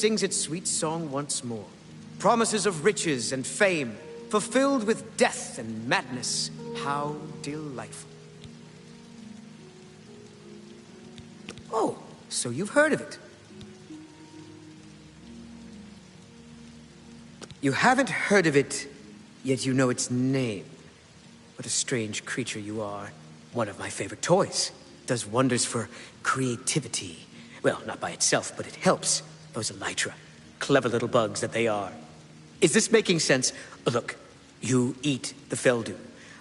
sings its sweet song once more. Promises of riches and fame, fulfilled with death and madness. How delightful. Oh, so you've heard of it. You haven't heard of it, yet you know its name. What a strange creature you are. One of my favorite toys. Does wonders for creativity. Well, not by itself, but it helps. Those elytra. Clever little bugs that they are. Is this making sense? Look, you eat the Feldu,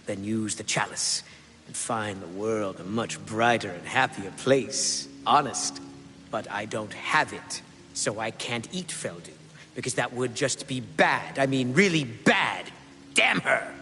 then use the chalice, and find the world a much brighter and happier place. Honest. But I don't have it, so I can't eat Feldu, because that would just be bad. I mean, really bad. Damn her!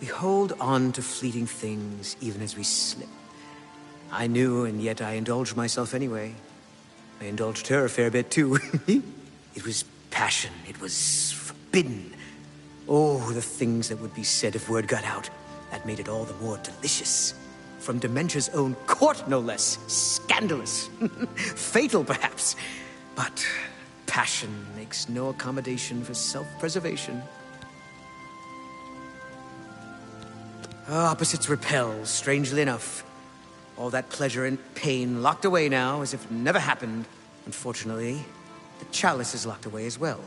We hold on to fleeting things even as we slip. I knew, and yet I indulged myself anyway. I indulged her a fair bit, too. It was passion. It was forbidden. Oh, the things that would be said if word got out. That made it all the more delicious. From Dementia's own court, no less. Scandalous. Fatal, perhaps. But passion makes no accommodation for self-preservation. Opposites repel, strangely enough. All that pleasure and pain locked away now, as if it never happened. Unfortunately, the chalice is locked away as well.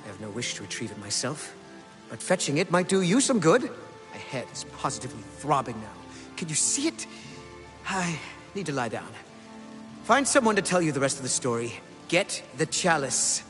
I have no wish to retrieve it myself, but fetching it might do you some good. My head is positively throbbing now. Can you see it? I need to lie down. Find someone to tell you the rest of the story. Get the chalice.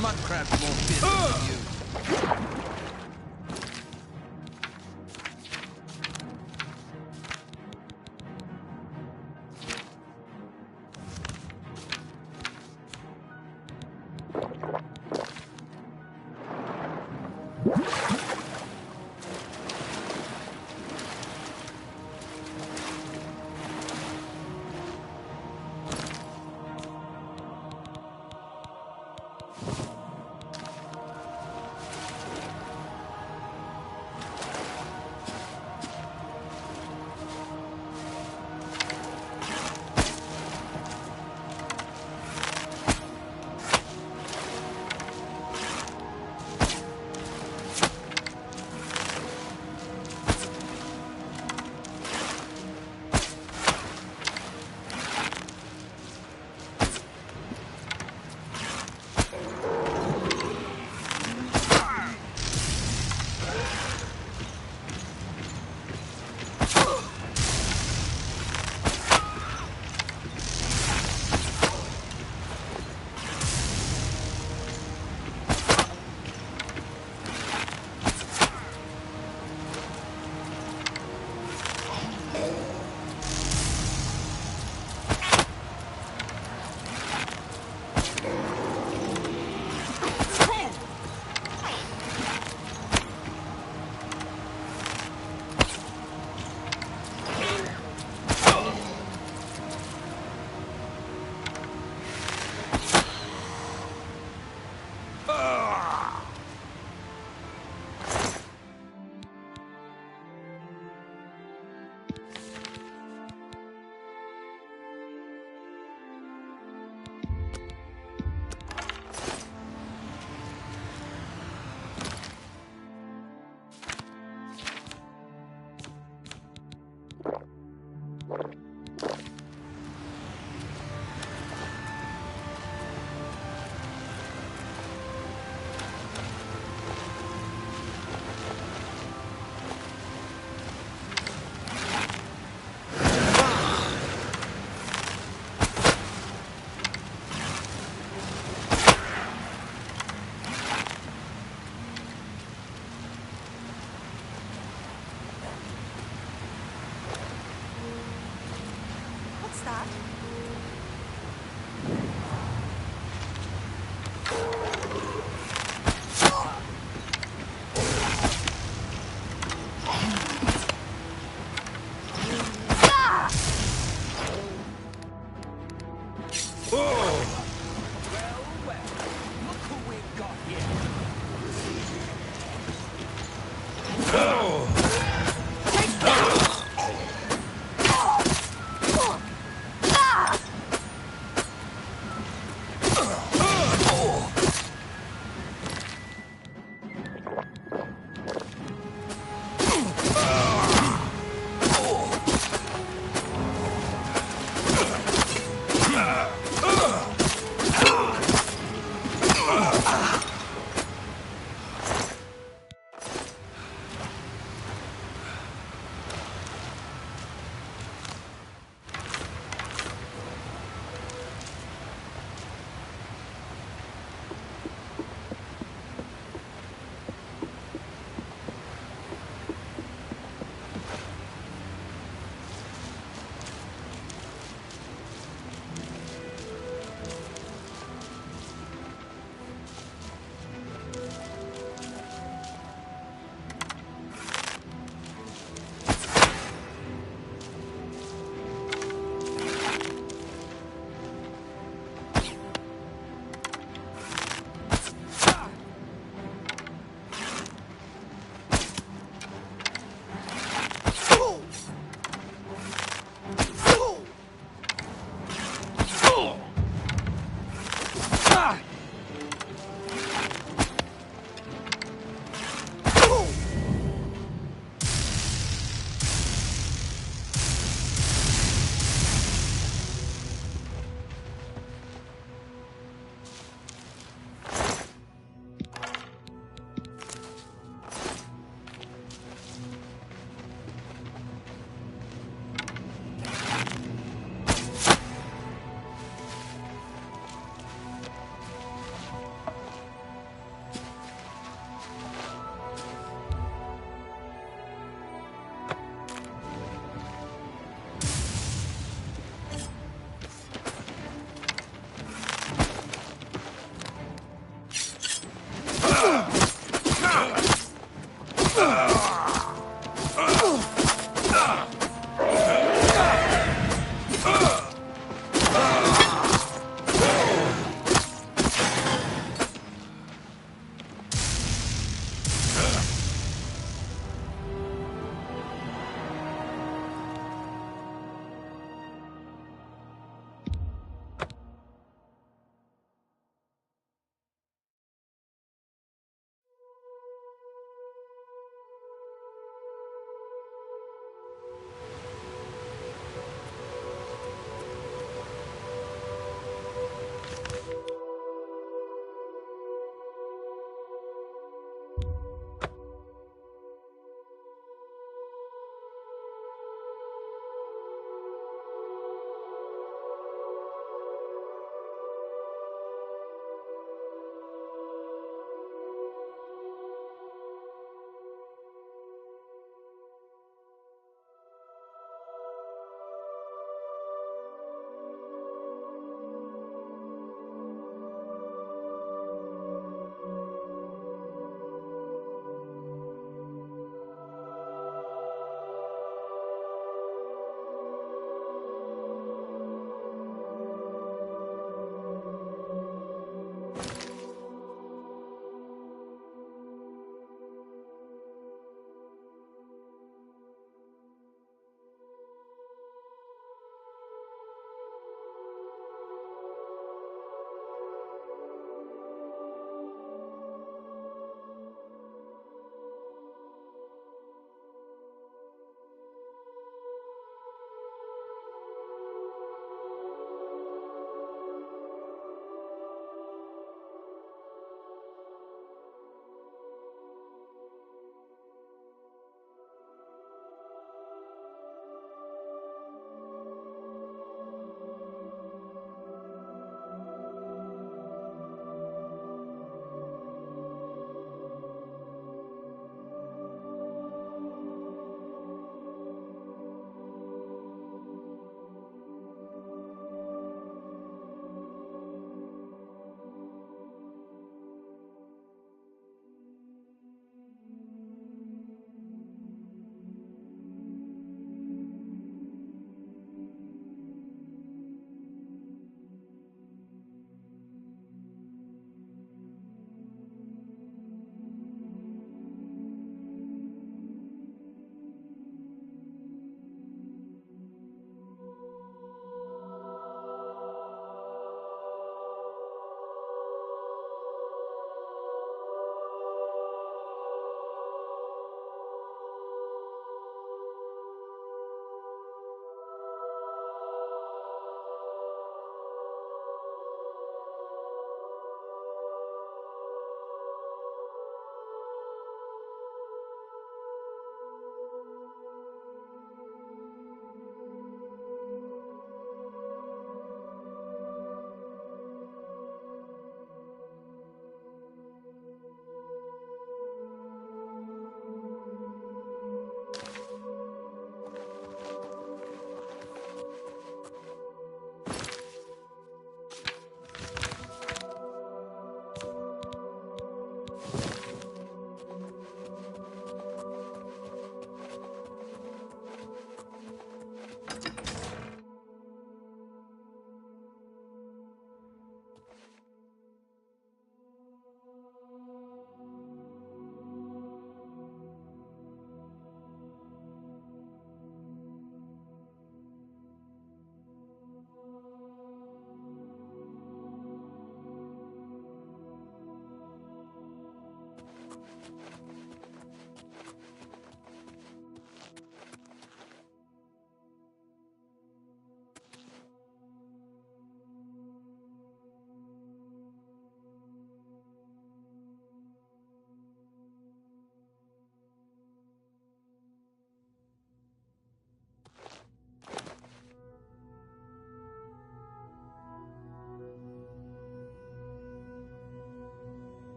Mudcrab's more busy than you. Look who we've got here.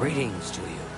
Greetings to you.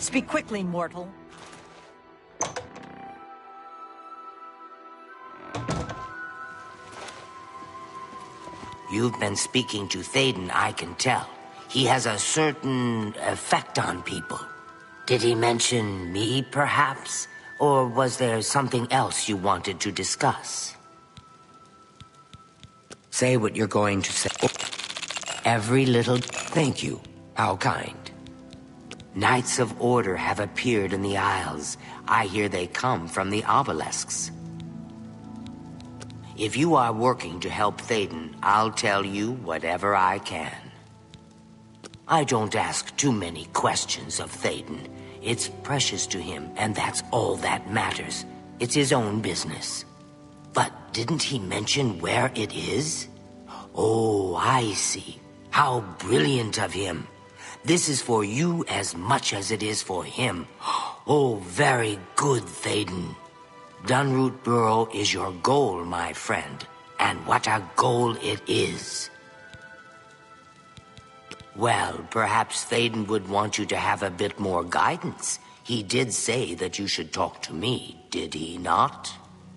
Speak quickly, mortal. You've been speaking to Thaden, I can tell. He has a certain effect on people. Did he mention me, perhaps? Or was there something else you wanted to discuss? Say what you're going to say. Every little... Thank you. How kind. Knights of Order have appeared in the Isles. I hear they come from the obelisks. If you are working to help Thaden, I'll tell you whatever I can. I don't ask too many questions of Thaden. It's precious to him, and that's all that matters. It's his own business. But didn't he mention where it is? Oh, I see. How brilliant of him. This is for you as much as it is for him. Oh, very good, Thaden. Dunroot Burrow is your goal, my friend. And what a goal it is. Well, perhaps Thaden would want you to have a bit more guidance. He did say that you should talk to me, did he not?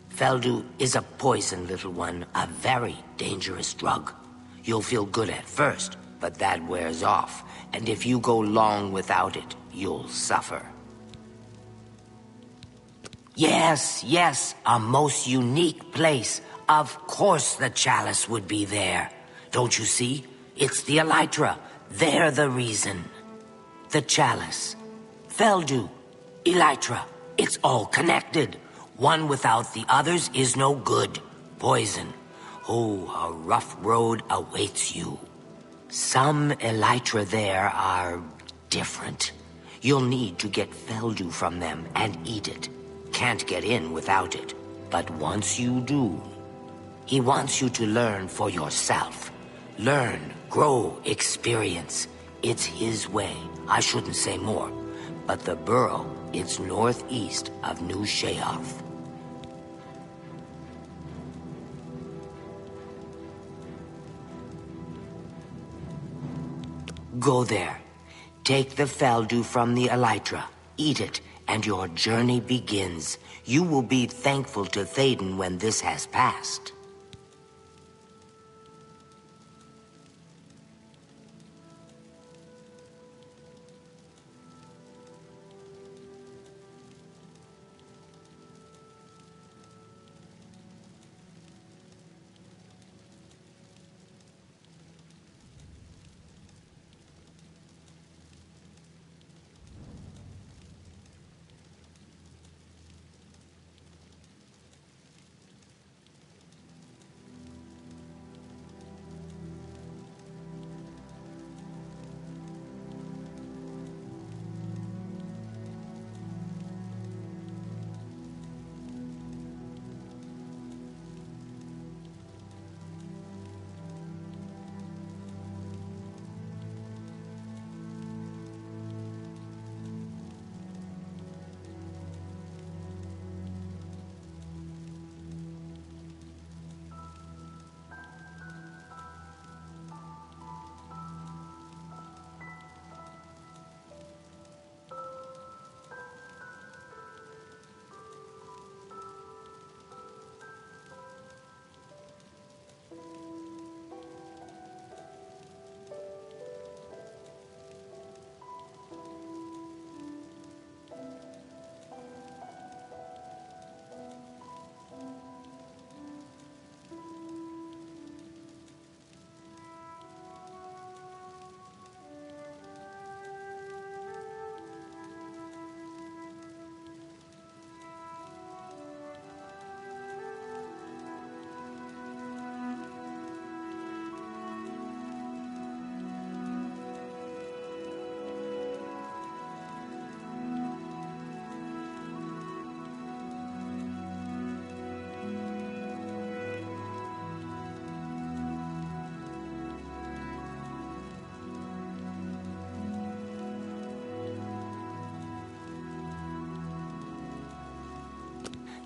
Feldu is a poison, little one, a very dangerous drug. You'll feel good at first, but that wears off. And if you go long without it, you'll suffer. Yes, yes, a most unique place. Of course the chalice would be there. Don't you see? It's the Elytra. They're the reason. The chalice. Feldu. Elytra. It's all connected. One without the others is no good. Poison. Oh, a rough road awaits you. Some Elytra there are different. You'll need to get Feldu from them and eat it. Can't get in without it. But once you do, he wants you to learn for yourself. Learn, grow, experience. It's his way. I shouldn't say more. But the Burrow, it's northeast of New Sheoth. Go there. Take the Feldu from the Elytra. Eat it, and your journey begins. You will be thankful to Thaden when this has passed.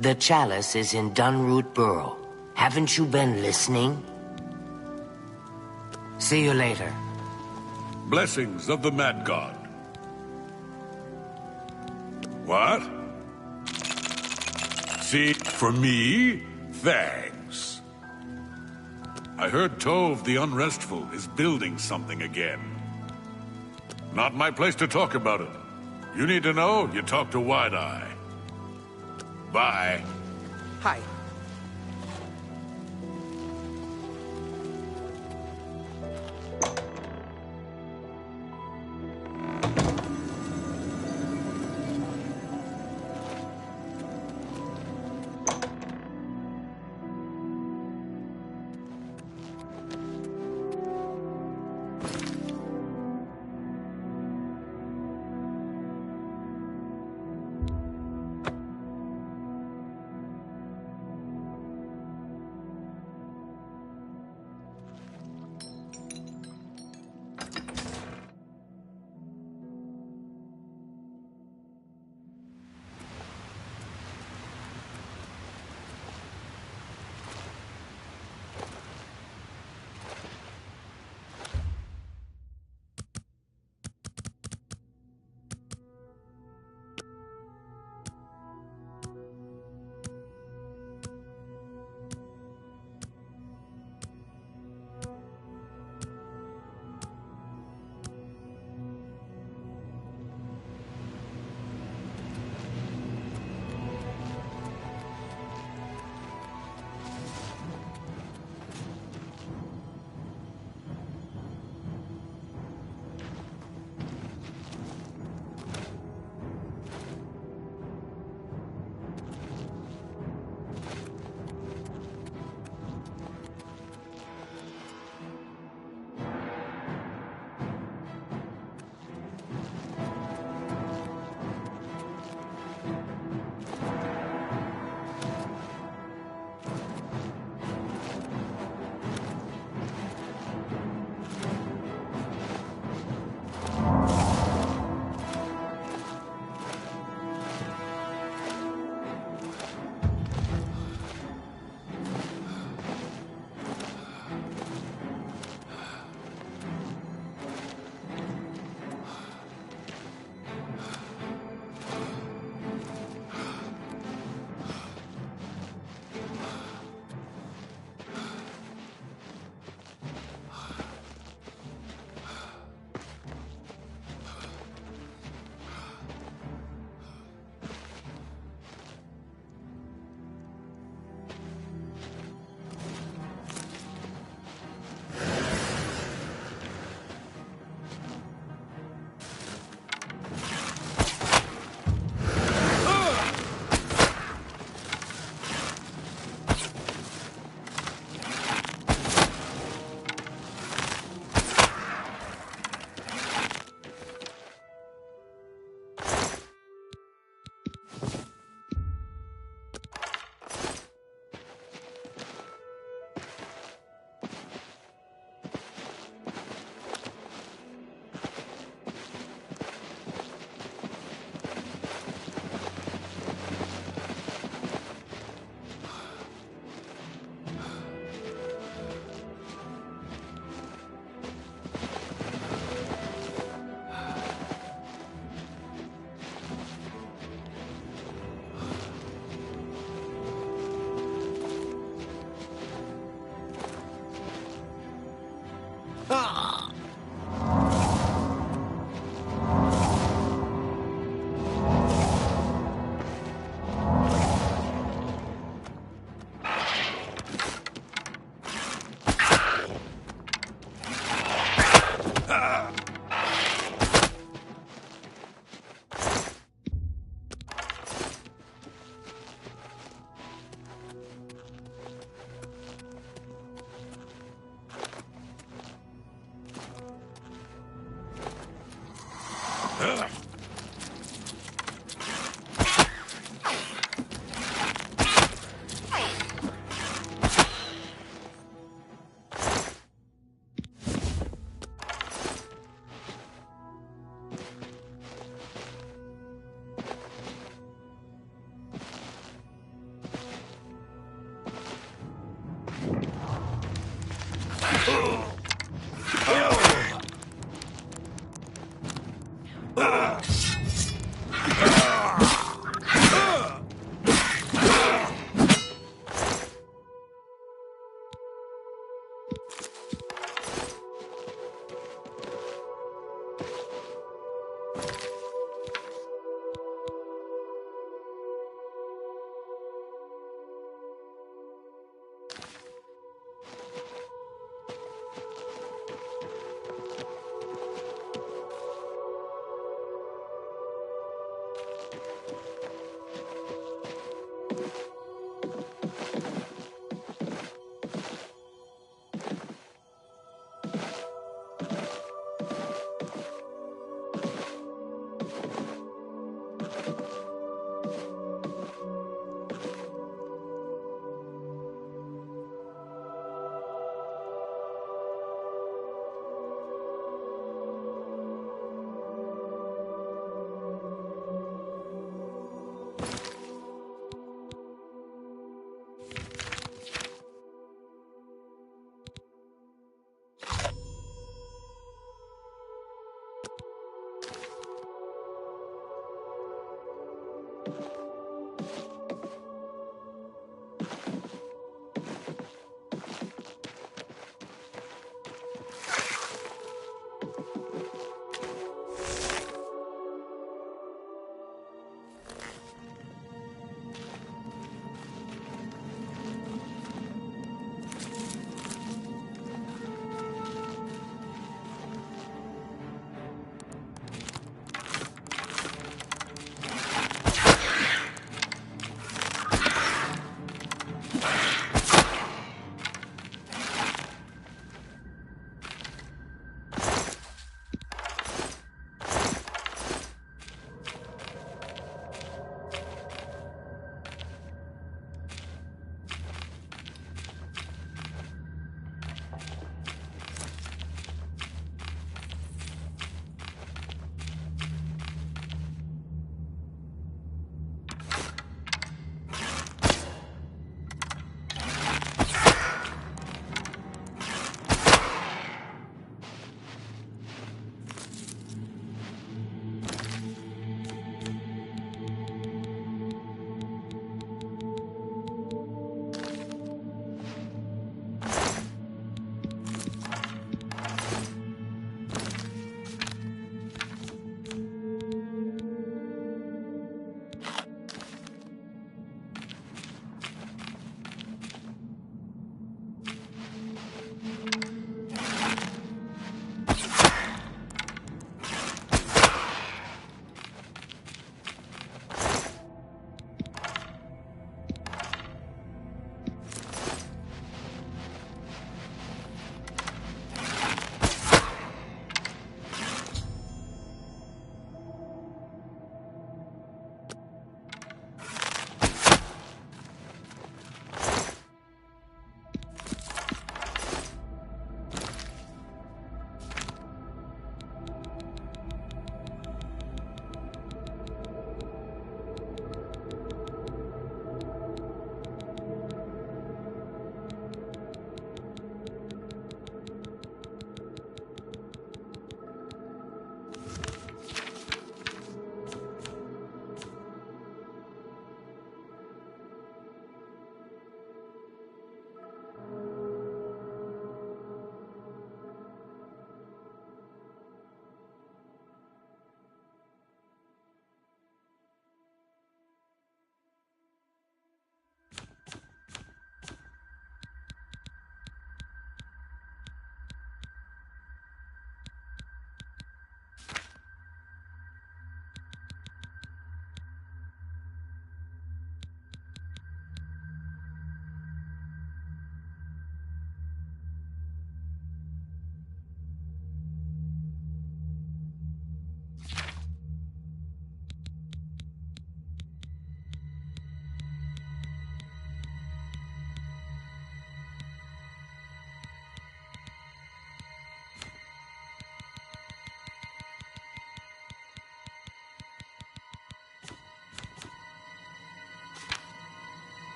The chalice is in Dunroot Burrow. Haven't you been listening? See you later. Blessings of the Mad God. What? See, for me, thanks. I heard Tove the Unrestful is building something again. Not my place to talk about it. You need to know, you talk to Wide-Eye. Bye. Hi.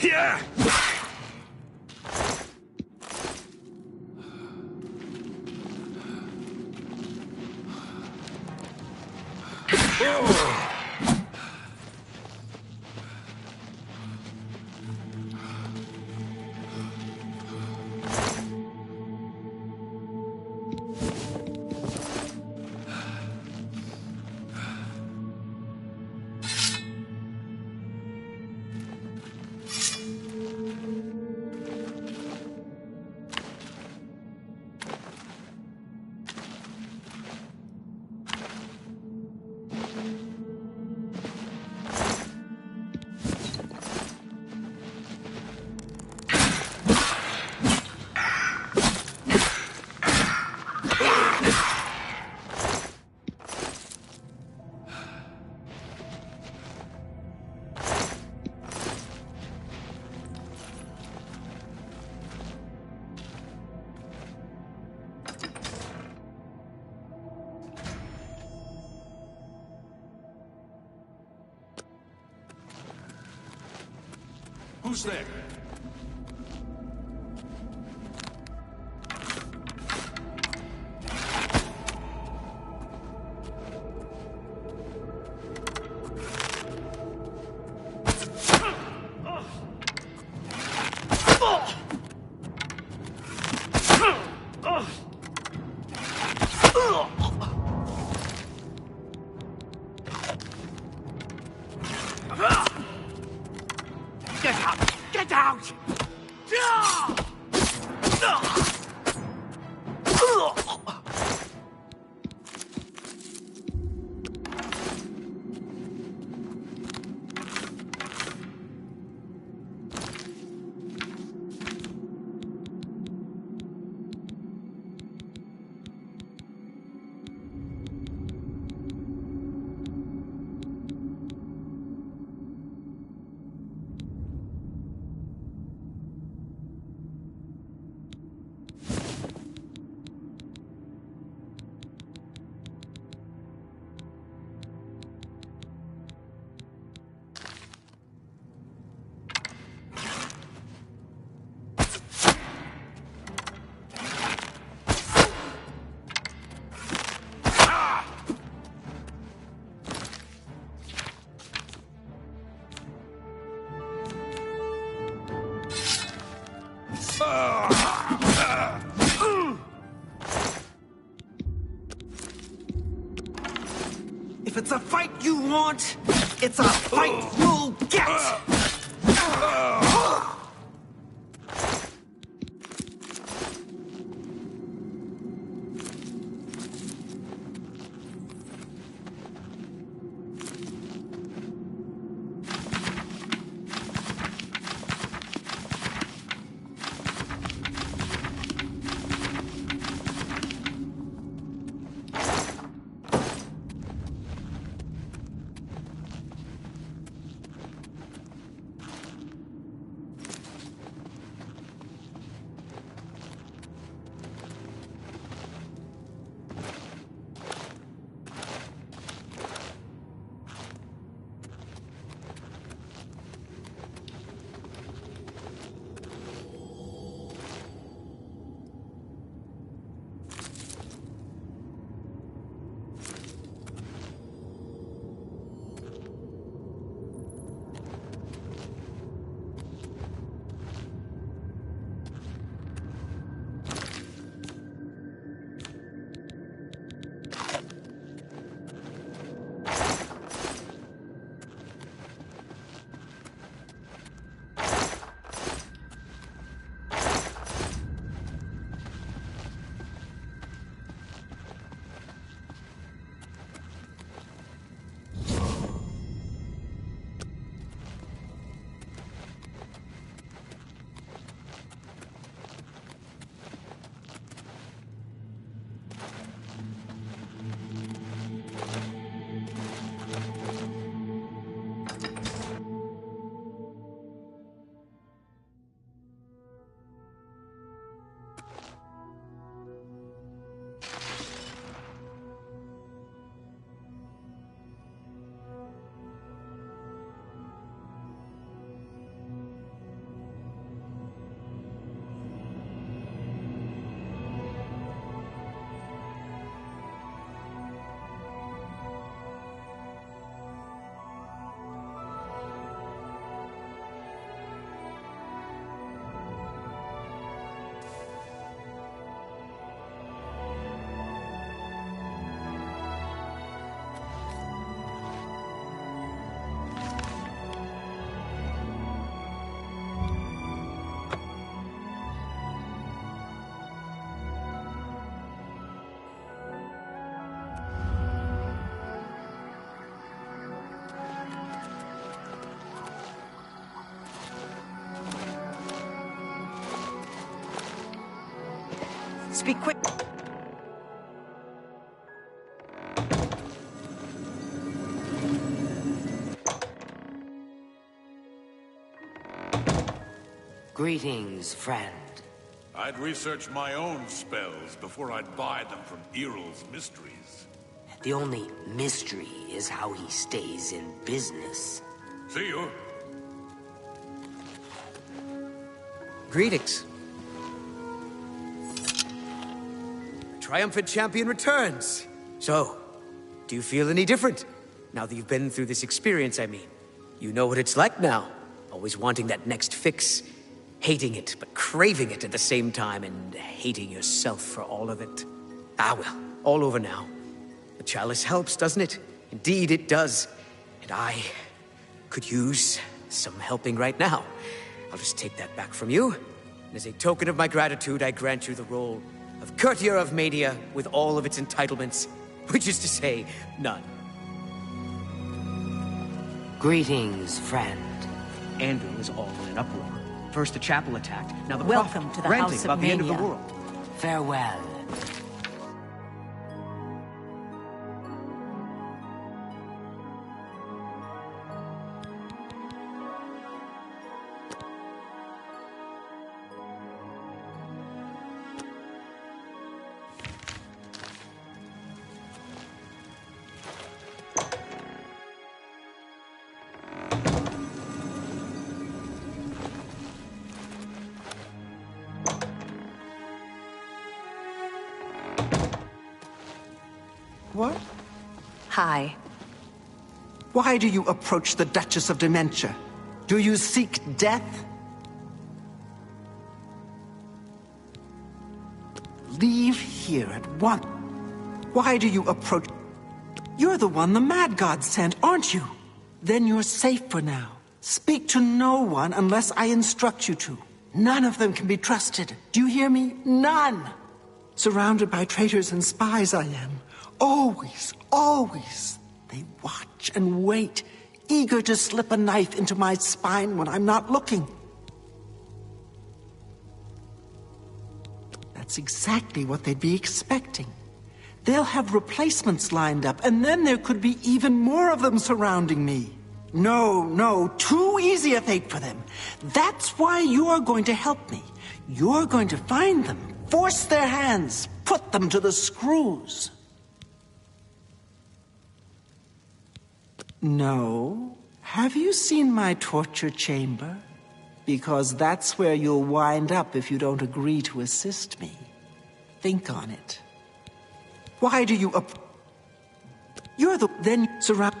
Yeah! Who's there? Get out! Get out! If it's a fight you want, it's a fight you'll get! Speak quick. Greetings, friend. I'd research my own spells before I'd buy them from Earl's Mysteries. The only mystery is how he stays in business. See you. Greetings. Triumphant champion returns. So, do you feel any different? Now that you've been through this experience, I mean. You know what it's like now. Always wanting that next fix. Hating it, but craving it at the same time, and hating yourself for all of it. Ah well, all over now. The chalice helps, doesn't it? Indeed it does. And I could use some helping right now. I'll just take that back from you. And as a token of my gratitude, I grant you the role of Courtier of Mania with all of its entitlements, which is to say, none. Greetings, friend. Andrew is all in an uproar. First the chapel attacked, now the Welcome prophet, to the ranting House of about the end of the Mania. world. Farewell. What? Hi. Why do you approach the Duchess of Dementia? Do you seek death? Leave here at once. Why do you approach... You're the one the Mad God sent, aren't you? Then you're safe for now. Speak to no one unless I instruct you to. None of them can be trusted. Do you hear me? None! Surrounded by traitors and spies I am. Always, always. They watch and wait, eager to slip a knife into my spine when I'm not looking. That's exactly what they'd be expecting. They'll have replacements lined up, and then there could be even more of them surrounding me. No, too easy a fate for them. That's why you're going to help me. You're going to find them, force their hands, put them to the screws. No. Have you seen my torture chamber? Because that's where you'll wind up if you don't agree to assist me. Think on it. Why do you You're the... Then surround...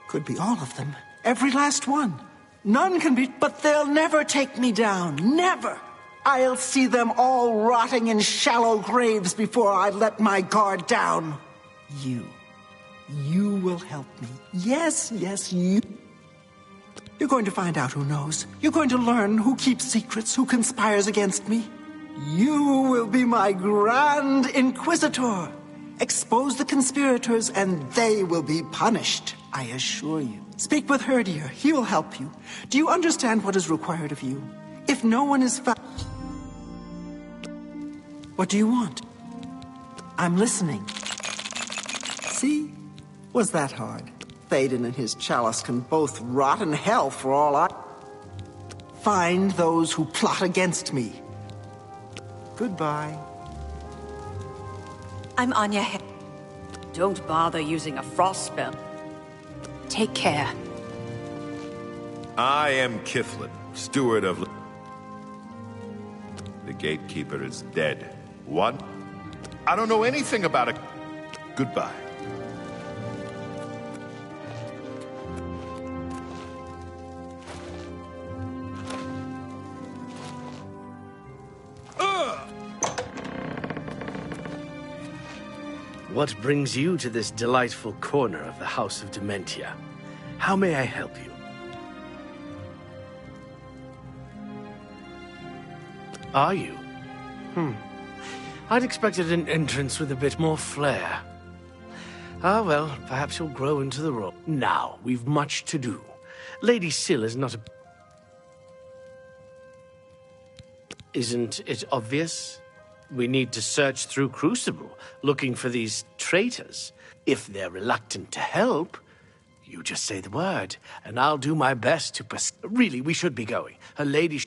Could be all of them. Every last one. None can be... But they'll never take me down. Never! I'll see them all rotting in shallow graves before I let my guard down. You will help me. Yes, you. You're going to find out who knows. You're going to learn who keeps secrets, who conspires against me. You will be my Grand Inquisitor. Expose the conspirators and they will be punished, I assure you. Speak with Herdier. He will help you. Do you understand what is required of you? If no one is found... What do you want? I'm listening. See? Was that hard? Théoden and his chalice can both rot in hell for all I... Find those who plot against me. Goodbye. I'm Anya. Don't bother using a frost spell. Take care. I am Kiflin, steward of... The gatekeeper is dead. What? I don't know anything about it. Goodbye. What brings you to this delightful corner of the House of Dementia? How may I help you? Are you? I'd expected an entrance with a bit more flair. Ah, well, perhaps you'll grow into the role. Now, we've much to do. Lady Syl is not a... Isn't it obvious? We need to search through Crucible, looking for these traitors. If they're reluctant to help, you just say the word, and I'll do my best to Really, we should be going. Her lady...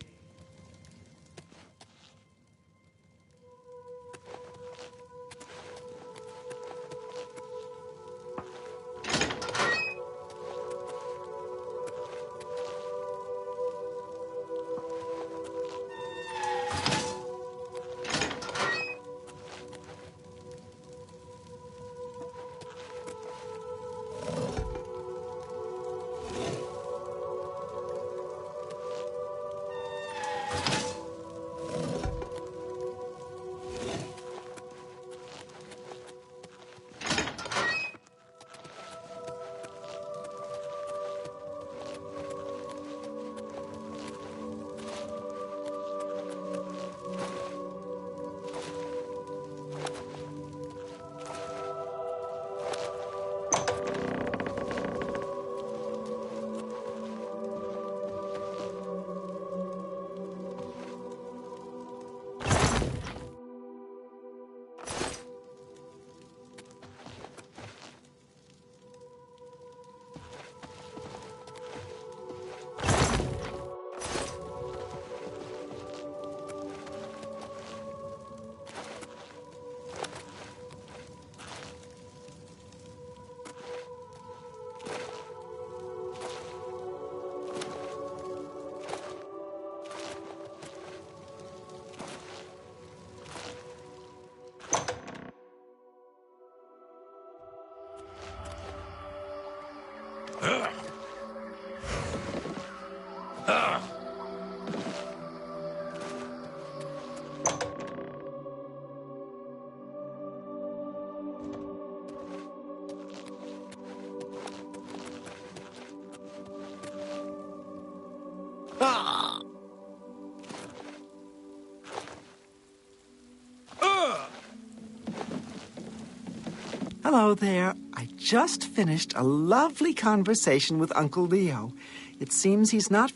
Hello there. I just finished a lovely conversation with Uncle Leo. It seems he's not...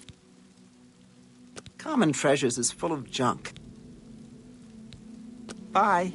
Common Treasures is full of junk. Bye.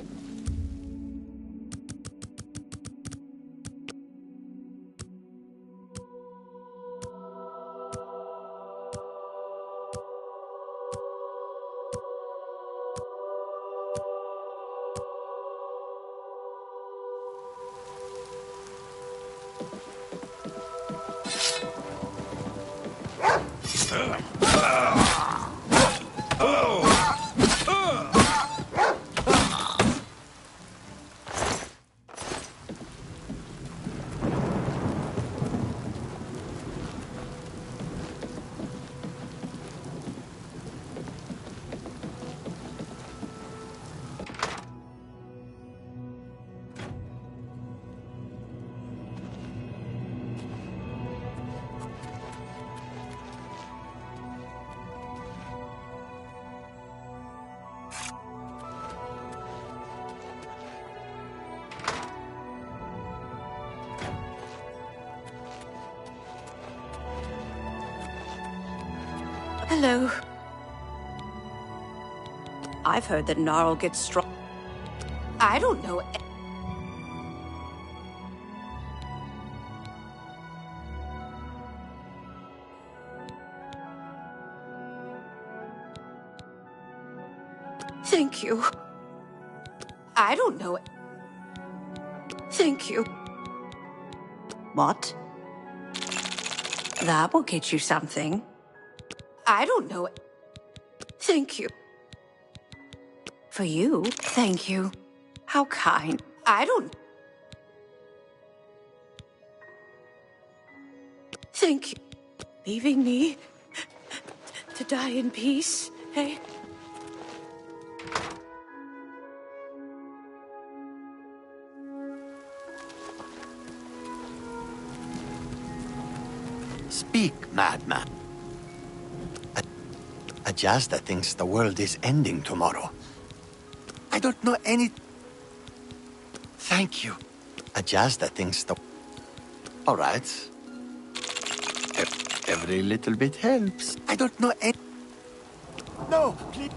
Hello. I've heard that Gnarl gets strong. I don't know. Thank you. I don't know. Thank you. What? That will get you something. I don't know. Thank you. For you? Thank you. How kind. I don't... Thank you. Leaving me to die in peace, eh? Speak, madman. Ajazda thinks the world is ending tomorrow. I don't know any... Thank you. Ajazda thinks the... All right. Every little bit helps. I don't know any... No, please...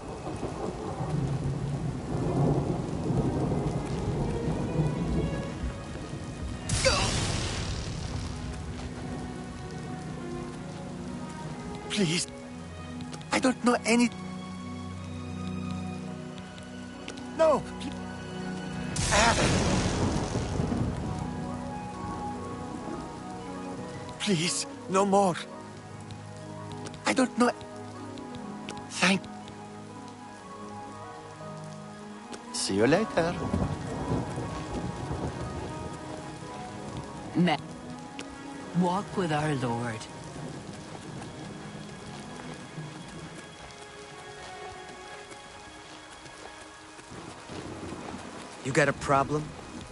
Please. I don't know any... No! Please, no more. I don't know... Thank... See you later. Walk with our Lord. You got a problem?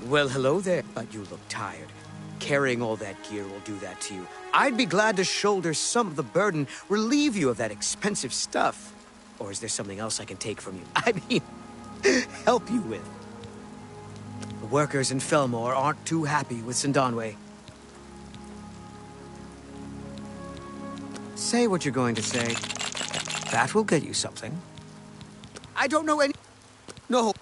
Well, hello there. But you look tired. Carrying all that gear will do that to you. I'd be glad to shoulder some of the burden, relieve you of that expensive stuff. Or is there something else I can take from you? I mean, help you with. The workers in Felmore aren't too happy with Sindanwe. Say what you're going to say. That will get you something. I don't know any... No.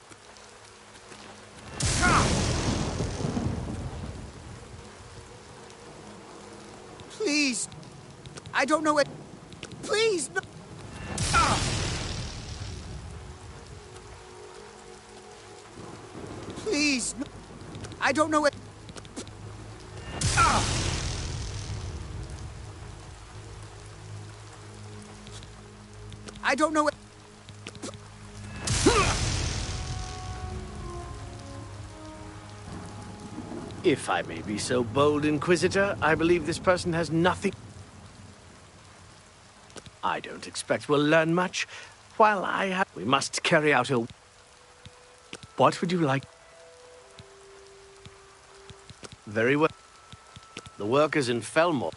Please. I don't know it. Please. No. Please. No. I don't know it. I don't know it. If I may be so bold, Inquisitor, I believe this person has nothing... I don't expect we'll learn much. While I have... We must carry out a... What would you like? Very well. The workers in Felmore.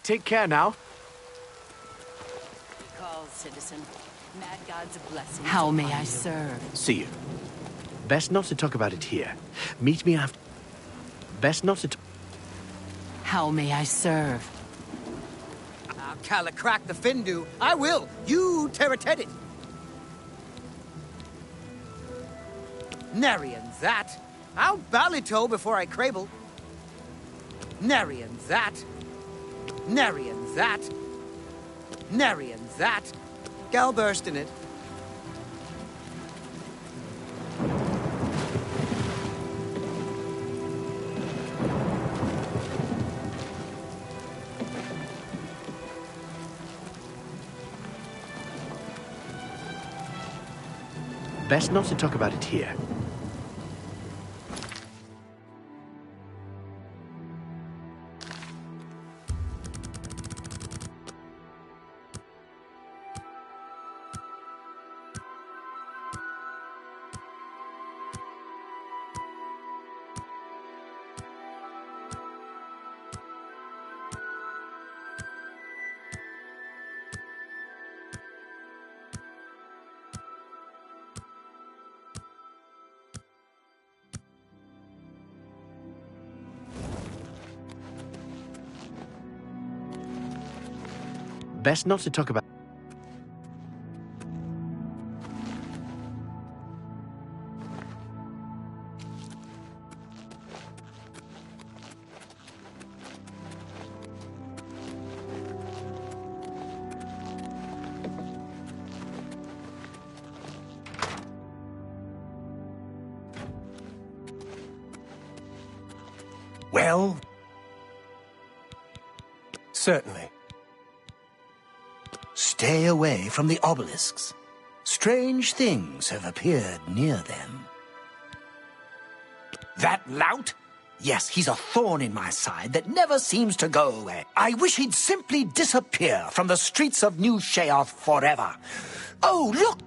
Take care now. Call, citizen. Mad God's blessing. How may I serve? See you. Best not to talk about it here. Meet me after... Best not to... How may I serve? I'll crack the Findu. I will. You Terrated it. Narian that. I'll Balito before I crable. Narian that. Narian that. Narian that. Gal burst in it. Best not to talk about it here. Best not to talk about... Well, certainly. Stay away from the obelisks. Strange things have appeared near them. That lout? Yes, he's a thorn in my side that never seems to go away. I wish he'd simply disappear from the streets of New Sheoth forever. Oh, look!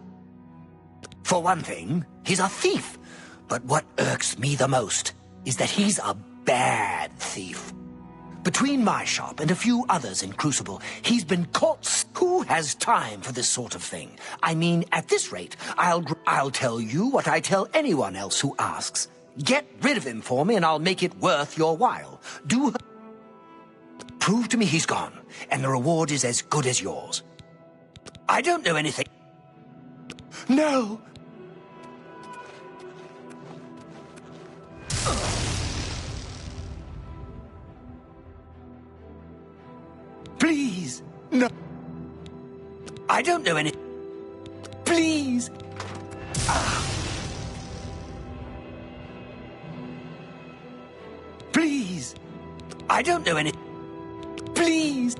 For one thing, he's a thief. But what irks me the most is that he's a bad thief. Between my shop and a few others in Crucible, he's been caught. Who has time for this sort of thing? I mean, at this rate, I'll tell you what I tell anyone else who asks. Get rid of him for me and I'll make it worth your while. Prove to me he's gone, and the reward is as good as yours. I don't know anything. No! Please, no. I don't know any... Please. Please. I don't know any... Please.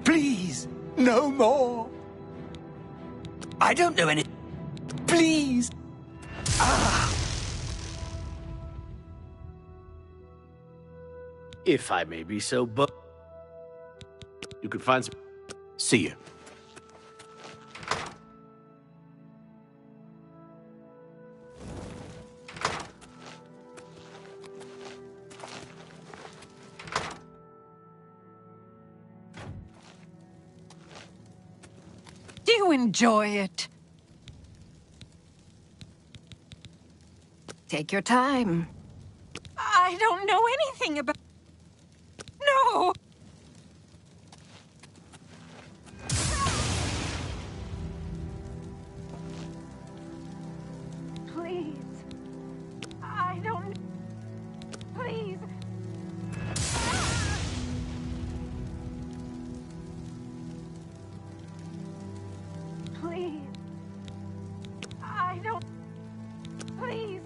Please, no more. I don't know any... Please. If I may be so bold, you could find some... See you. Do you enjoy it? Take your time. I don't know anything about... No! Please. I don't... Please. Please. I don't... Please.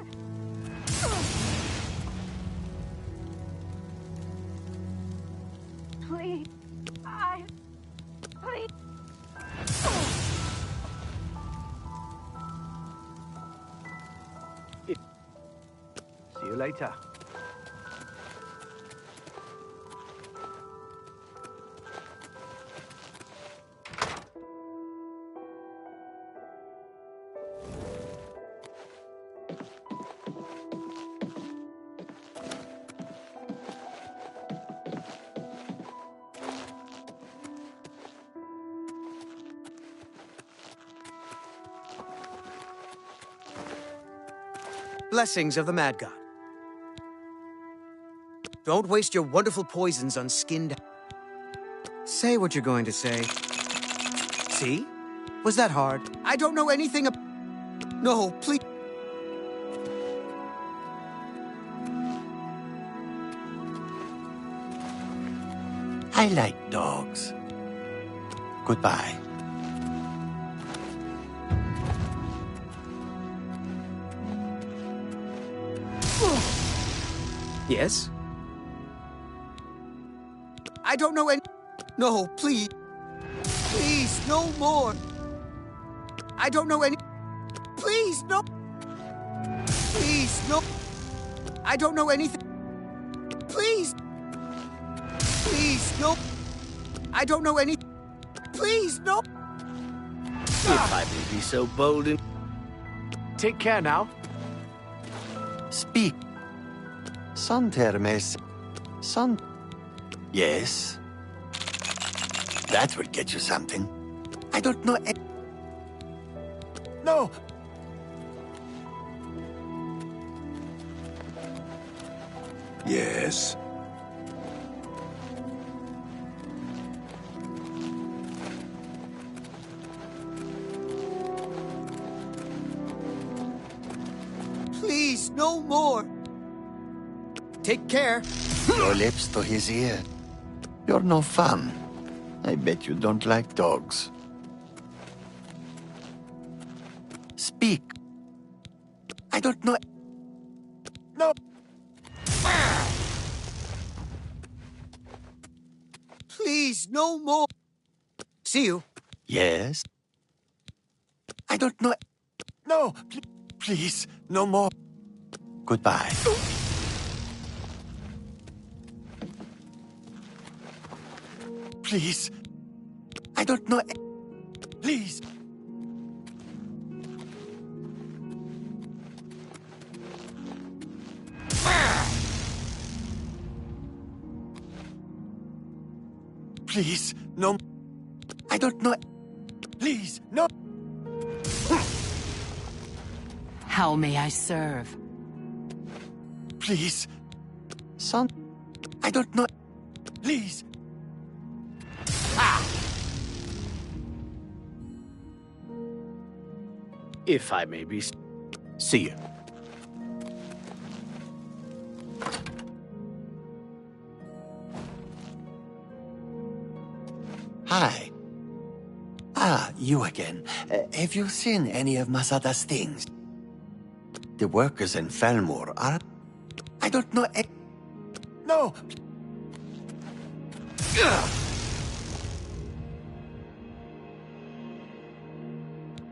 Please. Please. See you later. Blessings of the Mad God. Don't waste your wonderful poisons on skinned... Say what you're going to say. See? Was that hard? I don't know anything ab... No, please... I like dogs. Goodbye. Yes? I don't know any... No, please. Please, no more. I don't know any... Please, no. Please, no. I don't know anything. Please. Please, no. I don't know any... Please, no. If I may be so bold and... Take care now. Speak. Son Termes. Son. Yes. That will get you something. I don't know. No. Yes. Please, no more. Take care. Your lips to his ear. You're no fun. I bet you don't like dogs. Speak. I don't know. No. Please, no more. See you. Yes. I don't know. No. Please, no more. Goodbye. Please. I don't know. Please. Please, no. I don't know. Please, no. How may I serve? Please. Son. I don't know. Please. If I may be... See you. Hi. Ah, you again. Have you seen any of Masada's things? The workers in Felmore are... I don't know... No!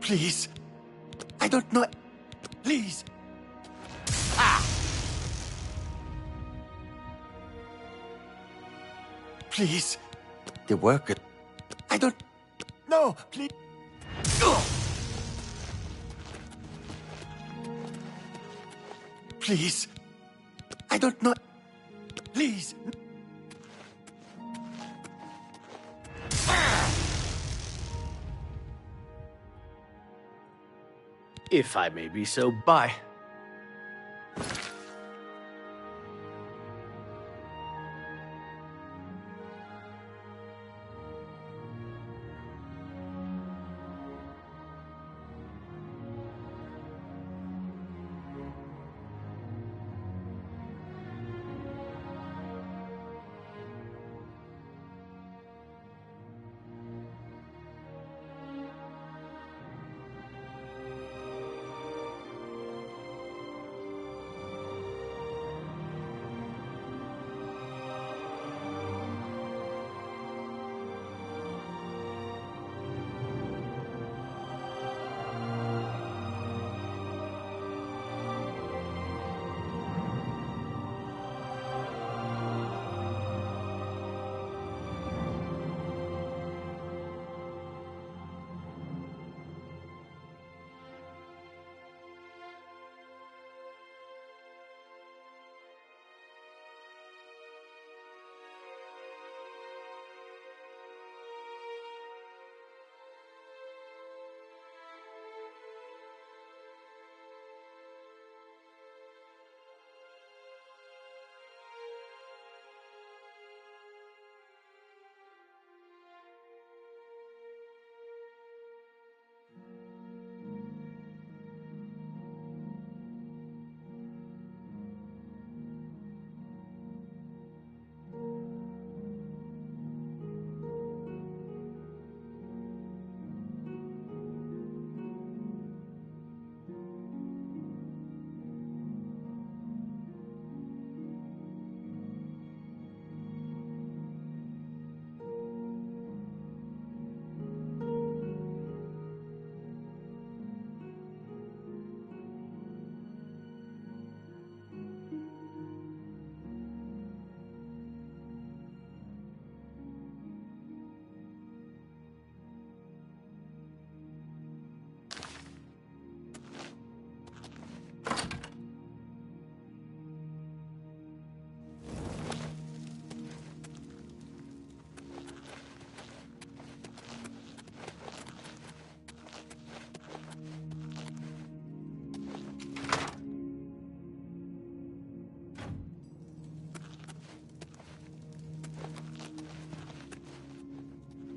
Please. I don't know... Please. Please. The worker... I don't... No, please. Please. I don't know... Please. If I may be so... Bye.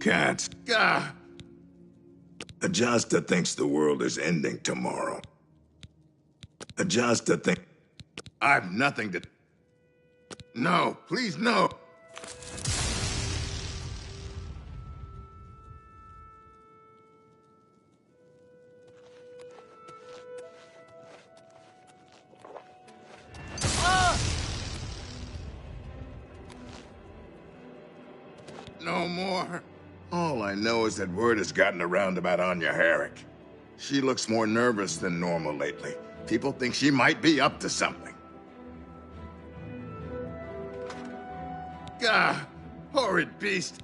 cats. Gah! Adjusta thinks the world is ending tomorrow. Adjusta think... I've nothing to... No, please, no! No more. All I know is that word has gotten around about Anya Herrick. She looks more nervous than normal lately. People think she might be up to something. Gah! Horrid beast!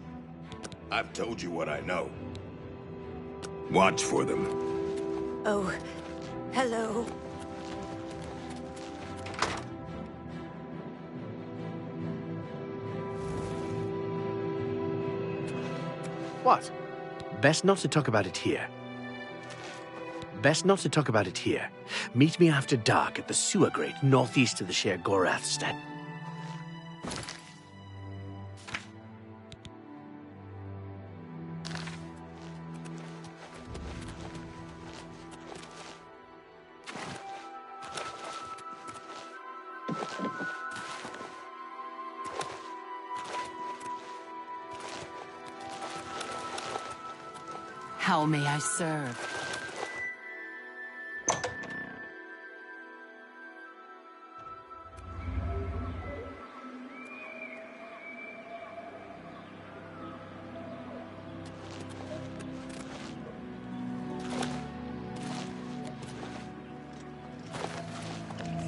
I've told you what I know. Watch for them. Oh, hello. What? Best not to talk about it here. Best not to talk about it here. Meet me after dark at the sewer grate northeast of the Share Gorathstead. How may I serve?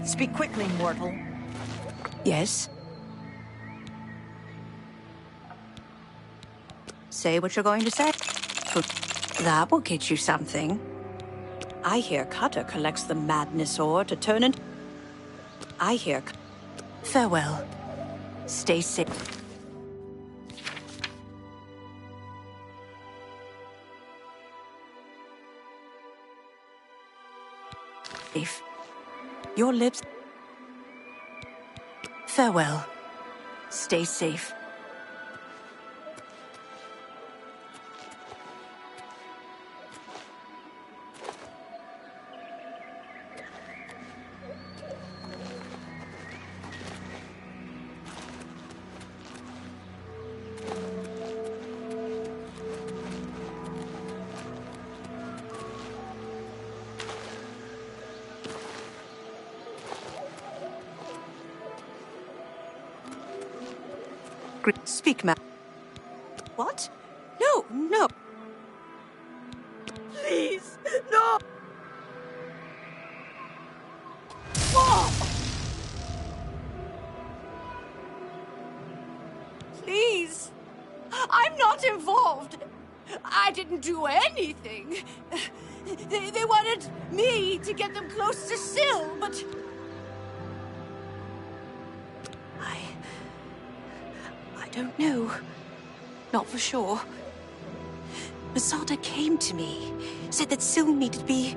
Speak quickly, mortal. Yes? Say what you're going to say. That will get you something. I hear Cutter collects the madness ore to turn into... I hear... Farewell. Stay safe. Your lips... Farewell. Stay safe. Speak, ma'am. What? No, no. Please, no! Oh! Please! I'm not involved! I didn't do anything! They wanted me to get them close to Syl, but... I don't know. Not for sure. Masada came to me, said that Syl needed to be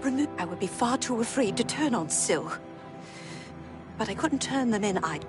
removed. I would be far too afraid to turn on Syl. But I couldn't turn them in either.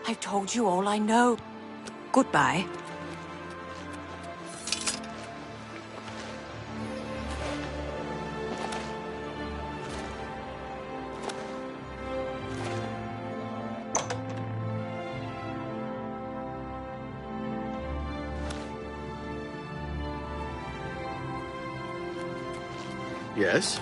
I've told you all I know. Goodbye. Yes?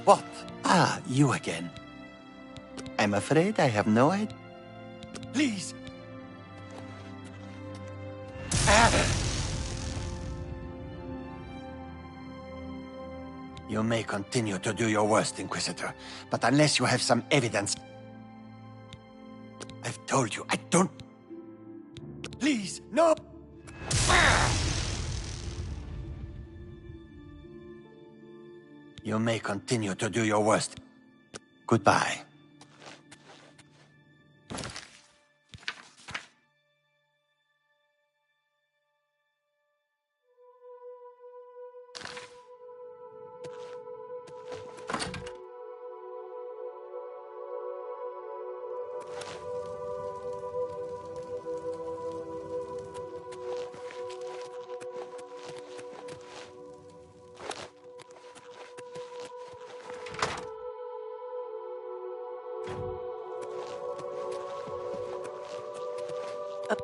What? Ah, you again. I'm afraid I have no idea. Please. You may continue to do your worst, Inquisitor, but unless you have some evidence... I've told you, I don't... Please, no! You may continue to do your worst. Goodbye.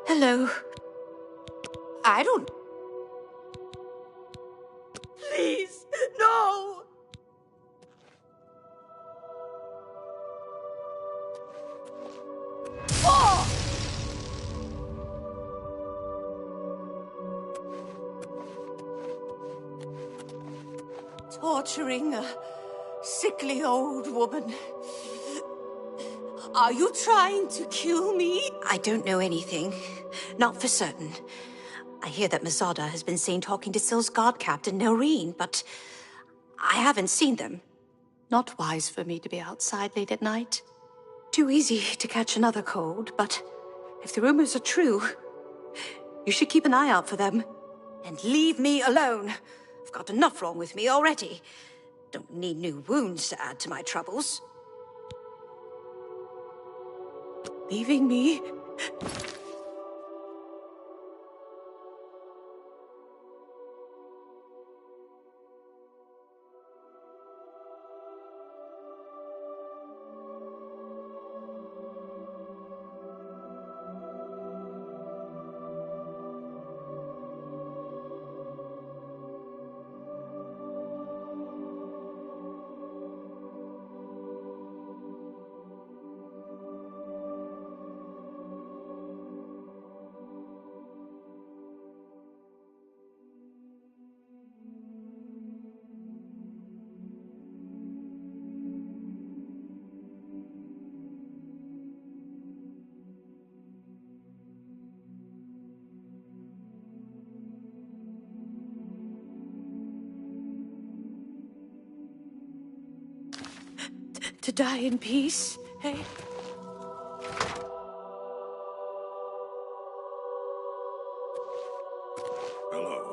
Hello. I don't... Please, no! Oh! Torturing a sickly old woman. Are you trying to kill me? I don't know anything. Not for certain. I hear that Masada has been seen talking to Syl's guard captain, Noreen, but I haven't seen them. Not wise for me to be outside late at night. Too easy to catch another cold, but if the rumors are true, you should keep an eye out for them. And leave me alone. I've got enough wrong with me already. Don't need new wounds to add to my troubles. Leaving me? To die in peace, eh? Hello.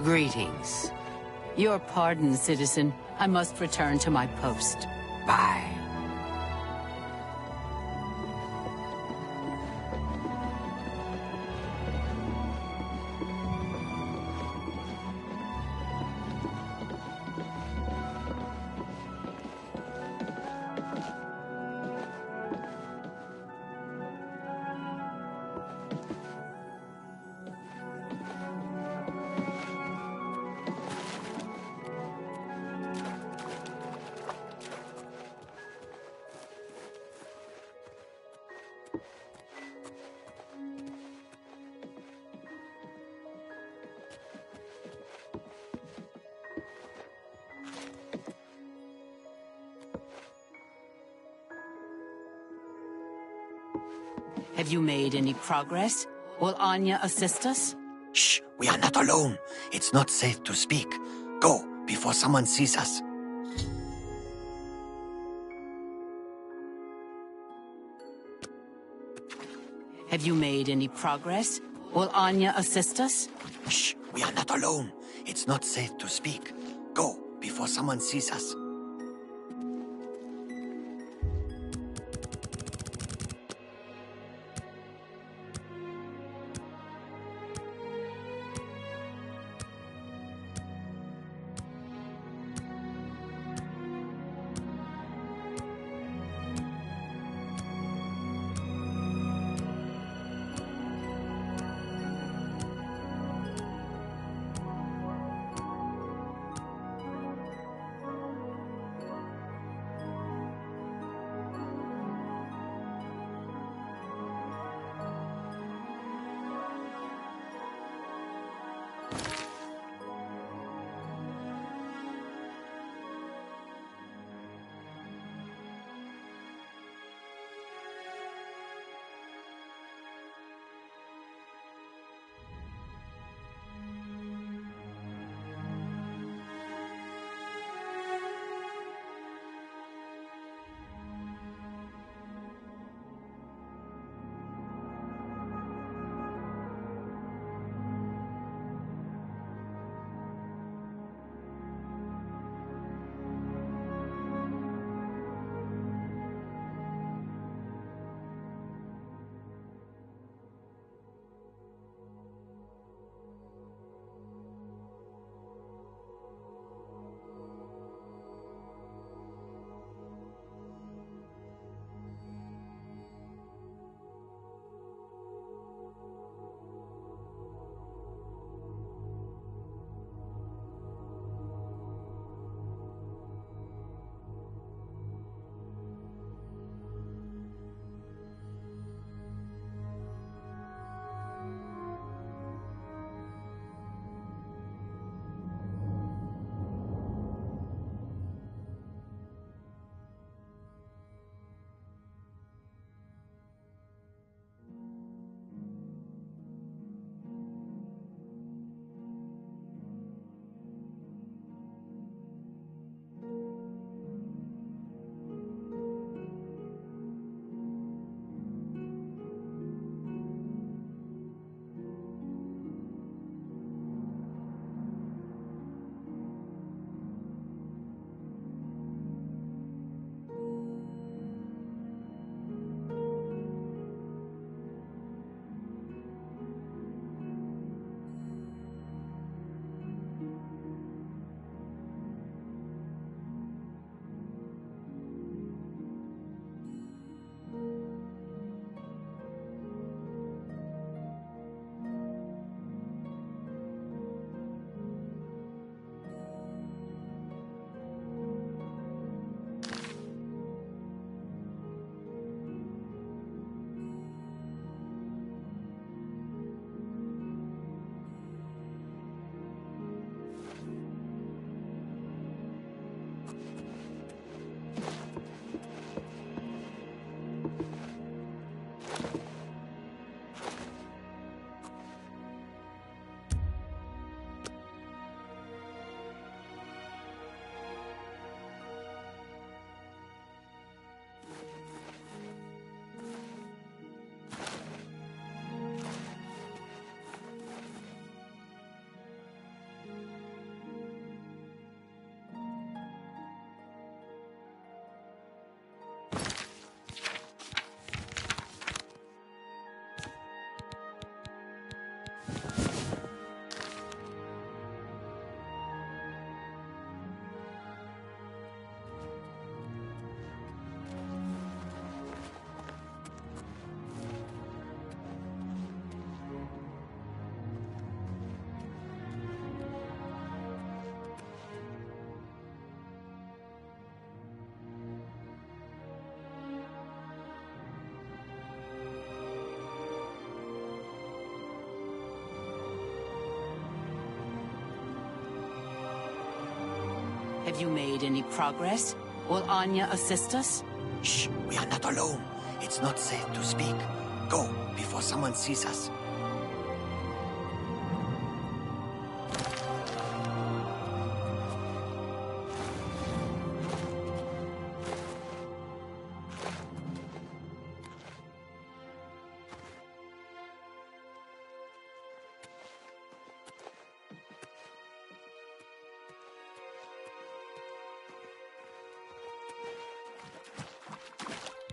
Greetings. Your pardon, citizen. I must return to my post. Bye. Have you made any progress? Will Anya assist us? Shh, we are not alone. It's not safe to speak. Go, before someone sees us. Have you made any progress? Will Anya assist us? Shh, we are not alone. It's not safe to speak. Go, before someone sees us. Have you made any progress? Will Anya assist us? Shh, we are not alone. It's not safe to speak. Go, before someone sees us.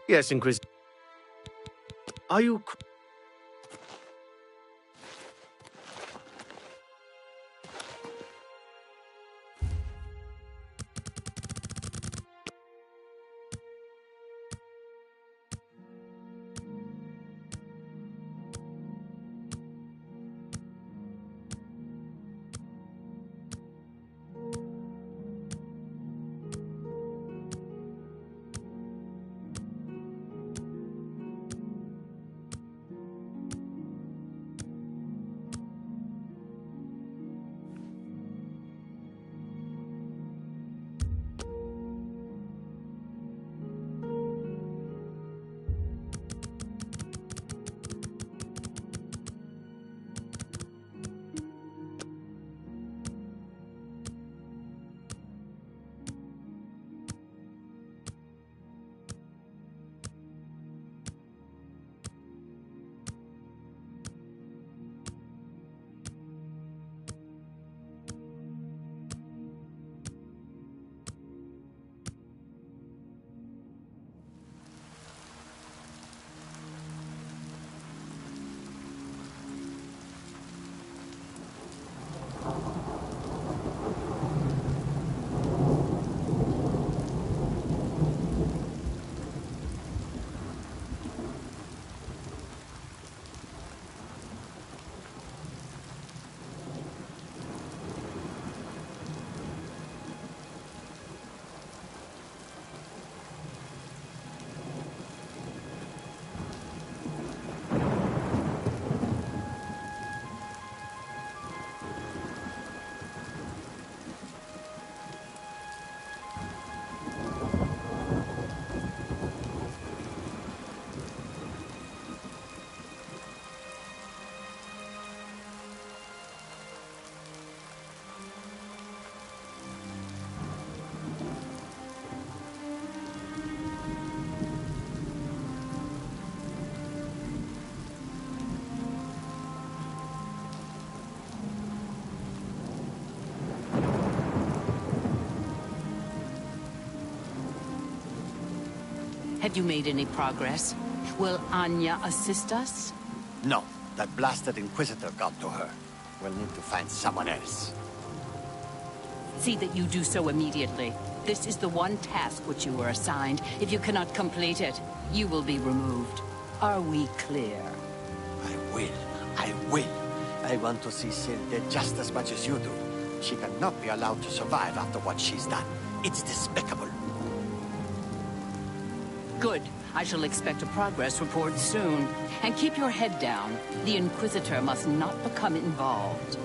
Yes, Inquisitor. Are you... Have you made any progress? Will Anya assist us? No, that blasted Inquisitor got to her. We'll need to find someone else. See that you do so immediately. This is the one task which you were assigned. If you cannot complete it, you will be removed. Are we clear? I will. I will. I want to see Sil dead just as much as you do. She cannot be allowed to survive after what she's done. It's despicable. Good. I shall expect a progress report soon. And keep your head down. The Inquisitor must not become involved.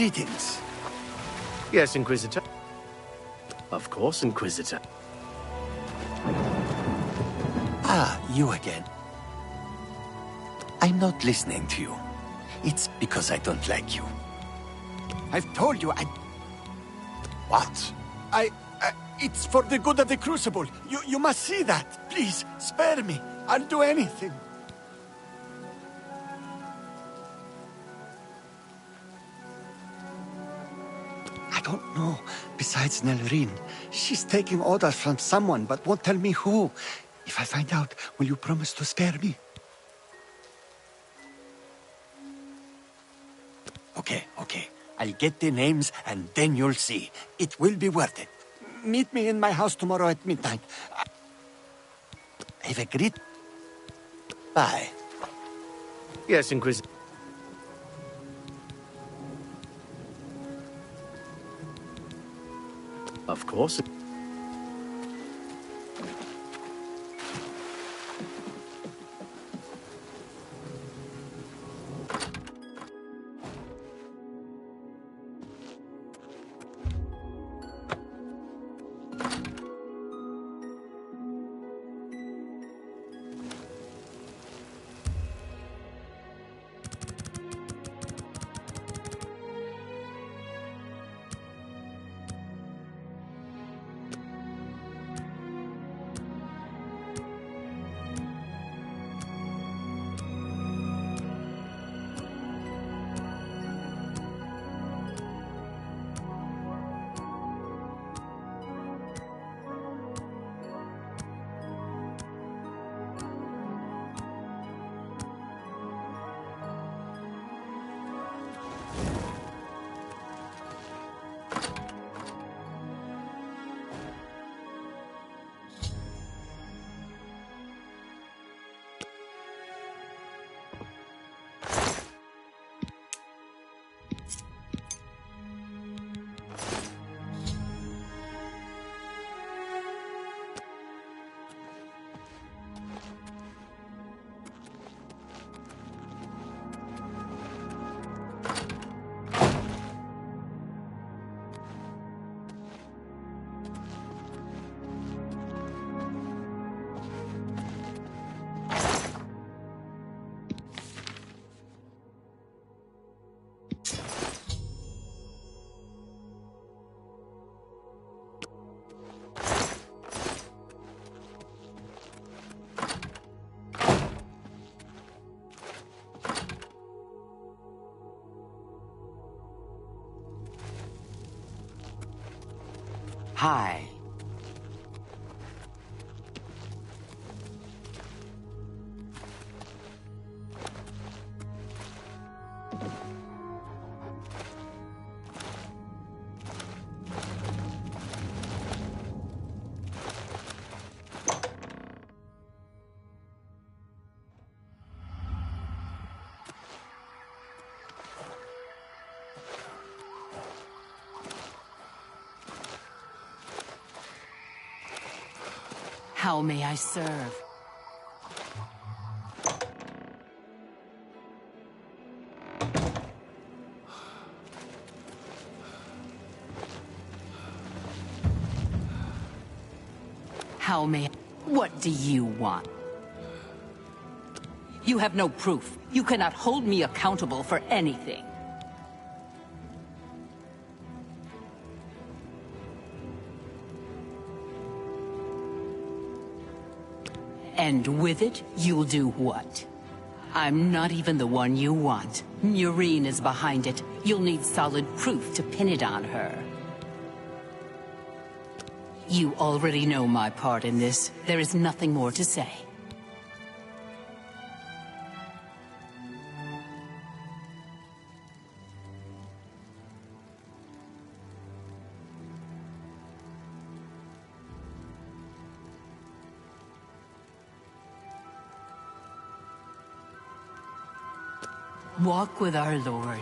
Greetings. Yes, Inquisitor. Of course, Inquisitor. Ah, you again. I'm not listening to you. It's because I don't like you. I've told you I... What? It's for the good of the Crucible. You must see that. Please, spare me. I'll do anything. I don't know. Besides Nelrine, she's taking orders from someone, but won't tell me who. If I find out, will you promise to spare me? Okay. I'll get the names, and then you'll see. It will be worth it. Meet me in my house tomorrow at midnight. I've agreed. Bye. Yes, Inquisitor. Of course. Hi. How may I serve? How may I... What do you want? You have no proof. You cannot hold me accountable for anything. And with it, you'll do what? I'm not even the one you want. Murine is behind it. You'll need solid proof to pin it on her. You already know my part in this. There is nothing more to say. Walk with our Lord.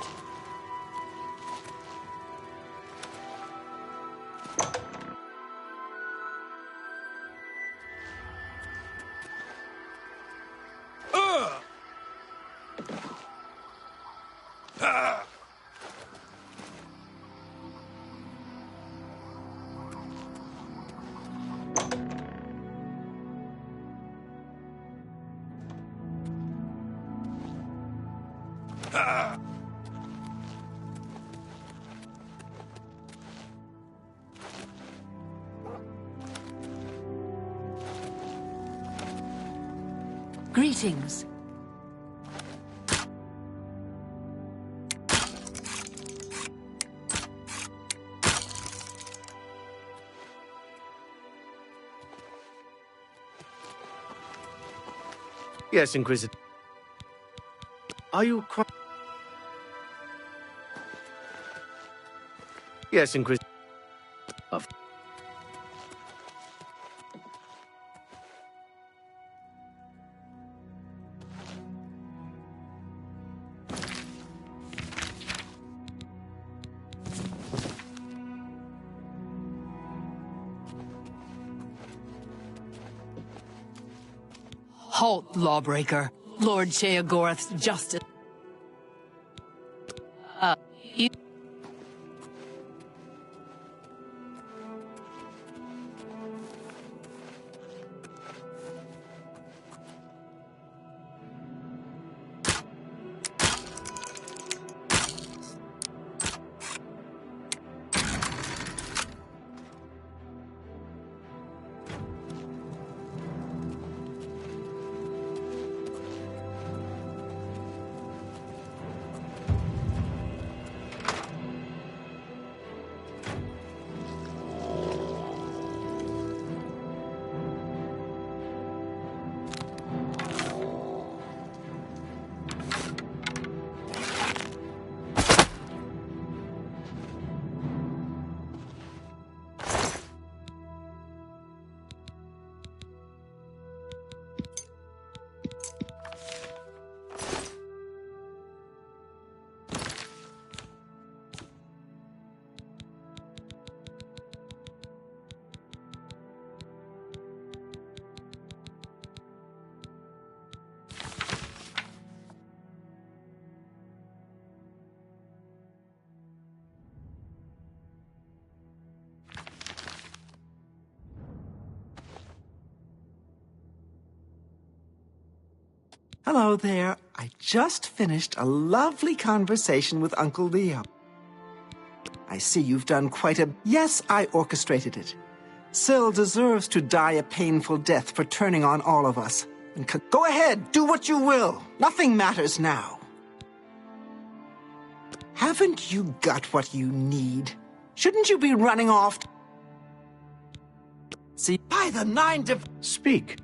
Greetings. Yes, Inquisitor. Are you quite... Yes, Inquisitor. Of... Halt, lawbreaker. Lord Sheogorath's justice. You... Hello there. I just finished a lovely conversation with Uncle Leo. I see you've done quite a... Yes, I orchestrated it. Syl deserves to die a painful death for turning on all of us. And go ahead, do what you will. Nothing matters now. Haven't you got what you need? Shouldn't you be running off? See, by the nine div... Speak.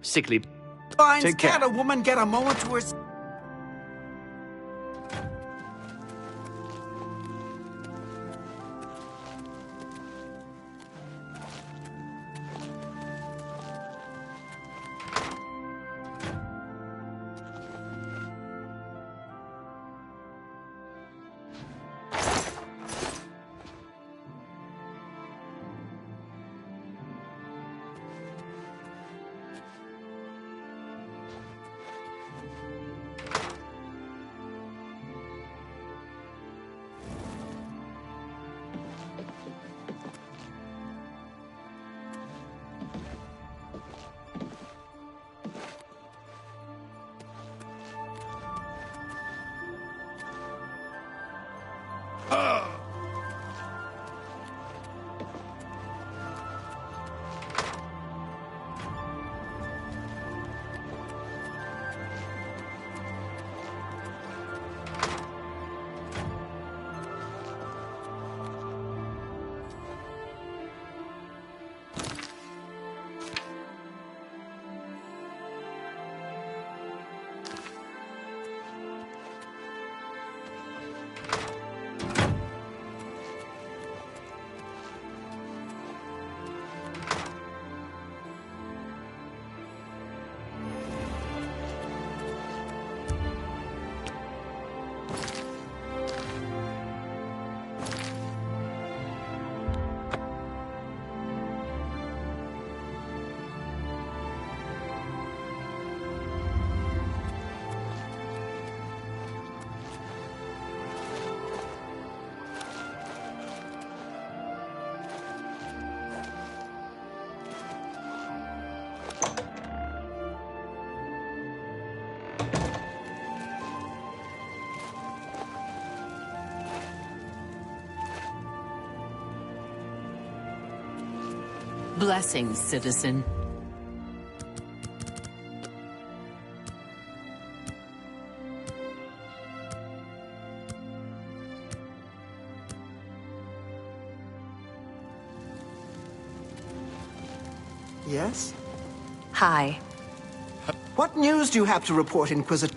Sickly... Take care. Can't a woman get a moment to herself? Blessings, citizen. Yes? Hi. What news do you have to report, Inquisitor?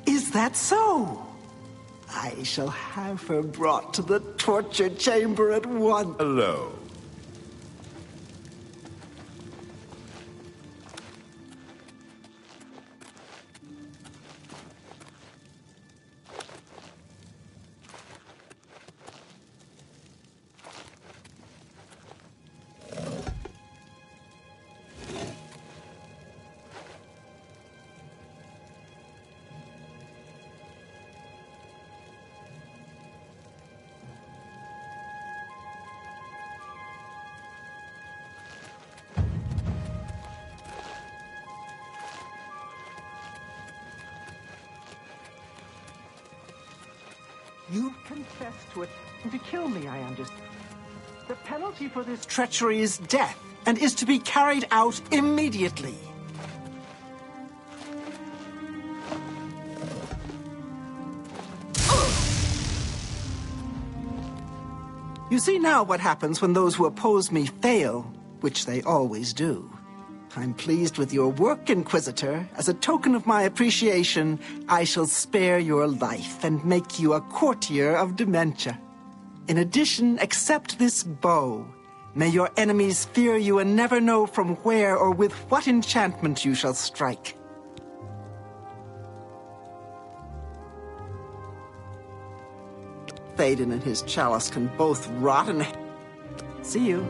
Is that so? I shall have her brought to the torture chamber at once. Hello. You confessed to it and to kill me, I understand. The penalty for this treachery is death, and is to be carried out immediately. You see now what happens when those who oppose me fail, which they always do. I'm pleased with your work, Inquisitor. As a token of my appreciation, I shall spare your life and make you a courtier of dementia. In addition, accept this bow. May your enemies fear you and never know from where or with what enchantment you shall strike. Théoden and his chalice can both rot and... See you.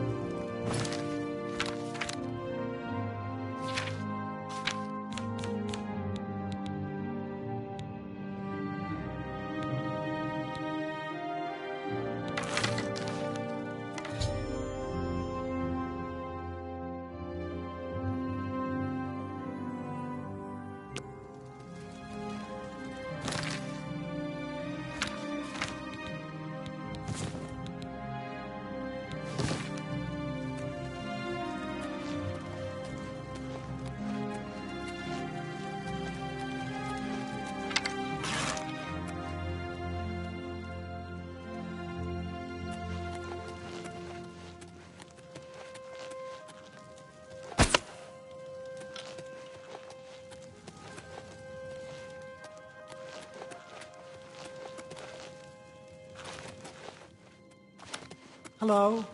Hello?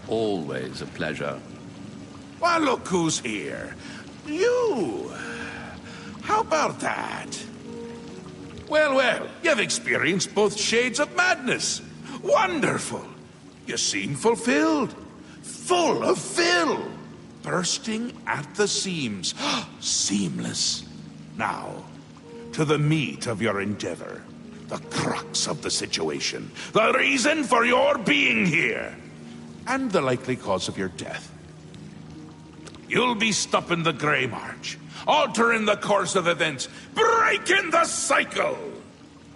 Always a pleasure. Why, look who's here. You! How about that? Well, well, you've experienced both shades of madness. Wonderful! You seem fulfilled. Full of fill. Bursting at the seams. Seamless. Now, to the meat of your endeavor. The crux of the situation. The reason for your being here. And the likely cause of your death. You'll be stopping the Grey March. Altering the course of events. Breaking the cycle.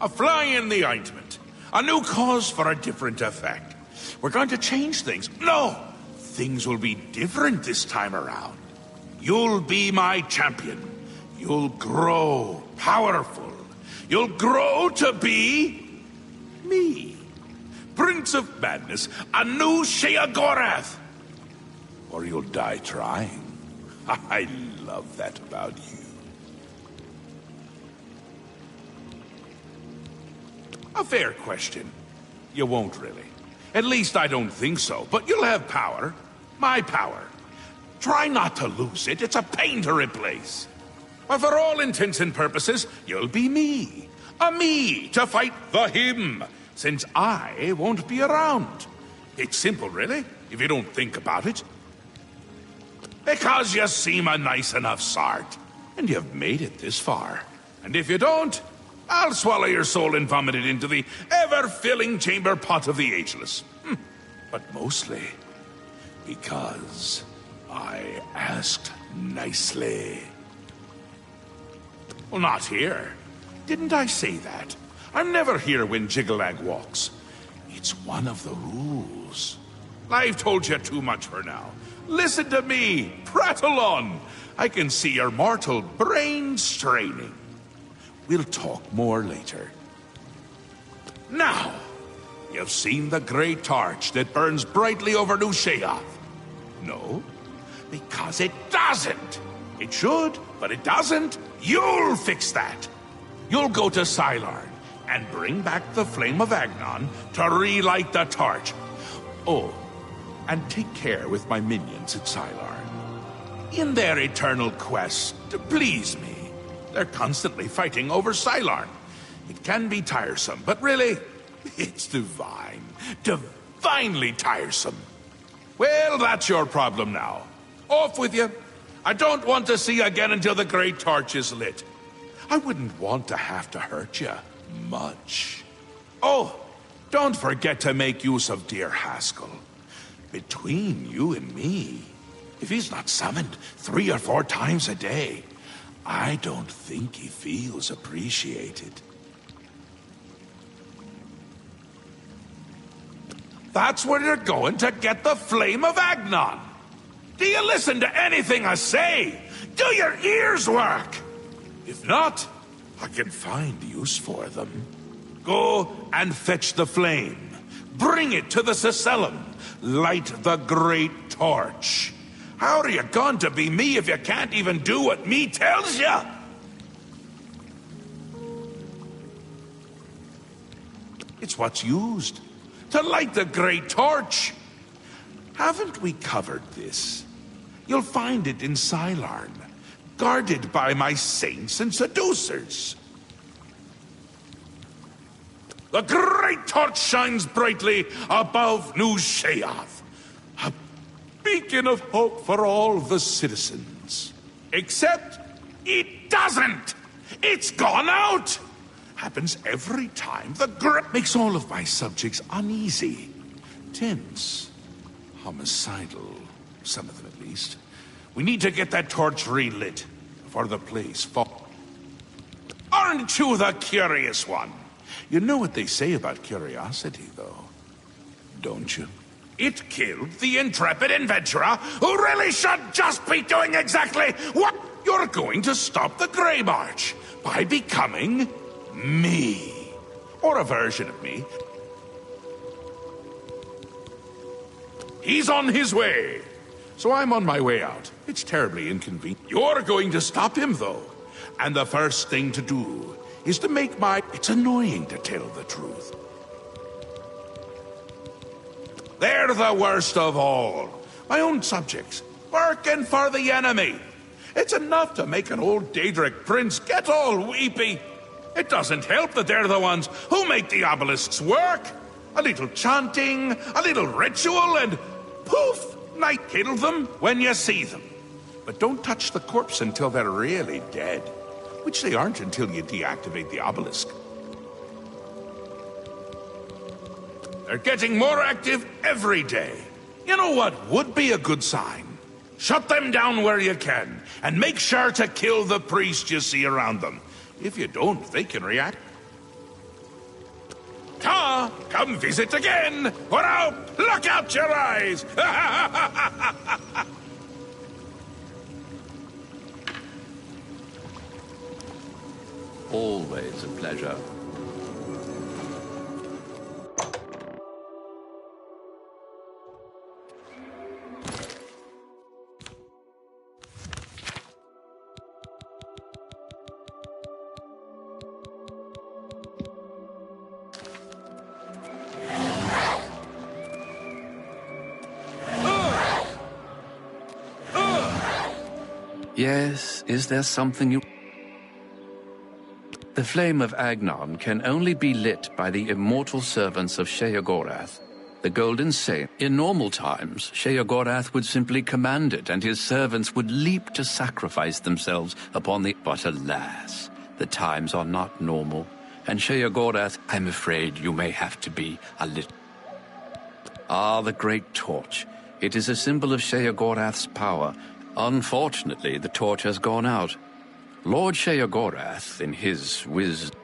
A fly in the ointment. A new cause for a different effect. We're going to change things. No! Things will be different this time around. You'll be my champion. You'll grow powerful. You'll grow to be... me. Prince of Madness, a new Sheogorath. Or you'll die trying. I love that about you. A fair question. You won't really. At least I don't think so, but you'll have power. My power. Try not to lose it. It's a pain to replace. But for all intents and purposes, you'll be me. A me to fight the him, since I won't be around. It's simple, really, if you don't think about it. Because you seem a nice enough sort, and you've made it this far. And if you don't, I'll swallow your soul and vomit it into the ever-filling chamber pot of the ageless. But mostly because I asked nicely. Well, not here. Didn't I say that? I'm never here when Jiggalag walks. It's one of the rules. I've told you too much for now. Listen to me. Prattle on. I can see your mortal brain straining. We'll talk more later. Now, you've seen the great torch that burns brightly over New Sheoth. No, because it doesn't. It should, but it doesn't. You'll fix that. You'll go to Sylarn and bring back the Flame of Agnon to relight the torch. Oh, and take care with my minions at Sylarn. In their eternal quest to please me, they're constantly fighting over Sylarn. It can be tiresome, but really, it's divine. Divinely tiresome. Well, that's your problem now. Off with you. I don't want to see you again until the great torch is lit. I wouldn't want to have to hurt you much. Oh, don't forget to make use of dear Haskell. Between you and me, if he's not summoned 3 or 4 times a day, I don't think he feels appreciated. That's where you're going to get the Flame of Agnon. Do you listen to anything I say? Do your ears work? If not, I can find use for them. Go and fetch the flame. Bring it to the Cecellum. Light the great torch. How are you going to be me if you can't even do what me tells you? It's what's used to light the great torch. Haven't we covered this? You'll find it in Sylarn, guarded by my saints and seducers. The great torch shines brightly above New Sheoth, a beacon of hope for all the citizens. Except it doesn't! It's gone out! Happens every time the grip makes all of my subjects uneasy, tense, homicidal, some of them at least. We need to get that torch relit before the place falls. Aren't you the curious one? You know what they say about curiosity, though, don't you? It killed the intrepid adventurer who really should just be doing exactly what you're going to stop the Grey March by becoming me. Or a version of me. He's on his way. So I'm on my way out. It's terribly inconvenient. You're going to stop him, though. And the first thing to do is to make my... It's annoying to tell the truth. They're the worst of all. My own subjects, working for the enemy. It's enough to make an old Daedric prince get all weepy. It doesn't help that they're the ones who make the obelisks work. A little chanting, a little ritual, and poof! Night kill them when you see them. But don't touch the corpse until they're really dead. Which they aren't until you deactivate the obelisk. They're getting more active every day. You know what would be a good sign? Shut them down where you can, and make sure to kill the priest you see around them. If you don't, they can react. Ta! Come visit again! Or I'll pluck out your eyes! Always a pleasure. Yes, is there something you... The flame of Agnon can only be lit by the immortal servants of Sheogorath, the Golden Saint. In normal times, Sheogorath would simply command it, and his servants would leap to sacrifice themselves upon the... But alas, the times are not normal, and Sheogorath, I'm afraid you may have to be a little... Ah, the Great Torch. It is a symbol of Sheogorath's power. Unfortunately, the torch has gone out. Lord Sheogorath, in his wisdom...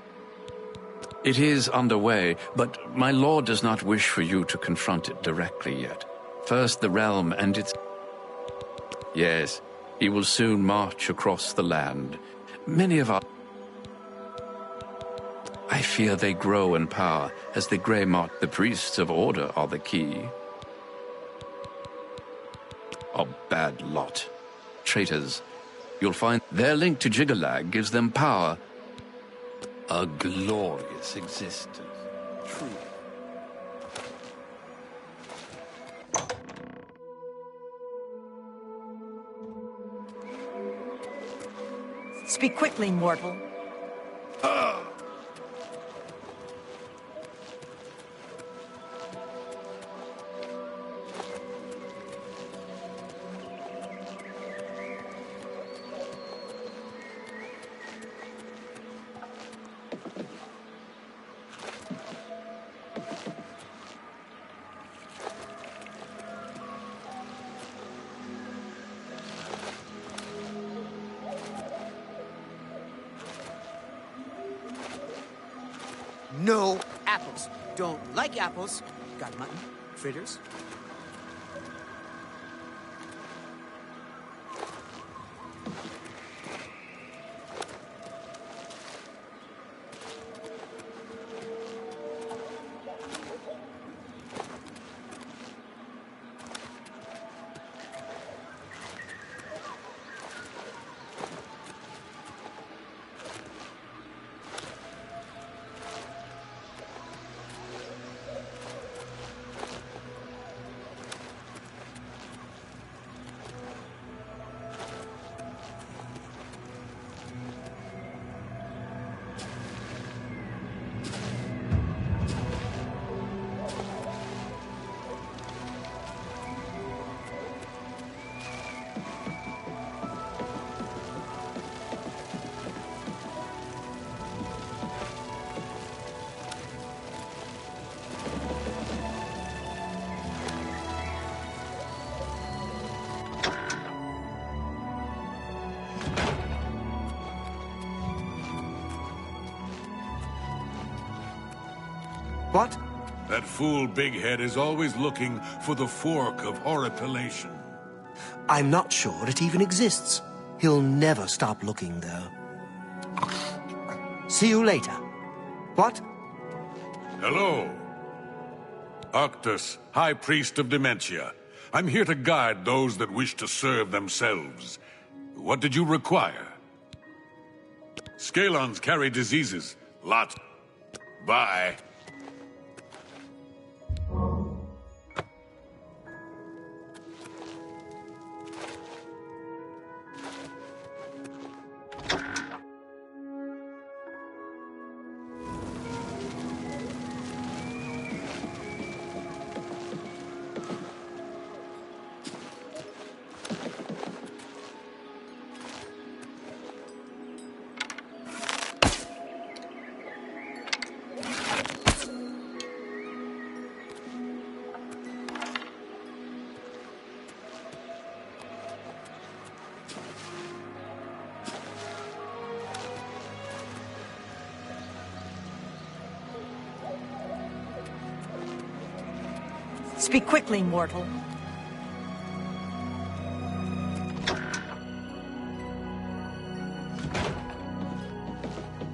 It is underway, but my lord does not wish for you to confront it directly yet. First the realm and its... Yes, he will soon march across the land. Many of our... I fear they grow in power as the Grey March. The priests of order are the key. A bad lot. Traitors. You'll find their link to Jiggalag gives them power. A glorious existence. True. Speak quickly, mortal. No apples. Don't like apples. Got mutton, fritters. What? That fool Bighead is always looking for the fork of horripilation. I'm not sure it even exists. He'll never stop looking, though. See you later. What? Hello. Octus, High Priest of Dementia. I'm here to guide those that wish to serve themselves. What did you require? Scalons carry diseases. Lots. Bye. Speak quickly, mortal.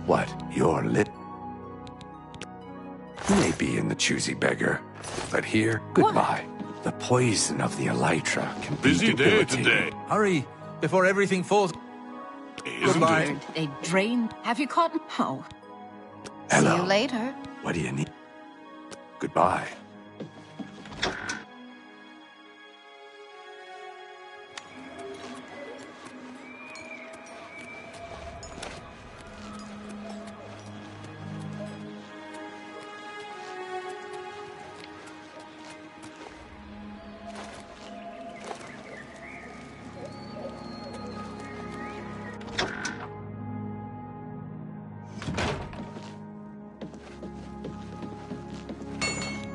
What? You're lit? You may be in the choosy beggar, but here, goodbye. The poison of the elytra can be Busy day debilitating. today. Hurry, before everything falls. Goodbye. They drain. Have you caught? Oh. Hello. See you later. What do you need? Goodbye.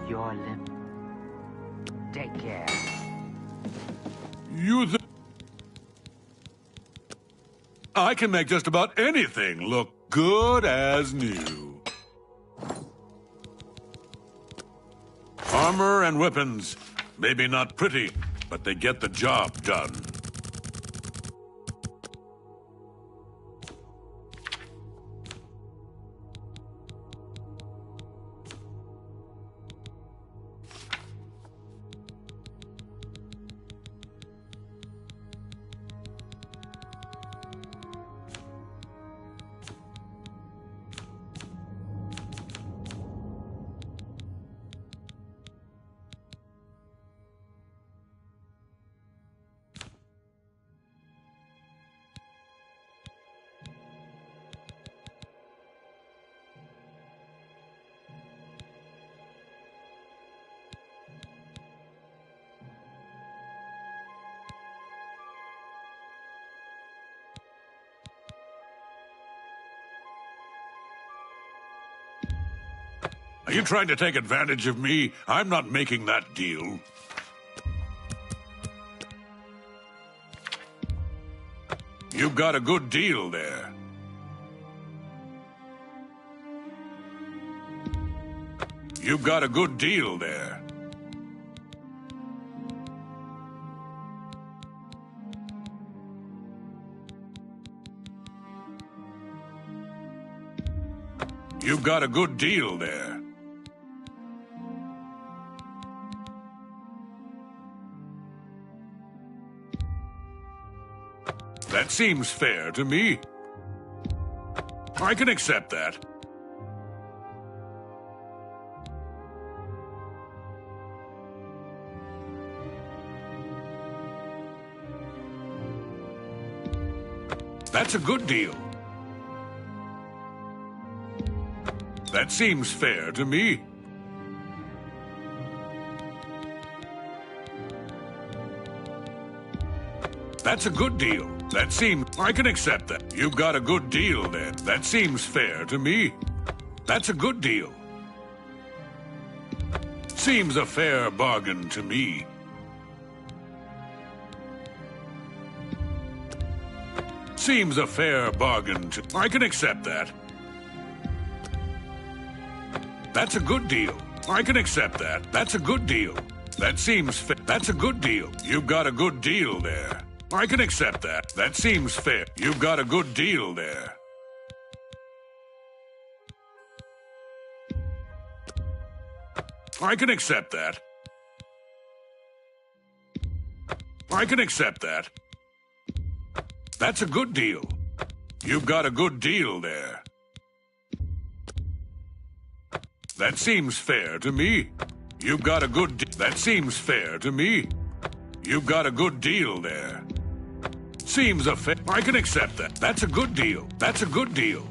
Your limp. Take care. I can make just about anything look good as new. Armor and weapons. Maybe not pretty, but they get the job done. Are you trying to take advantage of me? I'm not making that deal. You got a good deal there. You got a good deal there. You got a good deal there. That seems fair to me. I can accept that. That's a good deal. That seems fair to me. That's a good deal. That seems... I can accept that. You got a good deal then. That seems fair to me. That's a good deal. Seems a fair bargain to me. Seems a fair bargain to... I can accept that. That's a good deal. I can accept that. That's a good deal. That seems fair. That's a good deal. You got a good deal there. I can accept that. That seems fair. You got a good deal there. I can accept that. I can accept that. That's a good deal. You got a good deal there. That seems fair to me. You got a good... That seems fair to me. You got a good deal there. Seems a fair... I can accept that. That's a good deal. That's a good deal.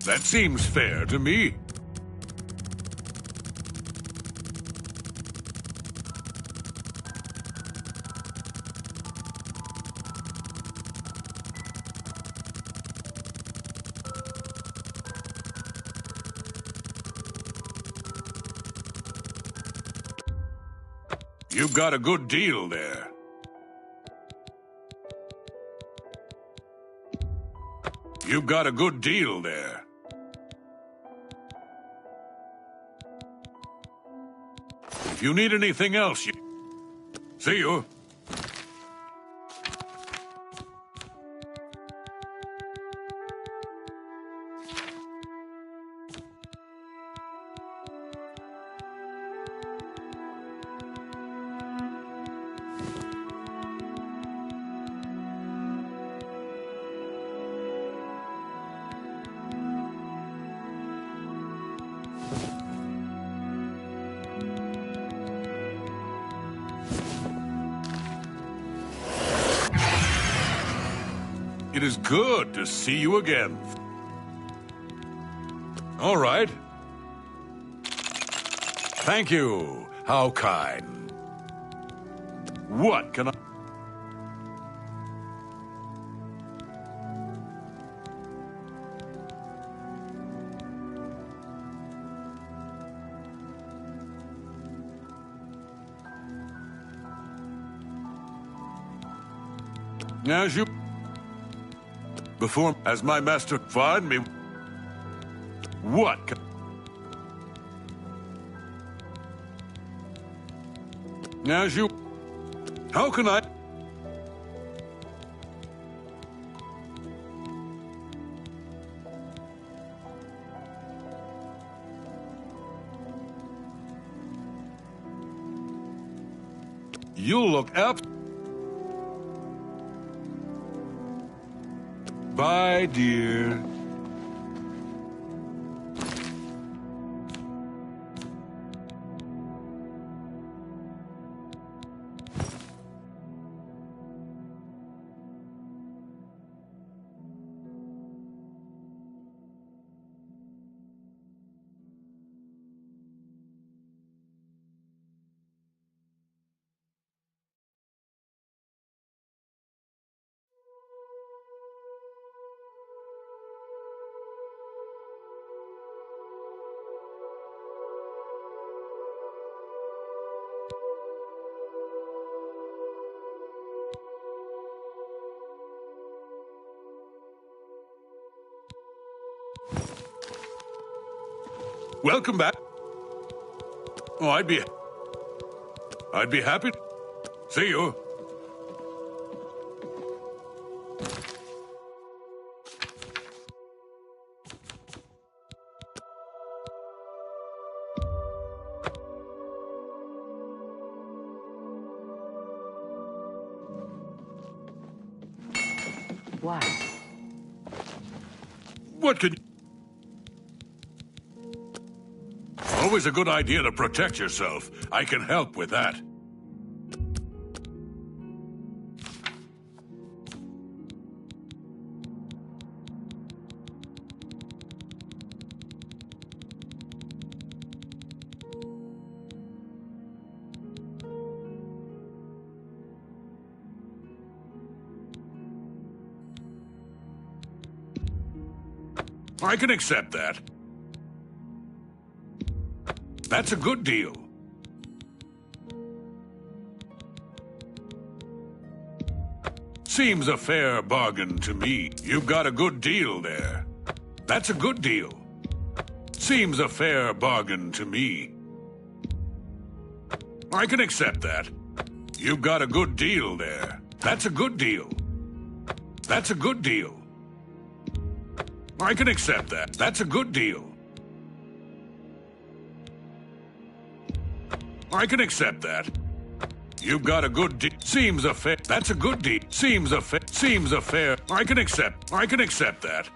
That seems fair to me. You got a good deal there. You got a good deal there. If you need anything else, you... See you. It is good to see you again. All right. Thank you. How kind. What can I... As you... Before, as my master, find me... What? As you... How can I... You'll look up... Bye, dear. Welcome back. Oh, I'd be happy to see you. Why? What could... Always a good idea to protect yourself. I can help with that. I can accept that. That's a good deal. Seems a fair bargain to me. You've got a good deal there. That's a good deal. Seems a fair bargain to me. I can accept that. You've got a good deal there. That's a good deal. That's a good deal. I can accept that. That's a good deal. I can accept that. You've got a good deal. Seems a fair. That's a good deal. Seems a fair. Seems a fair. I can accept that.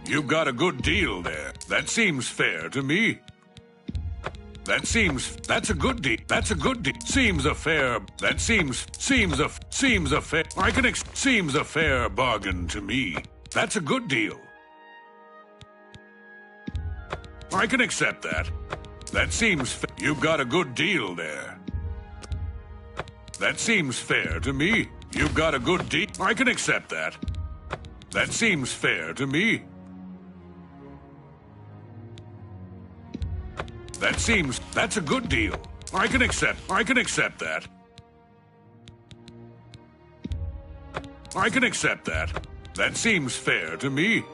You've got a good deal there. That seems fair to me. That's a good deal. That's a good deal. Seems a fair. That seems a fair. Seems a fair bargain to me. That's a good deal. I can accept that. That seems you've got a good deal there. That seems fair to me. You've got a good deal. I can accept that. That seems fair to me. That's a good deal. I can accept that. I can accept that. That seems fair to me.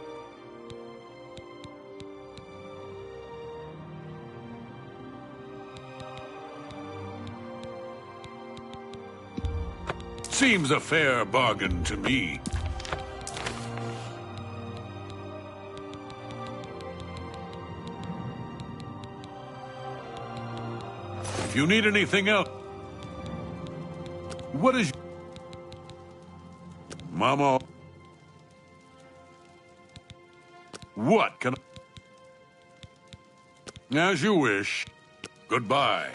Seems a fair bargain to me. If you need anything else... What is... Mama... What can I... As you wish. Goodbye.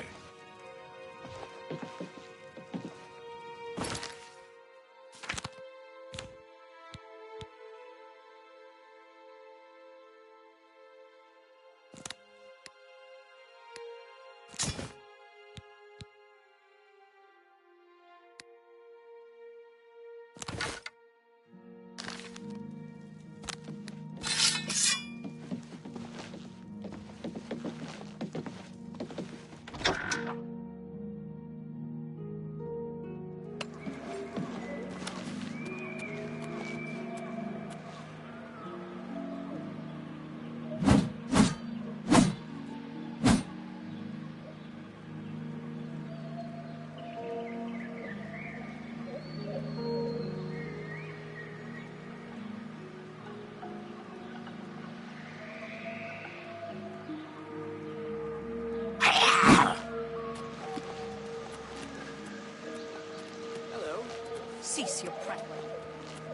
Cease your prattling.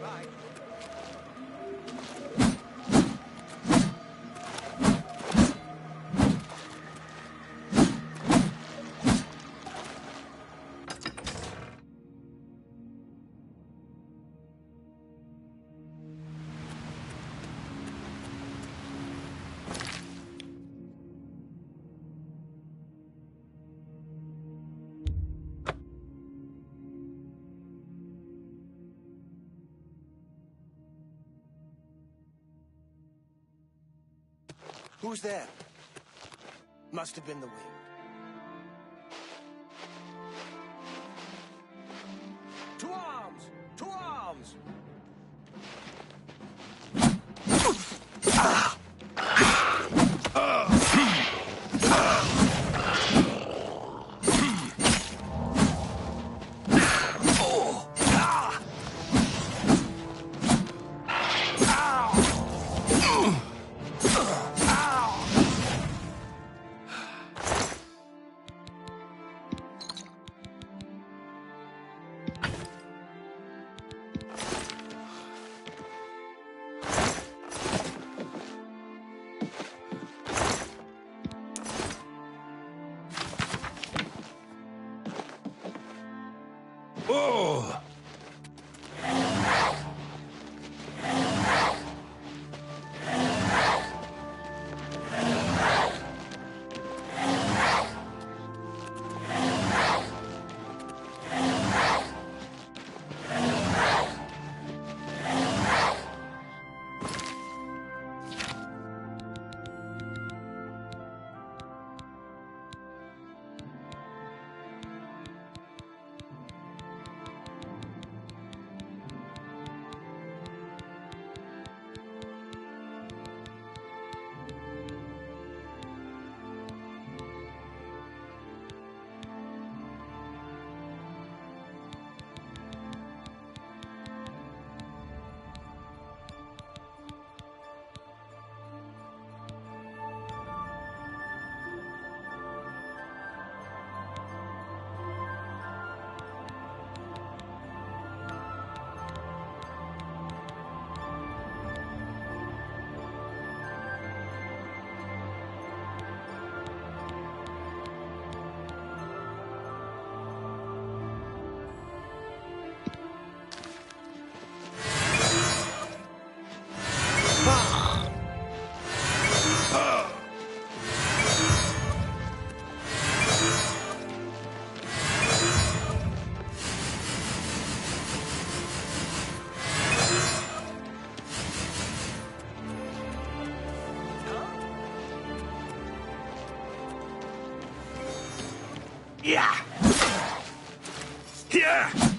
Bye. Who's there? Must have been the wind. To arms! To arms! Oh! Yeah! Yeah!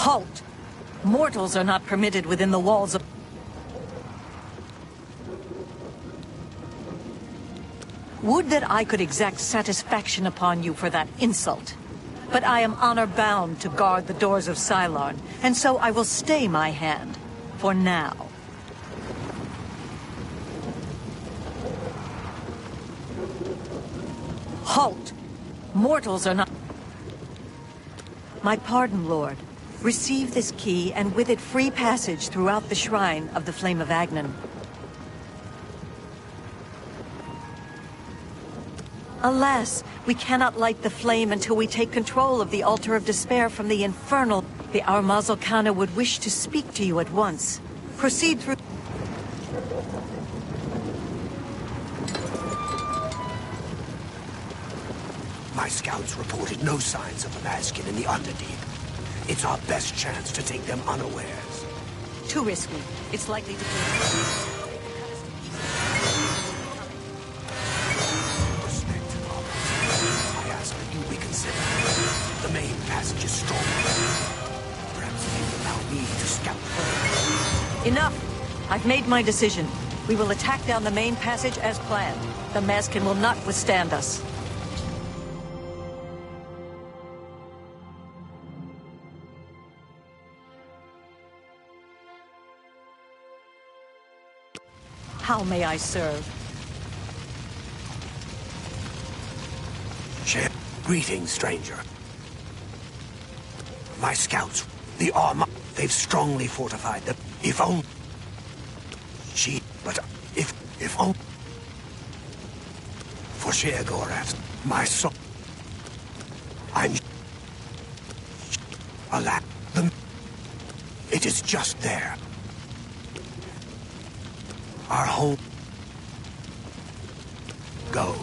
Halt! Mortals are not permitted within the walls of... Would that I could exact satisfaction upon you for that insult. But I am honor-bound to guard the doors of Cylon, and so I will stay my hand. For now. Halt! Mortals are not... My pardon, Lord. Receive this key, and with it free passage throughout the shrine of the Flame of Agnan. Alas, we cannot light the flame until we take control of the Altar of Despair from the Infernal. The Armazalkana would wish to speak to you at once. Proceed through... My scouts reported no signs of the Mazkin in the Underdeep. It's our best chance to take them unawares. Too risky. It's likely to be... I ask that you reconsider. The main passage is strong. Perhaps you allow me to scout further. Enough! I've made my decision. We will attack down the main passage as planned. The Mazkin will not withstand us. How may I serve? Greetings, stranger. My scouts, the armor, they've strongly fortified them. If only... But if only... For Sheogorath, my soul... I'm... Alas, it is just there. Our home... Go.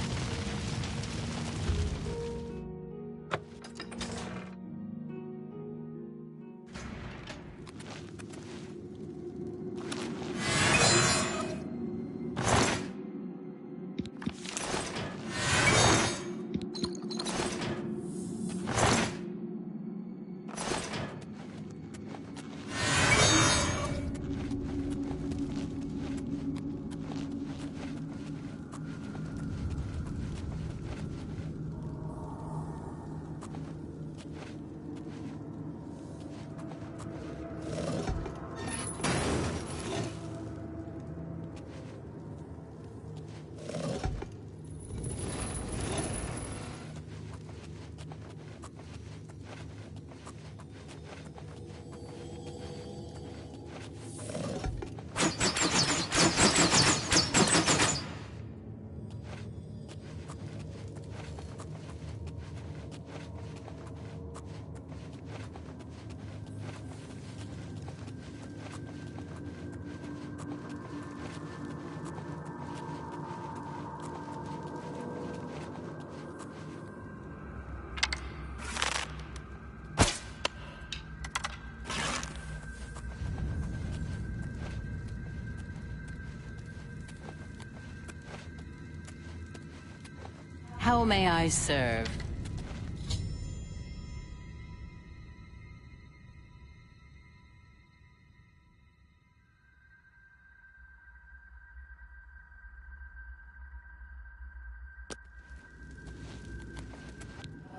How may I serve?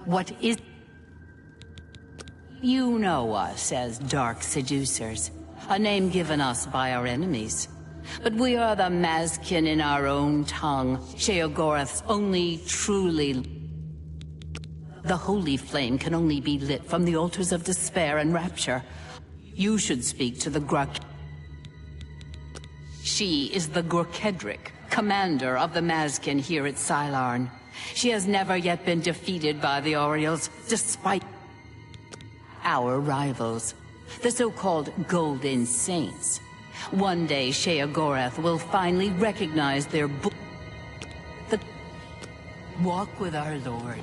What is... You know us as Dark Seducers, a name given us by our enemies. But we are the Mazkin in our own tongue, Sheogorath's only truly... The holy flame can only be lit from the altars of despair and rapture. You should speak to the Gruk... She is the Gorkedric, commander of the Mazkin here at Cylon. She has never yet been defeated by the Orioles, despite our rivals, the so-called Golden Saints. One day, Sheogorath will finally recognize their walk with our Lord.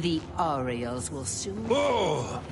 The Ariels will soon... Oh!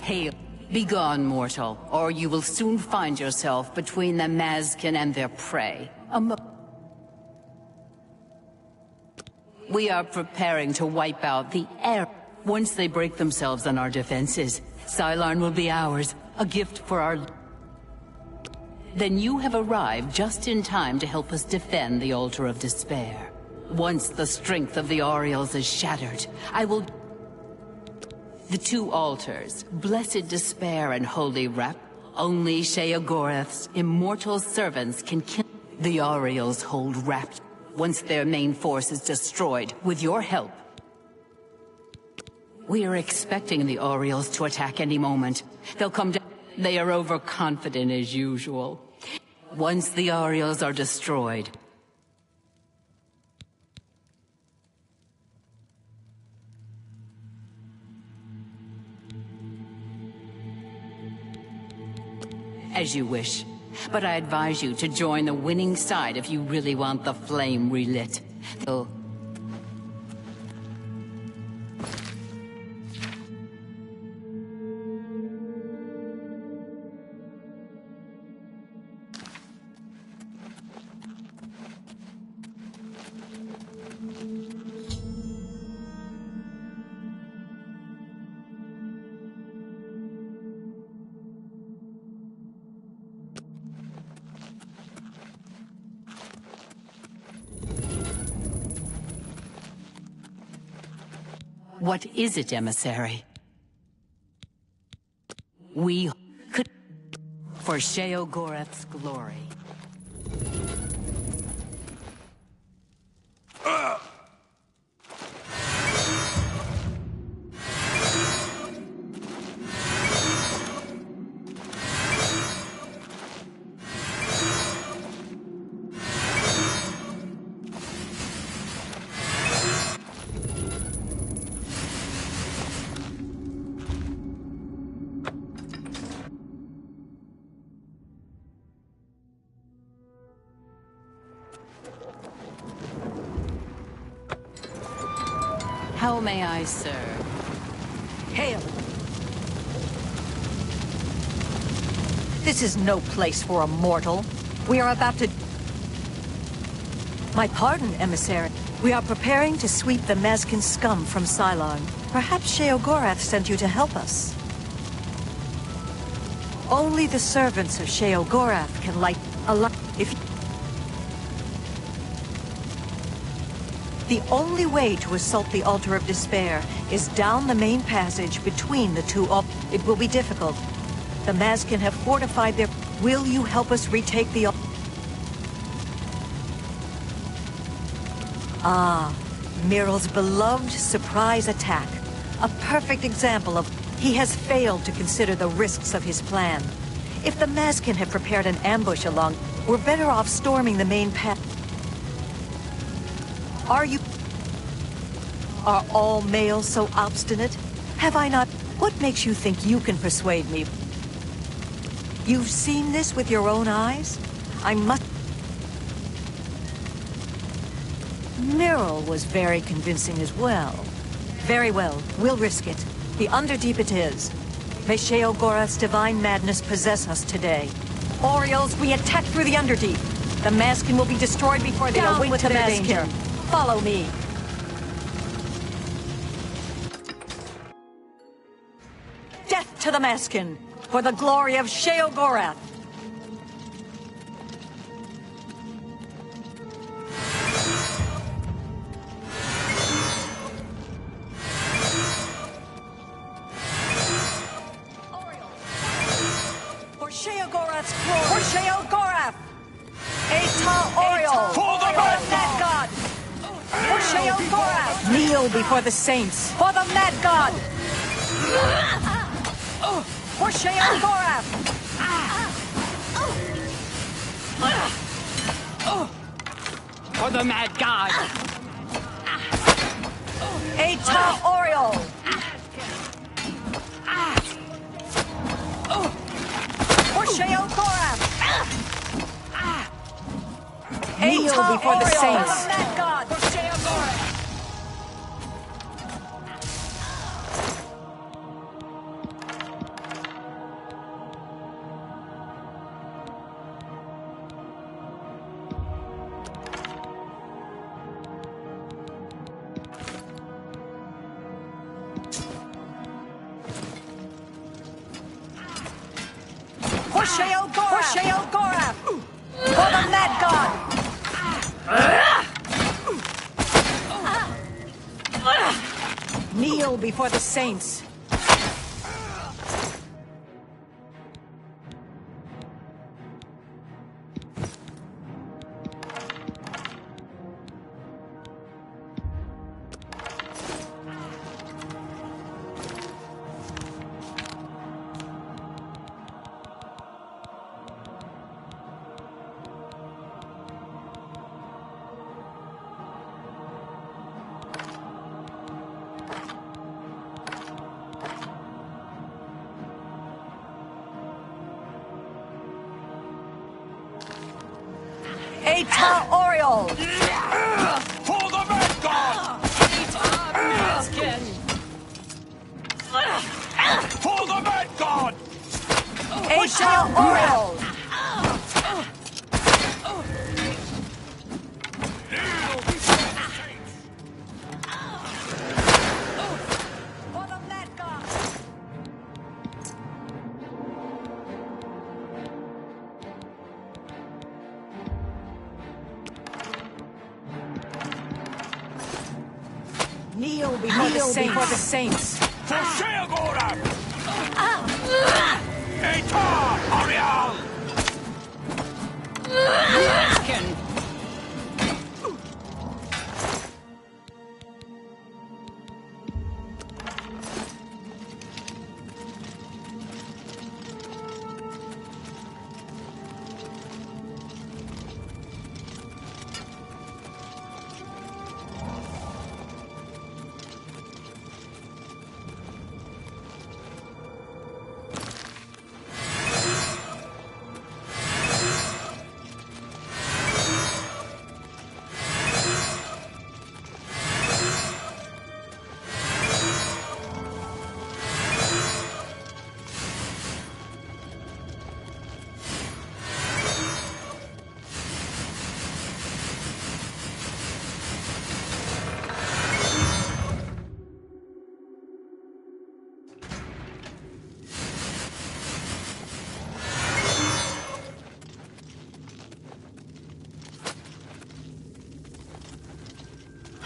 Hail. Begone, mortal, or you will soon find yourself between the Mazkin and their prey. We are preparing to wipe out the air. Once they break themselves on our defenses, Cylon will be ours, a gift for our... Then you have arrived just in time to help us defend the Altar of Despair. Once the strength of the Ariels is shattered, I will... The two altars, Blessed Despair and Holy Wrap, only Sheogorath's immortal servants can kill. The Ariels hold Wrapped. Once their main force is destroyed, with your help. We are expecting the Ariels to attack any moment. They'll come down. They are overconfident as usual. Once the Ariels are destroyed, as you wish. But I advise you to join the winning side if you really want the flame relit. So... What is it, emissary? We could... for Sheogorath's glory. How may I serve? Hail! This is no place for a mortal. We are about to... My pardon, emissary. We are preparing to sweep the Mazkin scum from Cylon. Perhaps Sheogorath sent you to help us. Only the servants of Sheogorath can light a light. The only way to assault the Altar of Despair is down the main passage between the two It will be difficult. The Mazkin have fortified their... Will you help us retake the... Ah, Miral's beloved surprise attack. A perfect example of... He has failed to consider the risks of his plan. If the Mazkin had prepared an ambush along, we're better off storming the main path. Are all males so obstinate? Have I not... What makes you think you can persuade me? You've seen this with your own eyes? I must... Miral was very convincing as well. Very well, we'll risk it. The Underdeep it is. May Sheogorath's divine madness possess us today. Orioles, we attack through the Underdeep. The Mazkin will be destroyed before they awake to their danger. Follow me. Death to the Mazkin, for the glory of Sheogorath! For Sheogorath's glory! For Sheogorath! Eta Oriole! For the that god! For Sheogorath! Kneel before the saints. For the Mad God! For Sheogorath! For the Mad God! Eta Oriol! For Sheogorath! Kneel before the saints. For the Mad God! For Sheogorath! For Sheogorath! For the Mad God! Kneel before the saints. Eta Oriol! For the Mad God! For the Mad God! Eta Oriol! For the Mad God! Kneel before the saints. For Sheogorath! Eta Ariel!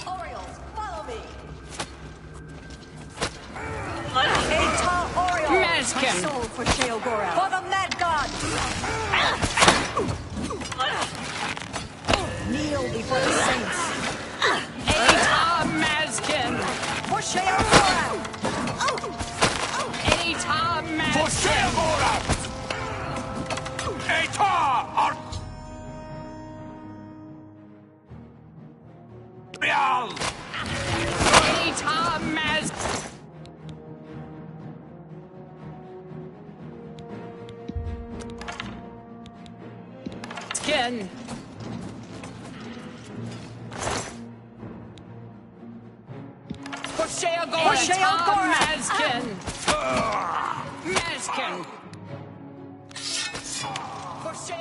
Orioles, follow me! Eta Oriol! Mazkin! My soul for Sheogorath! For the Mad God! Kneel before the saints! Eta Mazkin! For Sheogorath! Eta Mazkin! For Sheogorath! Eta Ariel! Eta Mazkin! For Sheogorath! Mazkin! Mazkin!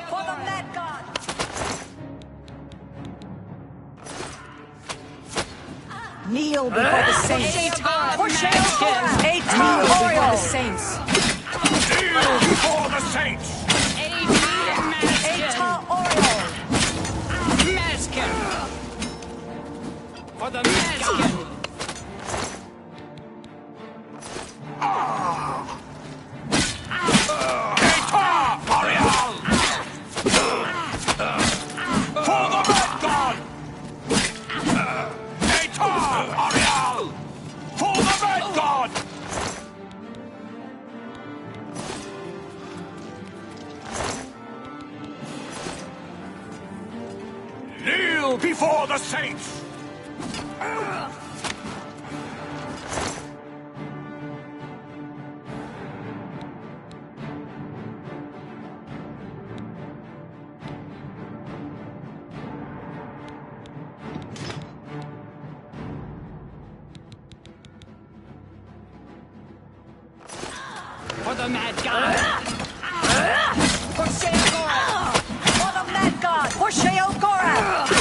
For the Mad God! Kneel before the saints! For Sheogorath! Kneel before the saints! Kneel before the saints! Eta Oriol! Mazkin! For the Mazkin! Eta Ariel! For the Mad God! Eta Ariel! kneel before the saints! For the mad god! For Sheogorath! For the mad god! For Sheogorath!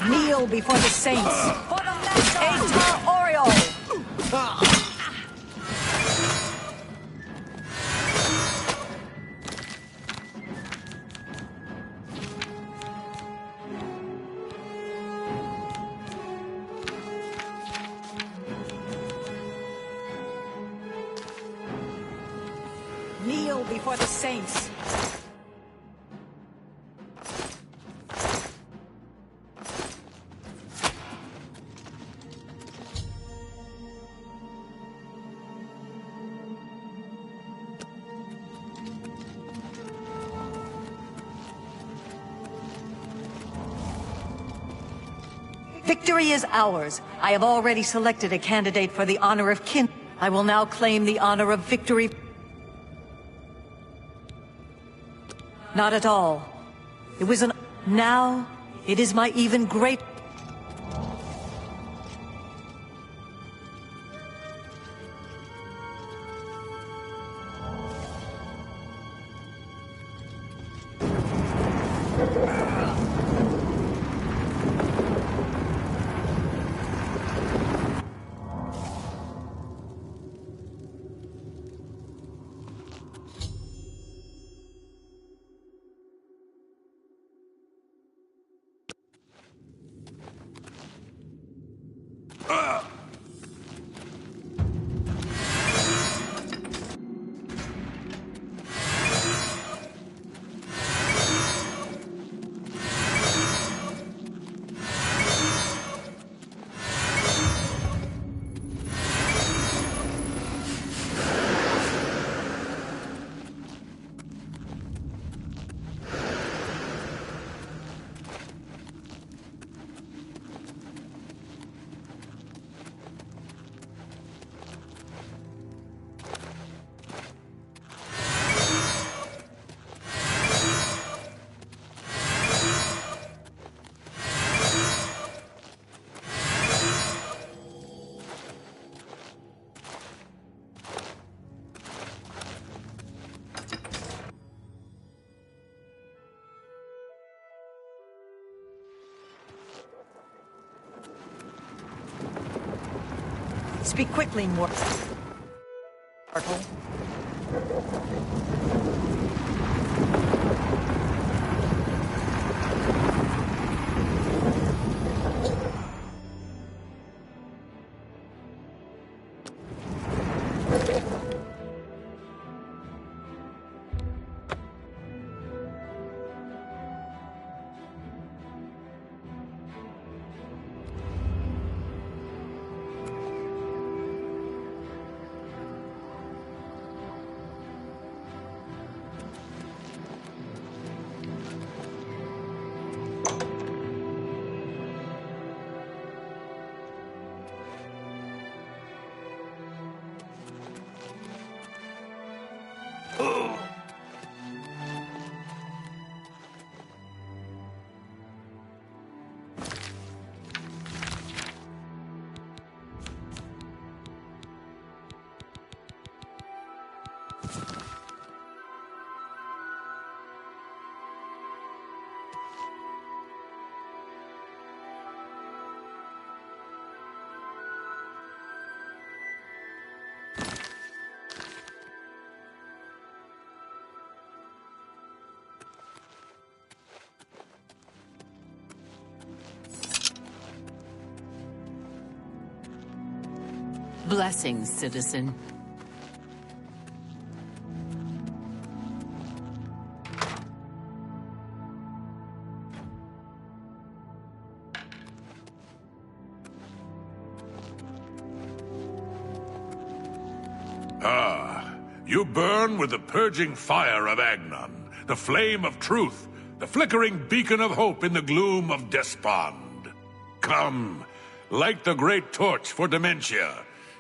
Kneel before the saints! For the mad god! Atar Oriole! Kneel before the saints! Victory is ours. I have already selected a candidate for the honor of kin. I will now claim the honor of victory. Not at all. It was an... Now, it is my even great... Speak quickly, mortal. Blessings, citizen. Ah, you burn with the purging fire of Agnon, the flame of truth, the flickering beacon of hope in the gloom of despond. Come, light the great torch for dementia.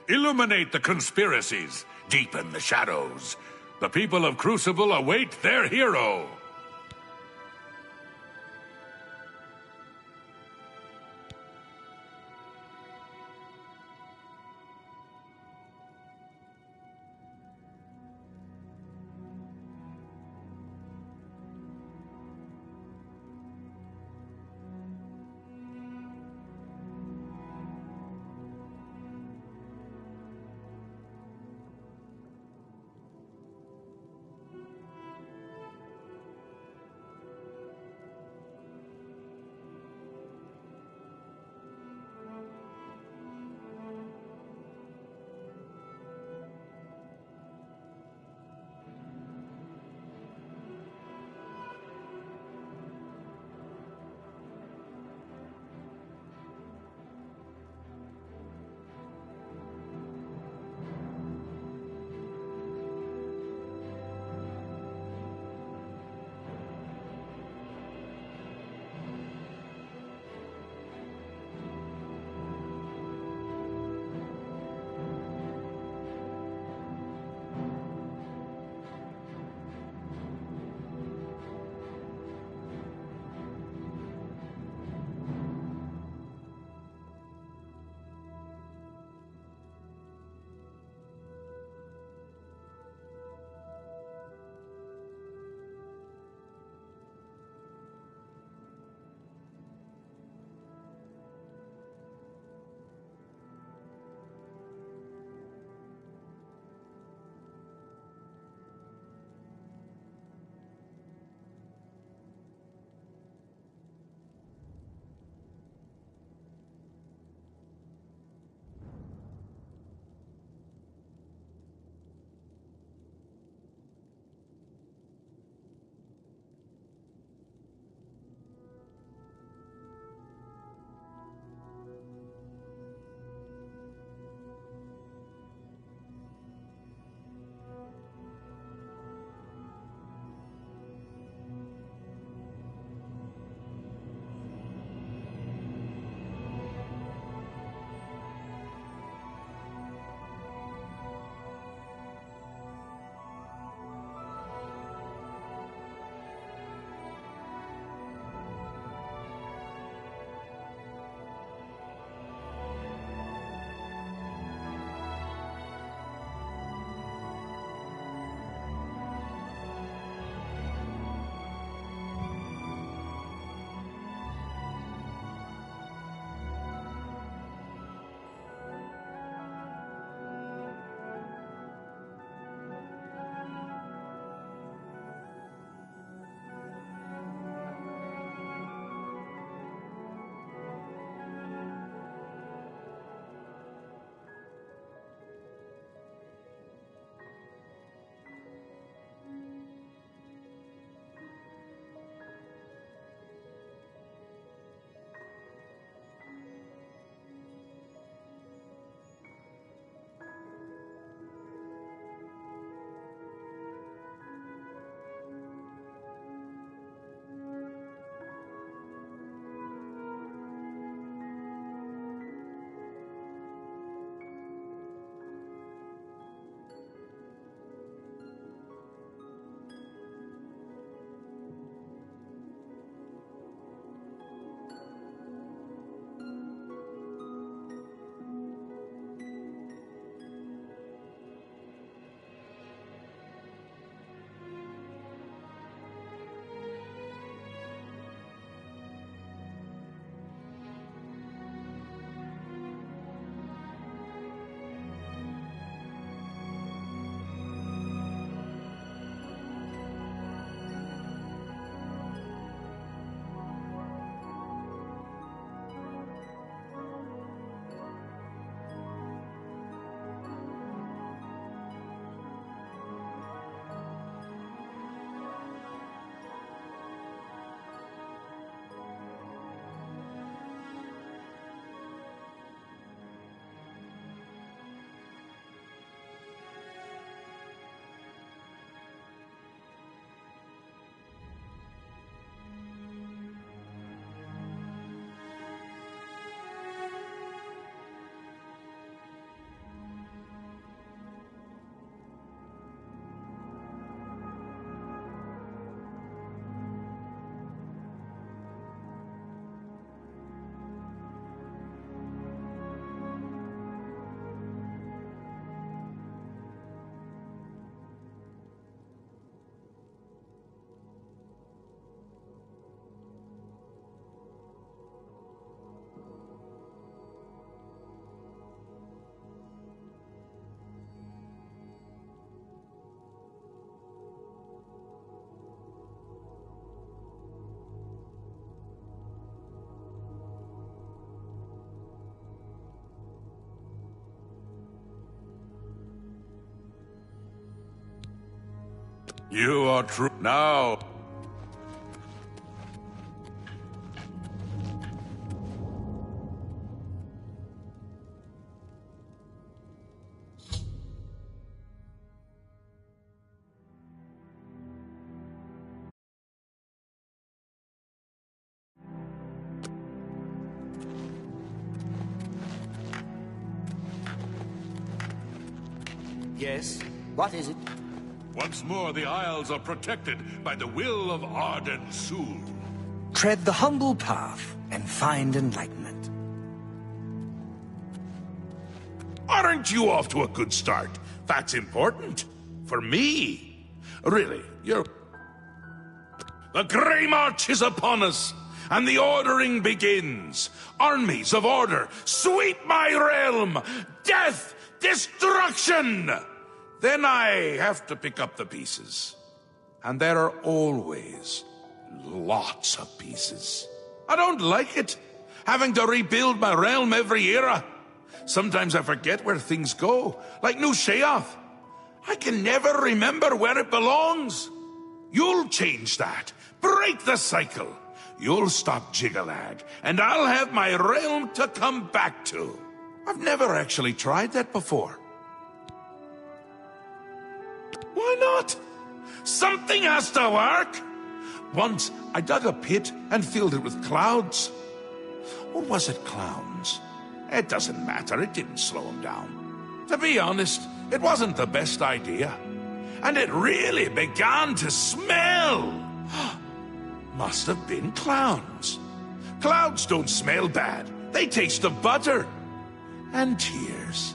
Illuminate the conspiracies, deepen the shadows. The people of Crucible await their hero. You are true. Now. Yes? What is it? Once more, the Isles are protected by the will of Arden Sul. Tread the humble path and find enlightenment. Aren't you off to a good start? That's important. For me. Really, you're... The Grey March is upon us, and the ordering begins. Armies of order, sweep my realm! Death! Destruction! Then I have to pick up the pieces. And there are always lots of pieces. I don't like it, having to rebuild my realm every era. Sometimes I forget where things go, like New Sheoth. I can never remember where it belongs. You'll change that. Break the cycle. You'll stop Jiggalag, and I'll have my realm to come back to. I've never actually tried that before. Why not? Something has to work. Once, I dug a pit and filled it with clouds. Or was it clowns? It doesn't matter, it didn't slow them down. To be honest, it wasn't the best idea. And it really began to smell. Must have been clowns. Clouds don't smell bad. They taste of butter. And tears.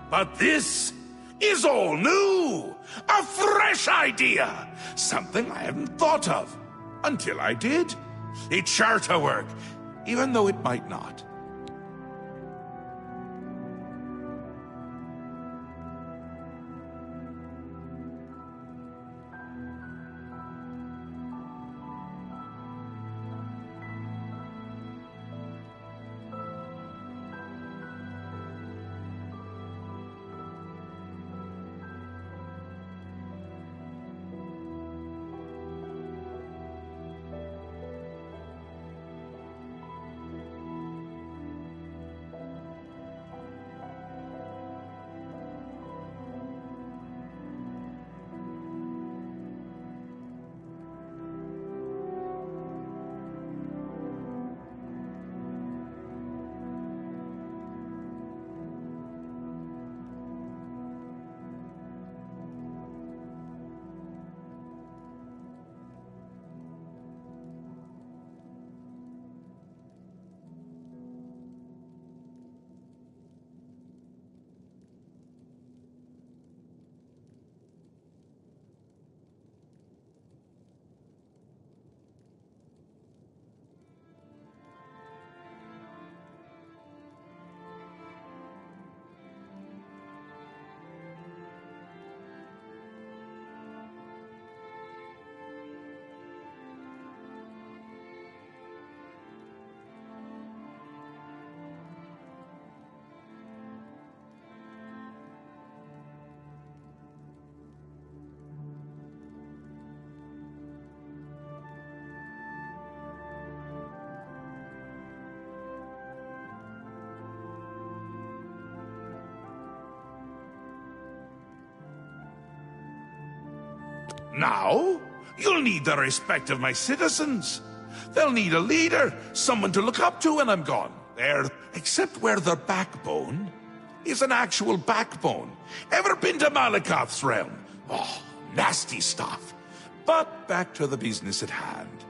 But this is all new! A fresh idea! Something I hadn't thought of. Until I did. It's sure to work, even though it might not. Now, you'll need the respect of my citizens. They'll need a leader, someone to look up to when I'm gone. There, except where their backbone is an actual backbone. Ever been to Malakoth's realm? Oh, nasty stuff. But back to the business at hand.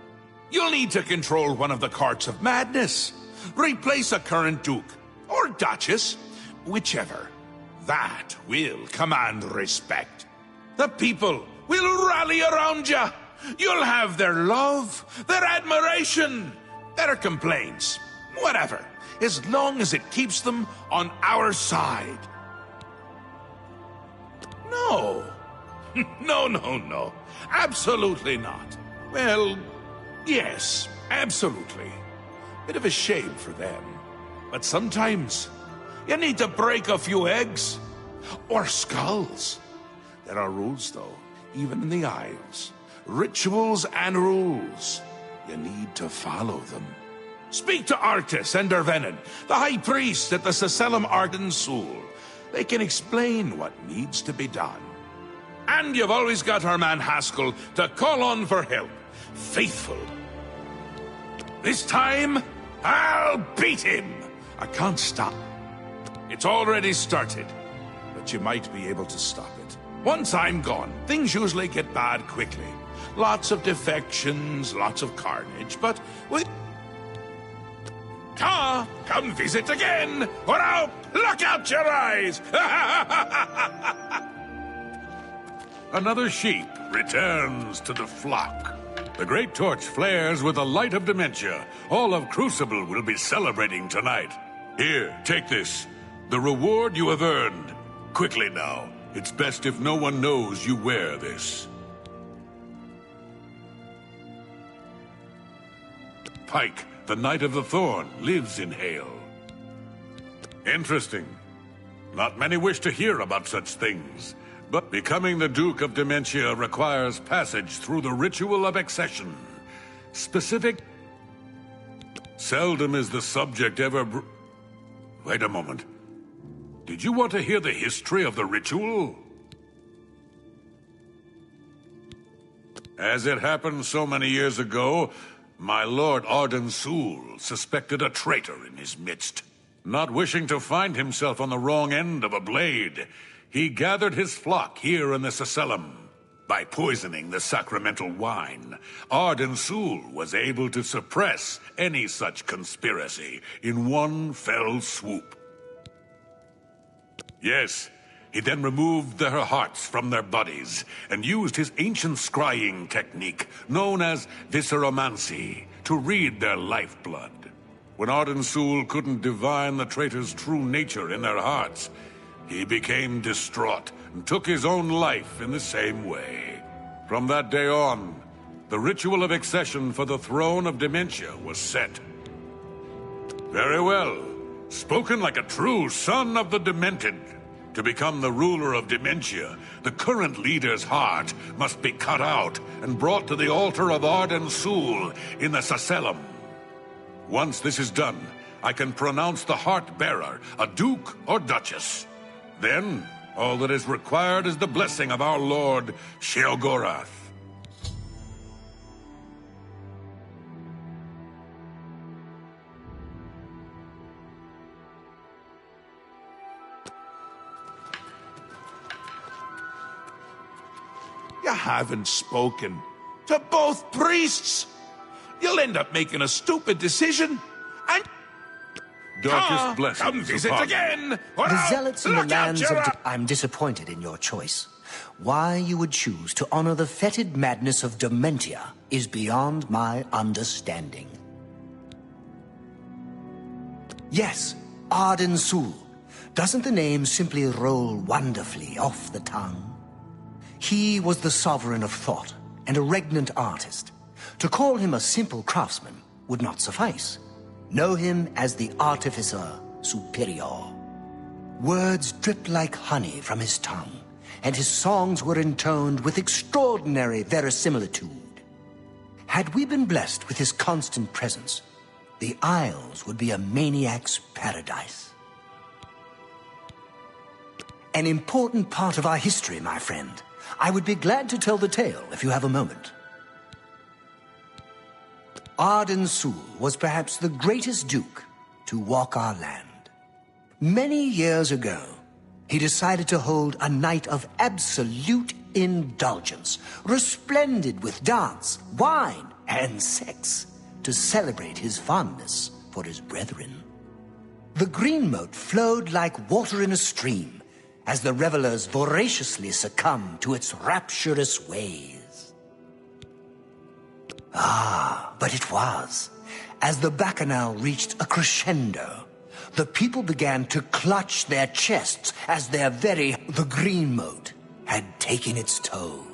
You'll need to control one of the courts of madness. Replace a current duke, or duchess, whichever. That will command respect. The people will rally around you. You'll have their love, their admiration, their complaints, whatever, as long as it keeps them on our side. No. No. Absolutely not. Well, yes, absolutely. Bit of a shame for them. But sometimes you need to break a few eggs or skulls. There are rules, though. even in the Isles. Rituals and rules. You need to follow them. Speak to Artis and Dervenin, the High Priest at the Sacellum Arden Sul. They can explain what needs to be done. And you've always got our man Haskell to call on for help. Faithful. This time, I'll beat him! I can't stop. It's already started, but you might be able to stop it. Once I'm gone, things usually get bad quickly. Lots of defections, lots of carnage, but with... come visit again, or I'll pluck out your eyes! Another sheep returns to the flock. The great torch flares with the light of dementia. All of Crucible will be celebrating tonight. Here, take this. The reward you have earned. Quickly now. It's best if no one knows you wear this. Pike, the Knight of the Thorn, lives in Hale. Interesting. Not many wish to hear about such things. But becoming the Duke of Dementia requires passage through the ritual of accession. Specific... Seldom is the subject ever... Wait a moment. Did you want to hear the history of the ritual? As it happened so many years ago, my Lord Arden Sul suspected a traitor in his midst. Not wishing to find himself on the wrong end of a blade, he gathered his flock here in the Sacellum. By poisoning the sacramental wine, Arden Sul was able to suppress any such conspiracy in one fell swoop. Yes, he then removed their hearts from their bodies and used his ancient scrying technique, known as visceromancy, to read their lifeblood. When Arden Sul couldn't divine the traitor's true nature in their hearts, he became distraught and took his own life in the same way. From that day on, the ritual of accession for the throne of Dementia was set. Very well. Spoken like a true son of the Demented. To become the ruler of Dementia, the current leader's heart must be cut out and brought to the altar of Arden Sul in the Sacellum. Once this is done, I can pronounce the heart-bearer a duke or duchess. Then, all that is required is the blessing of our Lord Sheogorath. You haven't spoken to both priests. You'll end up making a stupid decision, and... Darkest blessings come visit upon again, or The I'll zealots in the pluck out lands your of... eye. I'm disappointed in your choice. Why you would choose to honor the fetid madness of Dementia is beyond my understanding. Yes, Arden Sul. Doesn't the name simply roll wonderfully off the tongue? He was the sovereign of thought and a regnant artist. To call him a simple craftsman would not suffice. Know him as the artificer superior. Words dripped like honey from his tongue, and his songs were intoned with extraordinary verisimilitude. Had we been blessed with his constant presence, the Isles would be a maniac's paradise. An important part of our history, my friend. I would be glad to tell the tale if you have a moment. Arden Sul was perhaps the greatest duke to walk our land. Many years ago, he decided to hold a night of absolute indulgence, resplendent with dance, wine, and sex, to celebrate his fondness for his brethren. The green moat flowed like water in a stream, as the revelers voraciously succumbed to its rapturous ways. Ah, but it was. As the bacchanal reached a crescendo, the people began to clutch their chests as the green moat had taken its toll.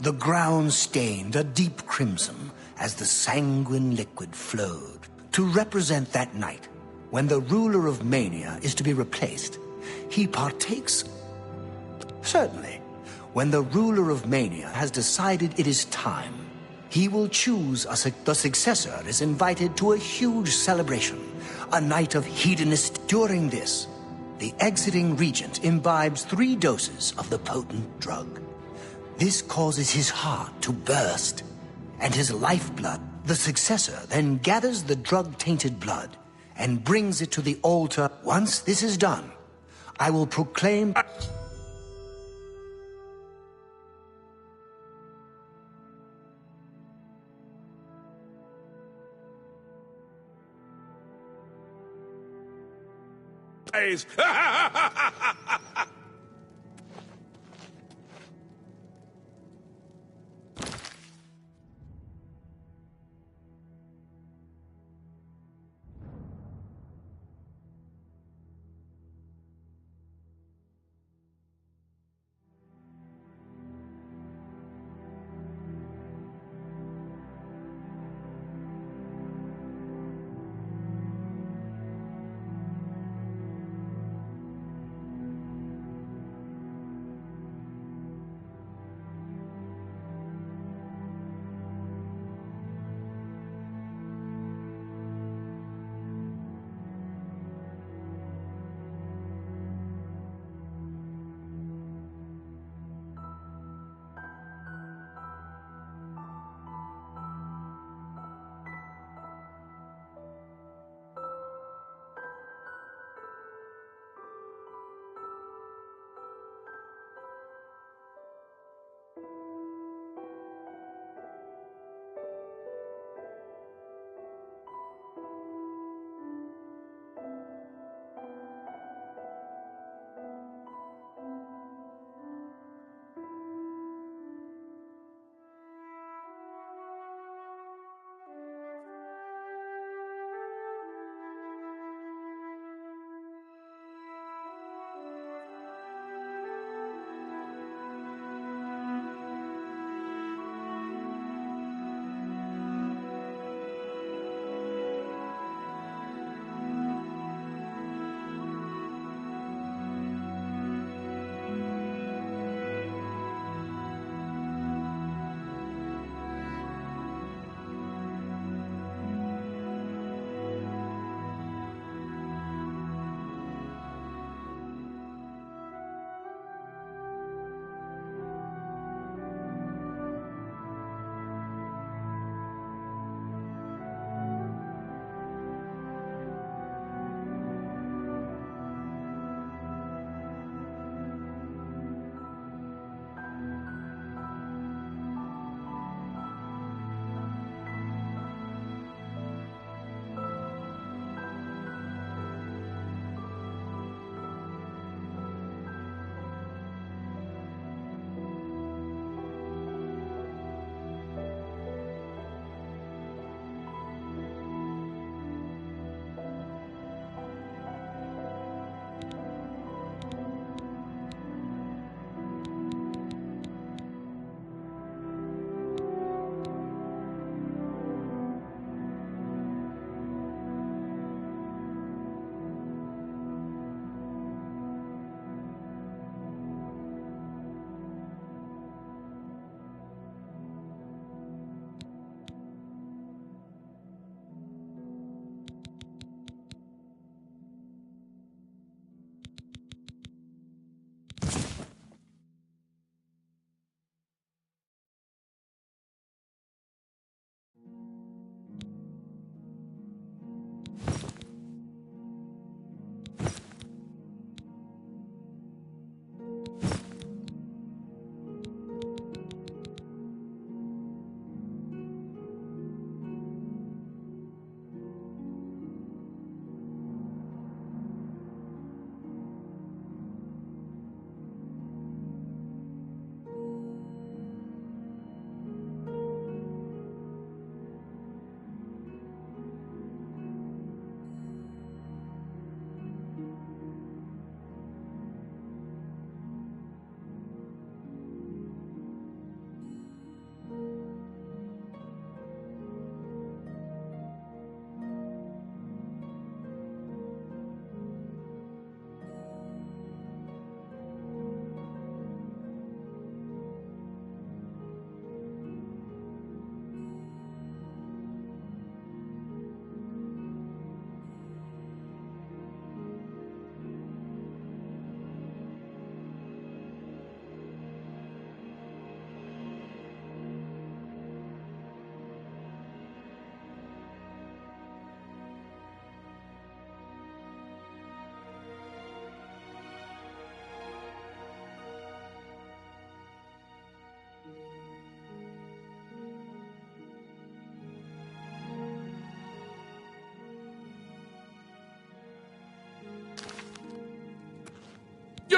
The ground stained a deep crimson as the sanguine liquid flowed to represent that night when the ruler of Mania is to be replaced. He partakes... Certainly. When the ruler of Mania has decided it is time, he will choose the successor is invited to a huge celebration, a night of hedonist. During this, the exiting regent imbibes 3 doses of the potent drug. This causes his heart to burst, and his lifeblood. The successor then gathers the drug-tainted blood and brings it to the altar. Once this is done, I will proclaim... Eyes.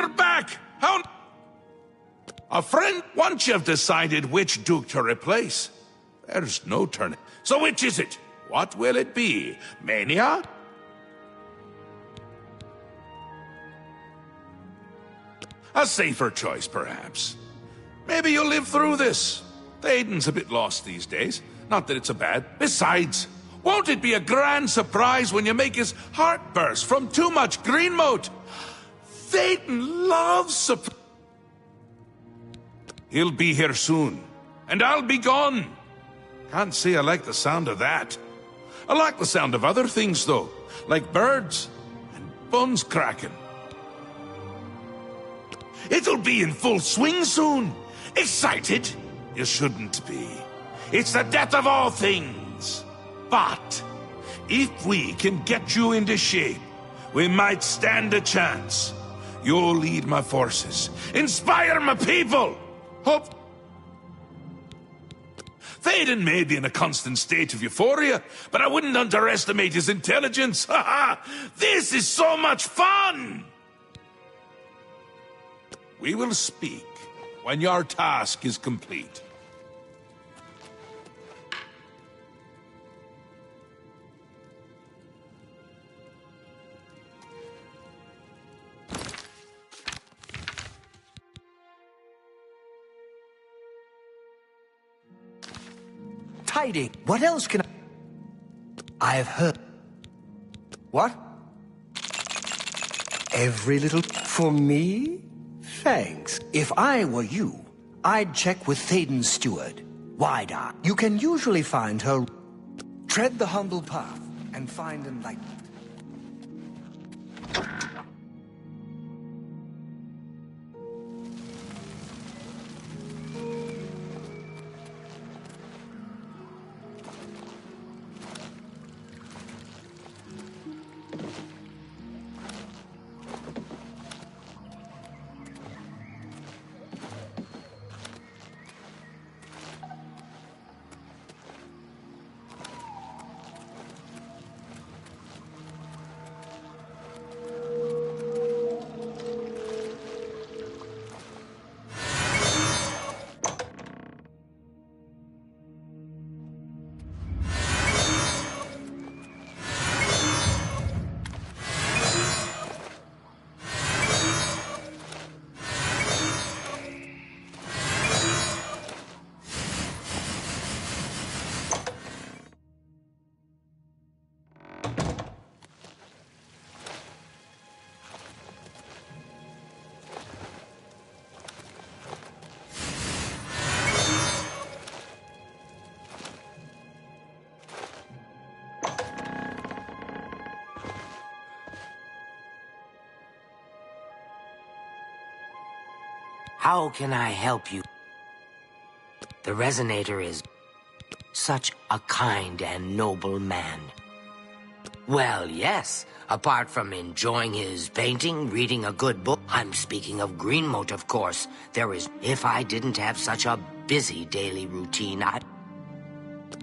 you're back! How... A friend, once you've decided which Duke to replace, there's no turning. So which is it? What will it be? Mania? A safer choice, perhaps. Maybe you'll live through this. Théoden's a bit lost these days. Not that it's a bad. Besides, won't it be a grand surprise when you make his heart burst from too much green moat? Théoden loves surprise. He'll be here soon, and I'll be gone. Can't say I like the sound of that. I like the sound of other things, though, like birds and bones cracking. It'll be in full swing soon. Excited? You shouldn't be. It's the death of all things. But if we can get you into shape, we might stand a chance. You'll lead my forces, inspire my people. Hope. Théoden may be in a constant state of euphoria, but I wouldn't underestimate his intelligence. Ha ha! This is so much fun! We will speak when your task is complete. Tiding. What else can I've heard. What? Every little... For me? Thanks. If I were you, I'd check with Théoden's steward. Wide-eyed. You can usually find her... Tread the humble path and find enlightenment. How can I help you? The Resonator is such a kind and noble man. Well, yes. Apart from enjoying his painting, reading a good book, I'm speaking of Greenmote, of course. There is... If I didn't have such a busy daily routine, I'd...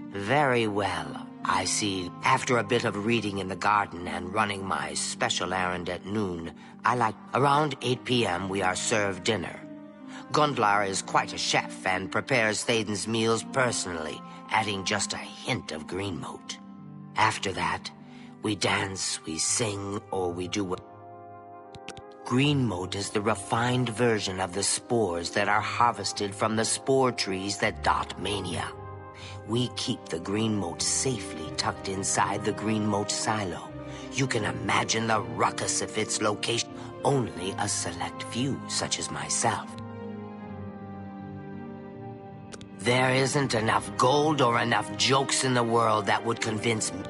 Very well. I see. After a bit of reading in the garden and running my special errand at noon, I like... Around 8 p.m. we are served dinner. Gundlar is quite a chef and prepares Théoden's meals personally, adding just a hint of Greenmote. After that, we dance, we sing, or we do what... Greenmote is the refined version of the spores that are harvested from the spore trees that dot Mania. We keep the Greenmote safely tucked inside the Greenmote silo. You can imagine the ruckus of its location. Only a select few, such as myself. There isn't enough gold or enough jokes in the world that would convince me.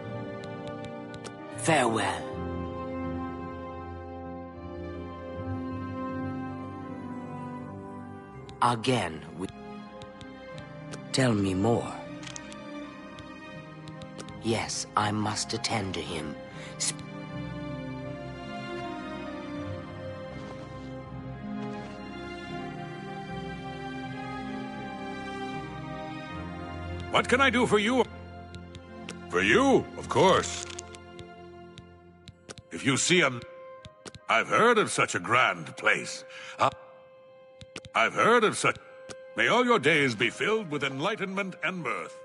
Farewell. Again, Tell me more. Yes, I must attend to him. What can I do for you? For you, of course. If you see him, I've heard of such a grand place. I've heard of such... May all your days be filled with enlightenment and mirth.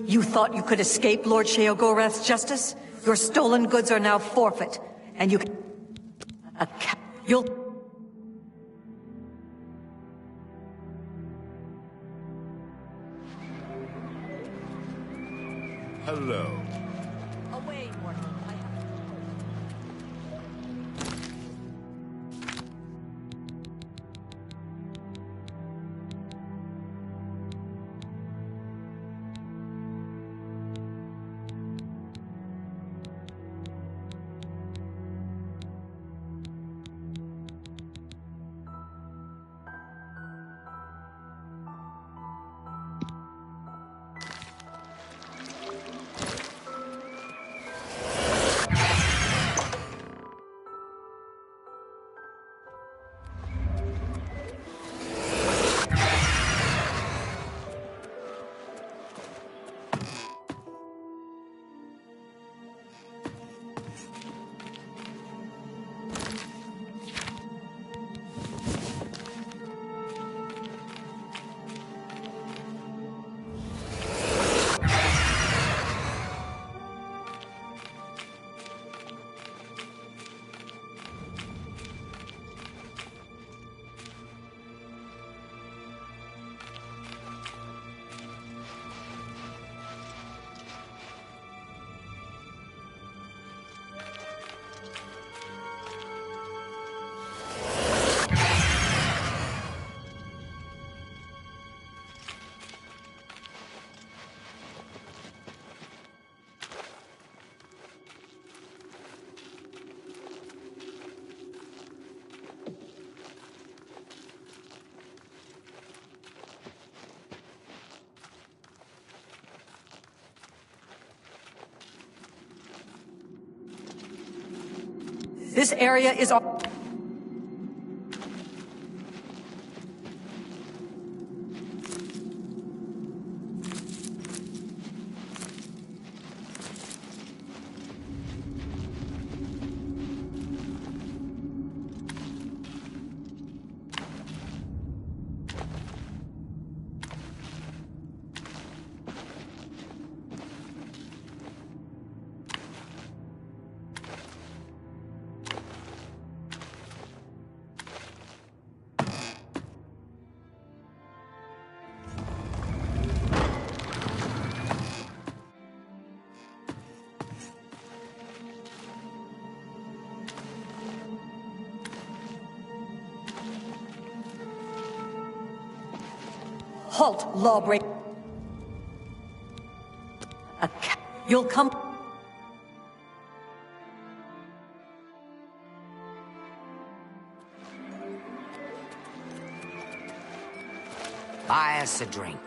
You thought you could escape Lord Sheogorath's justice? Your stolen goods are now forfeit, and you can... You'll... Hello. Away, mortal. This area is... Halt, lawbreaker. You'll come... Buy us a drink.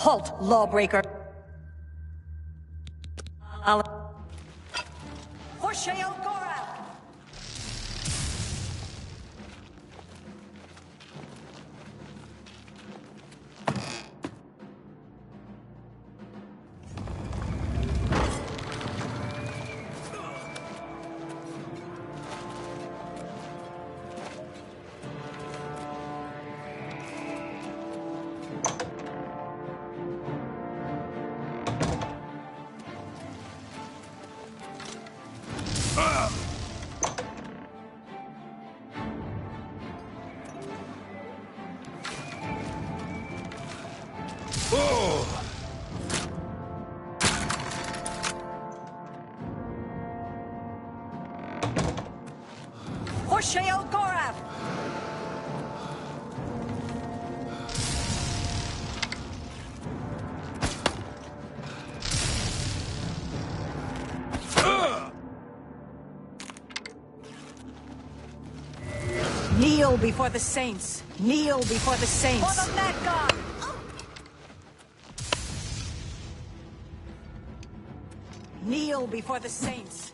Halt, lawbreaker. Horshael Gorath! Horshael Gorath! Kneel before the saints. Kneel before the saints. For the Mad God! Kneel before the saints.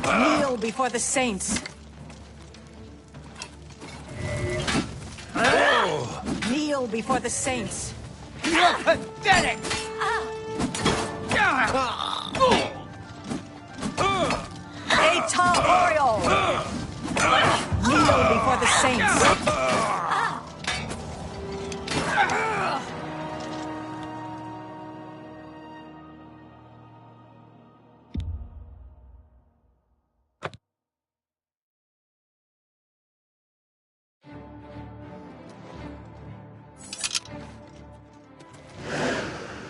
Kneel before the saints. Kneel before the saints. You're pathetic! Aeternal! Kneel before the saints.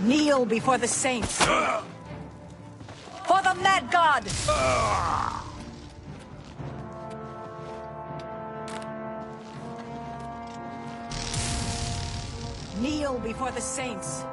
Kneel before the saints. For the Mad God! Kneel before the saints.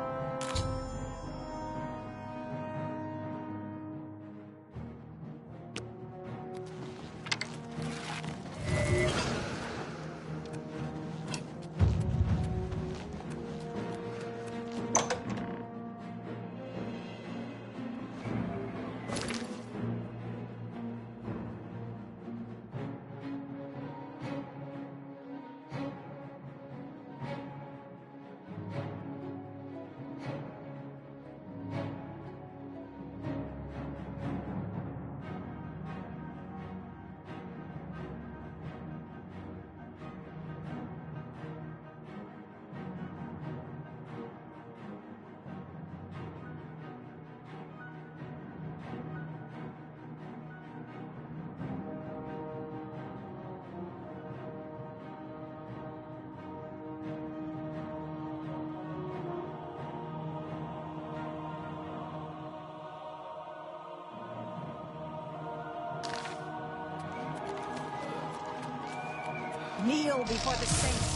Kneel before the saints.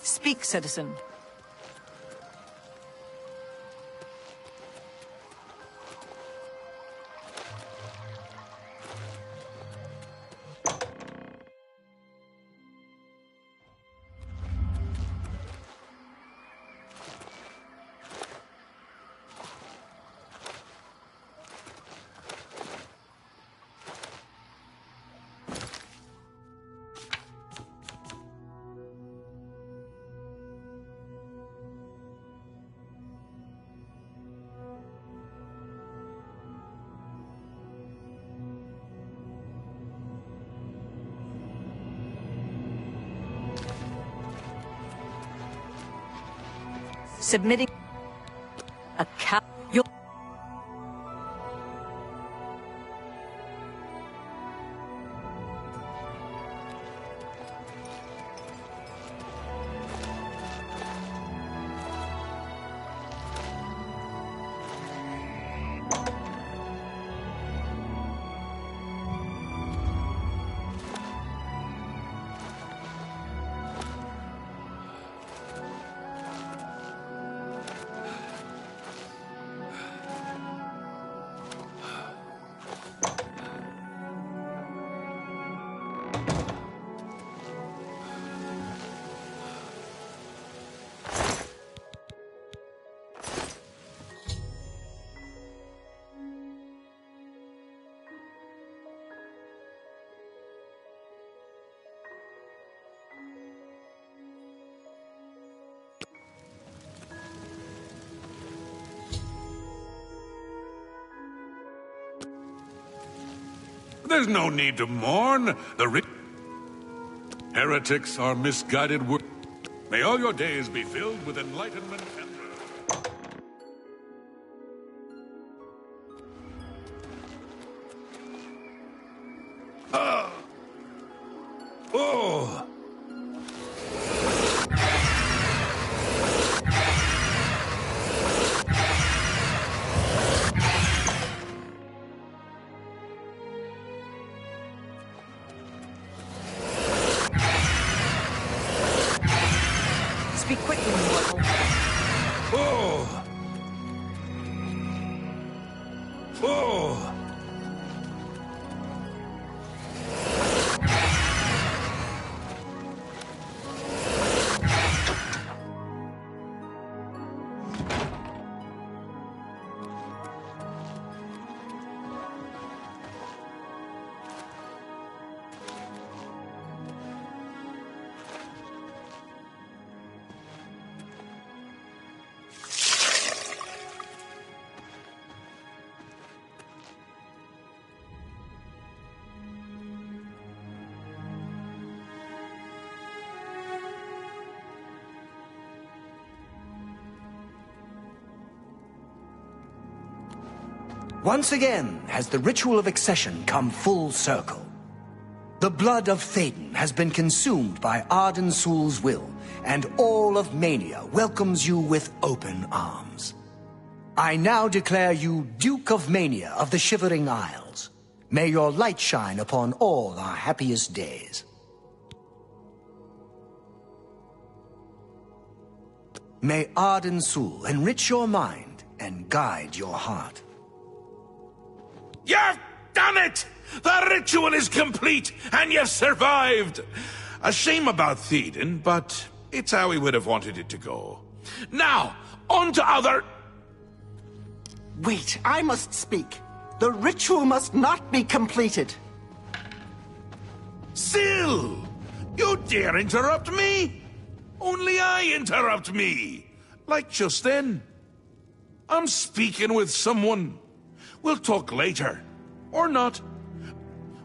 Speak, citizen. Submitting a cow. There's no need to mourn. Heretics are misguided May all your days be filled with enlightenment and... Oh! Speak quickly, mortal. Oh! Oh! Once again has the ritual of accession come full circle. The blood of Théden has been consumed by Arden Sul's will, and all of Mania welcomes you with open arms. I now declare you Duke of Mania of the Shivering Isles. May your light shine upon all our happiest days. May Arden Sul enrich your mind and guide your heart. You've done it! The ritual is complete, and you've survived! A shame about Théden, but it's how he would have wanted it to go. Now, on to other... Wait, I must speak. The ritual must not be completed. Syl! You dare interrupt me? Only I interrupt me. Like just then. I'm speaking with someone. We'll talk later. Or not.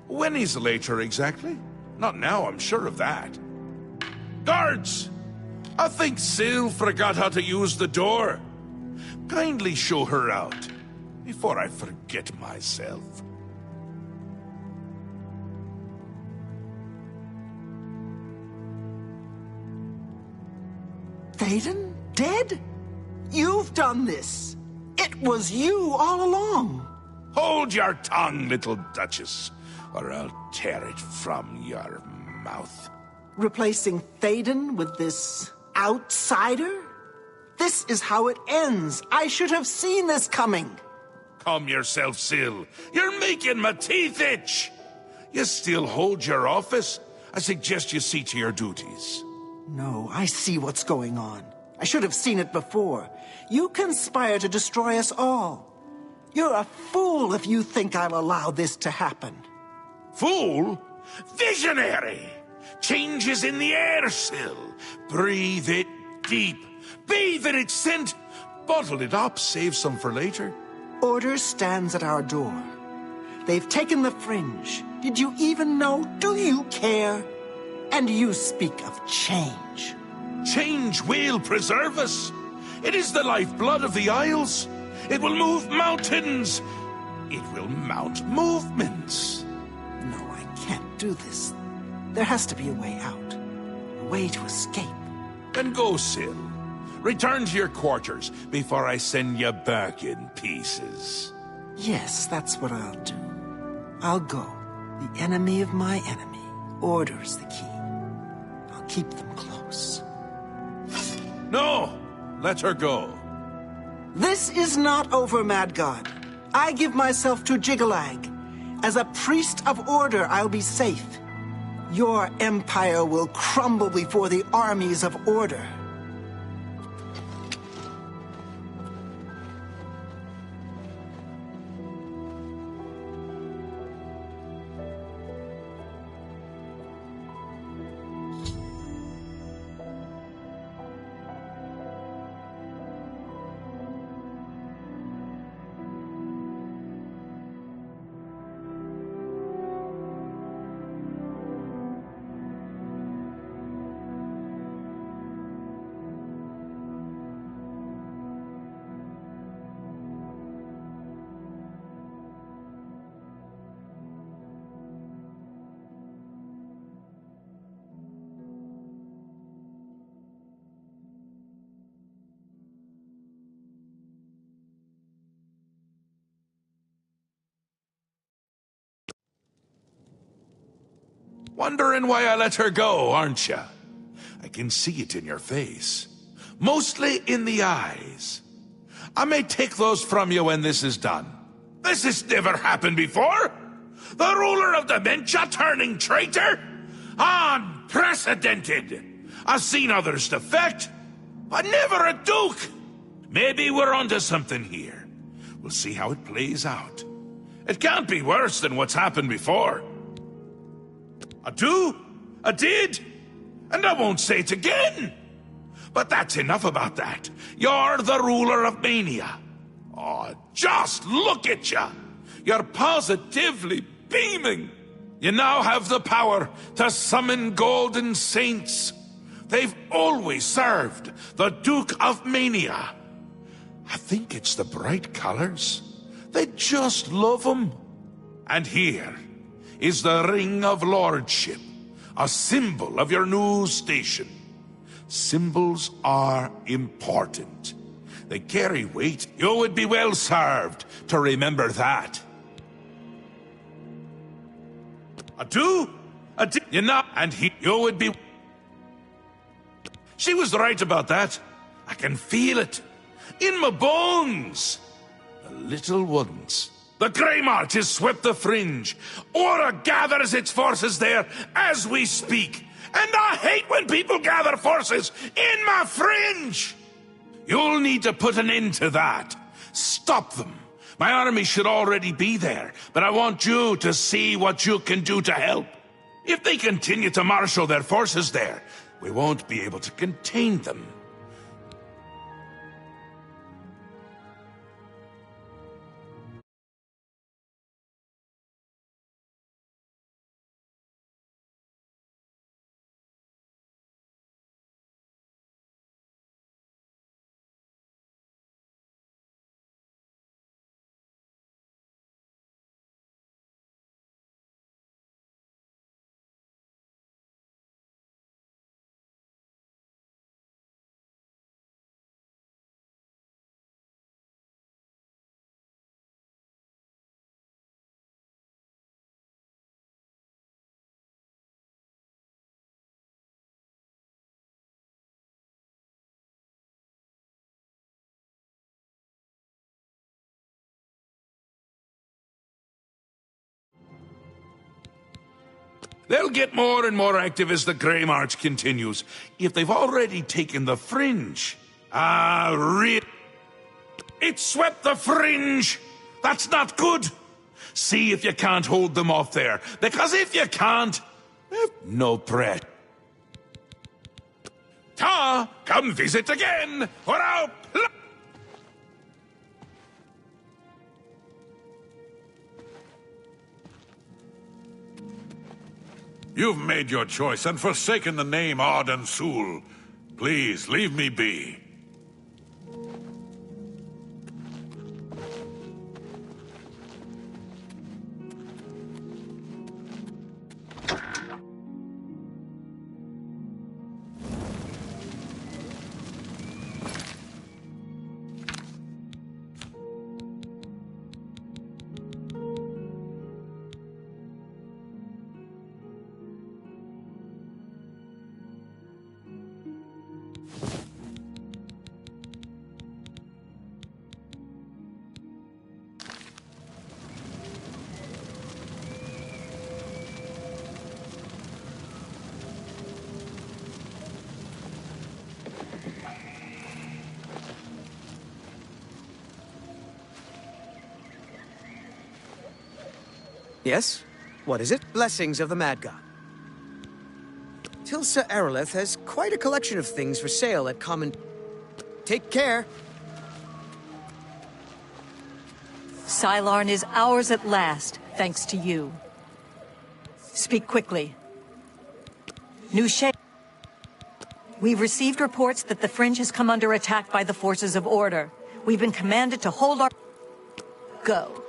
When is later exactly? Not now, I'm sure of that. Guards! I think Syl forgot how to use the door. Kindly show her out, before I forget myself. Théden? Dead? You've done this. It was you all along. Hold your tongue, little Duchess, or I'll tear it from your mouth. Replacing Théden with this outsider? This is how it ends. I should have seen this coming. Calm yourself, Syl. You're making my teeth itch. You still hold your office? I suggest you see to your duties. No, I see what's going on. I should have seen it before. You conspire to destroy us all. You're a fool if you think I'll allow this to happen. Fool? Visionary! Change is in the air, Syl. Breathe it deep. Bathe in its scent. Bottle it up, save some for later. Order stands at our door. They've taken the fringe. Did you even know? Do you care? And you speak of change. Change will preserve us. It is the lifeblood of the Isles. It will move mountains. It will mount movements. No, I can't do this. There has to be a way out. A way to escape. Then go, Syl. Return to your quarters before I send you back in pieces. Yes, that's what I'll do. I'll go. The enemy of my enemy orders the key. I'll keep them close. No! Let her go. This is not over, Mad God. I give myself to Jiggalag. As a priest of order, I'll be safe. Your empire will crumble before the armies of order. Wondering why I let her go, aren't you? I can see it in your face. Mostly in the eyes. I may take those from you when this is done. This has never happened before. The ruler of dementia turning traitor? Unprecedented. I've seen others defect, but never a duke. Maybe we're onto something here. We'll see how it plays out. It can't be worse than what's happened before. I do, I did, and I won't say it again. But that's enough about that. You're the ruler of Mania. Oh, just look at you. You're positively beaming. You now have the power to summon golden saints. They've always served the Duke of Mania. I think it's the bright colors. They just love them. And here is the Ring of Lordship, a symbol of your new station. Symbols are important. They carry weight. You would be well served to remember that. I do, you know, and you would be... She was right about that. I can feel it. In my bones. The little ones. The Grey March has swept the fringe. Aura gathers its forces there as we speak. And I hate when people gather forces in my fringe. You'll need to put an end to that. Stop them. My army should already be there, but I want you to see what you can do to help. If they continue to marshal their forces there, we won't be able to contain them. They'll get more and more active as the Grey March continues. If they've already taken the Fringe... It swept the Fringe! That's not good! See if you can't hold them off there, because if you can't, no pressure. Ta, come visit again, or I'll... You've made your choice and forsaken the name Arden Sul. Please, leave me be. Yes? What is it? Blessings of the Mad God. Tilsa Aralith has quite a collection of things for sale at common... Take care. Sylarn is ours at last, thanks to you. Speak quickly. New Shay... We've received reports that the Fringe has come under attack by the forces of order. We've been commanded to hold our... Go.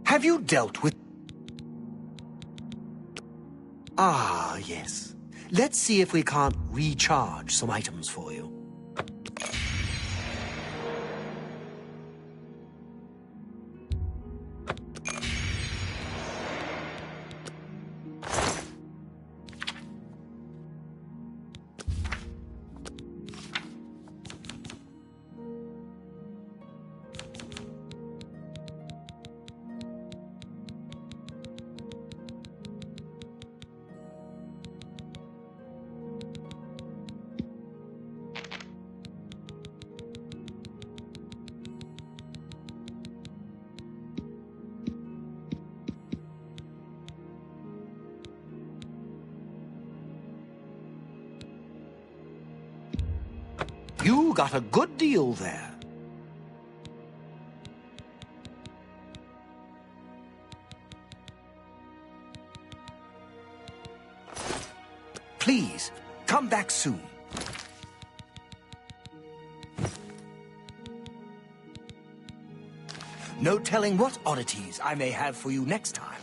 Have you dealt with... Ah, yes. Let's see if we can't recharge some items for you. You got a good deal there. Please, come back soon. No telling what oddities I may have for you next time.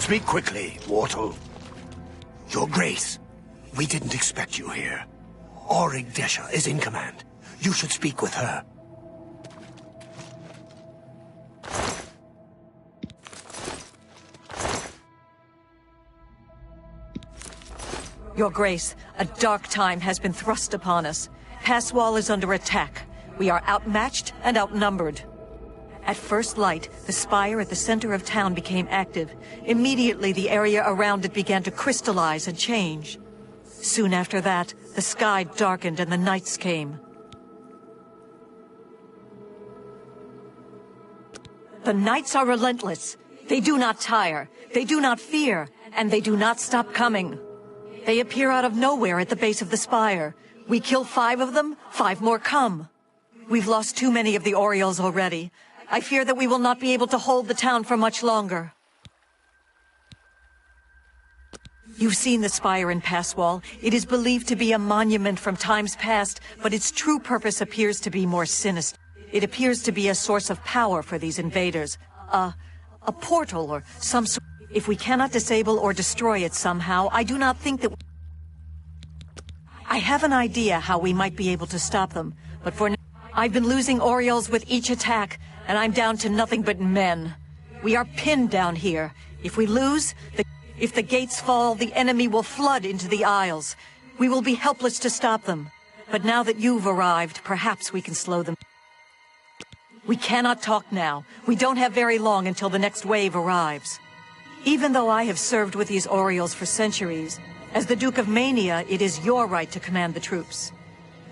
Speak quickly, Wartle. Your Grace, we didn't expect you here. Aurig Desha is in command. You should speak with her. Your Grace, a dark time has been thrust upon us. Passwall is under attack. We are outmatched and outnumbered. At first light, the spire at the center of town became active. Immediately, the area around it began to crystallize and change. Soon after that, the sky darkened and the nights came. The nights are relentless. They do not tire, they do not fear, and they do not stop coming. They appear out of nowhere at the base of the spire. We kill 5 of them, 5 more come. We've lost too many of the Orioles already. I fear that we will not be able to hold the town for much longer. You've seen the spire in Passwall. It is believed to be a monument from times past, but its true purpose appears to be more sinister. It appears to be a source of power for these invaders. A portal or some sort. If we cannot disable or destroy it somehow, I do not think that... I have an idea how we might be able to stop them, but for now, I've been losing Orioles with each attack, and I'm down to nothing but men. We are pinned down here. If we lose, if the gates fall, the enemy will flood into the Isles. We will be helpless to stop them. But now that you've arrived, perhaps we can slow them. We cannot talk now. We don't have very long until the next wave arrives. Even though I have served with these Orioles for centuries, as the Duke of Mania, it is your right to command the troops.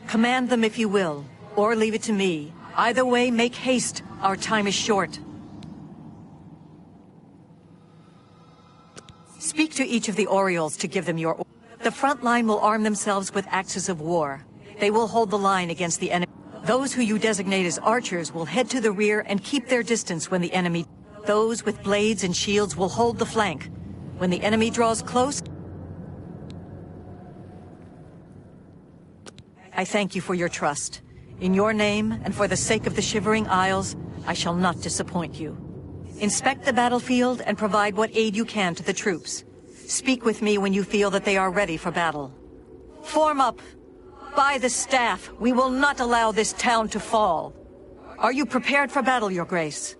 Command them if you will, or leave it to me. Either way, make haste. Our time is short. Speak to each of the Orioles to give them your orders. The front line will arm themselves with axes of war. They will hold the line against the enemy. Those who you designate as archers will head to the rear and keep their distance when the enemy... Those with blades and shields will hold the flank. When the enemy draws close... I thank you for your trust. In your name, and for the sake of the Shivering Isles, I shall not disappoint you. Inspect the battlefield and provide what aid you can to the troops. Speak with me when you feel that they are ready for battle. Form up! By the staff, we will not allow this town to fall. Are you prepared for battle, Your Grace?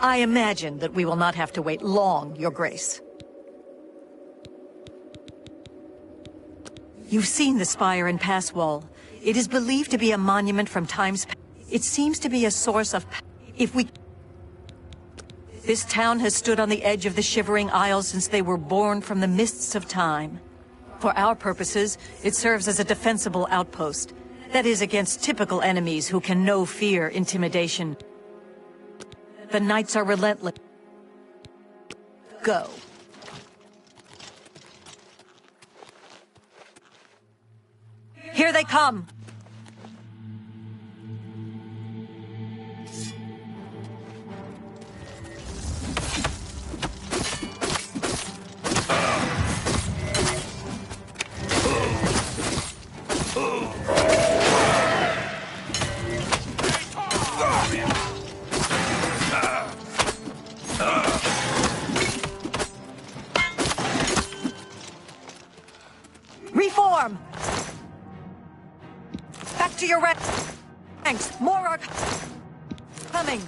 I imagine that we will not have to wait long, Your Grace. You've seen the spire in Passwall. It is believed to be a monument from times past. It seems to be a source of... This town has stood on the edge of the Shivering Isles since they were born from the mists of time. For our purposes, it serves as a defensible outpost. That is, against typical enemies who can know fear, intimidation. The nights are relentless. Go. Here they come! Reform! Back to your ranks! More are coming!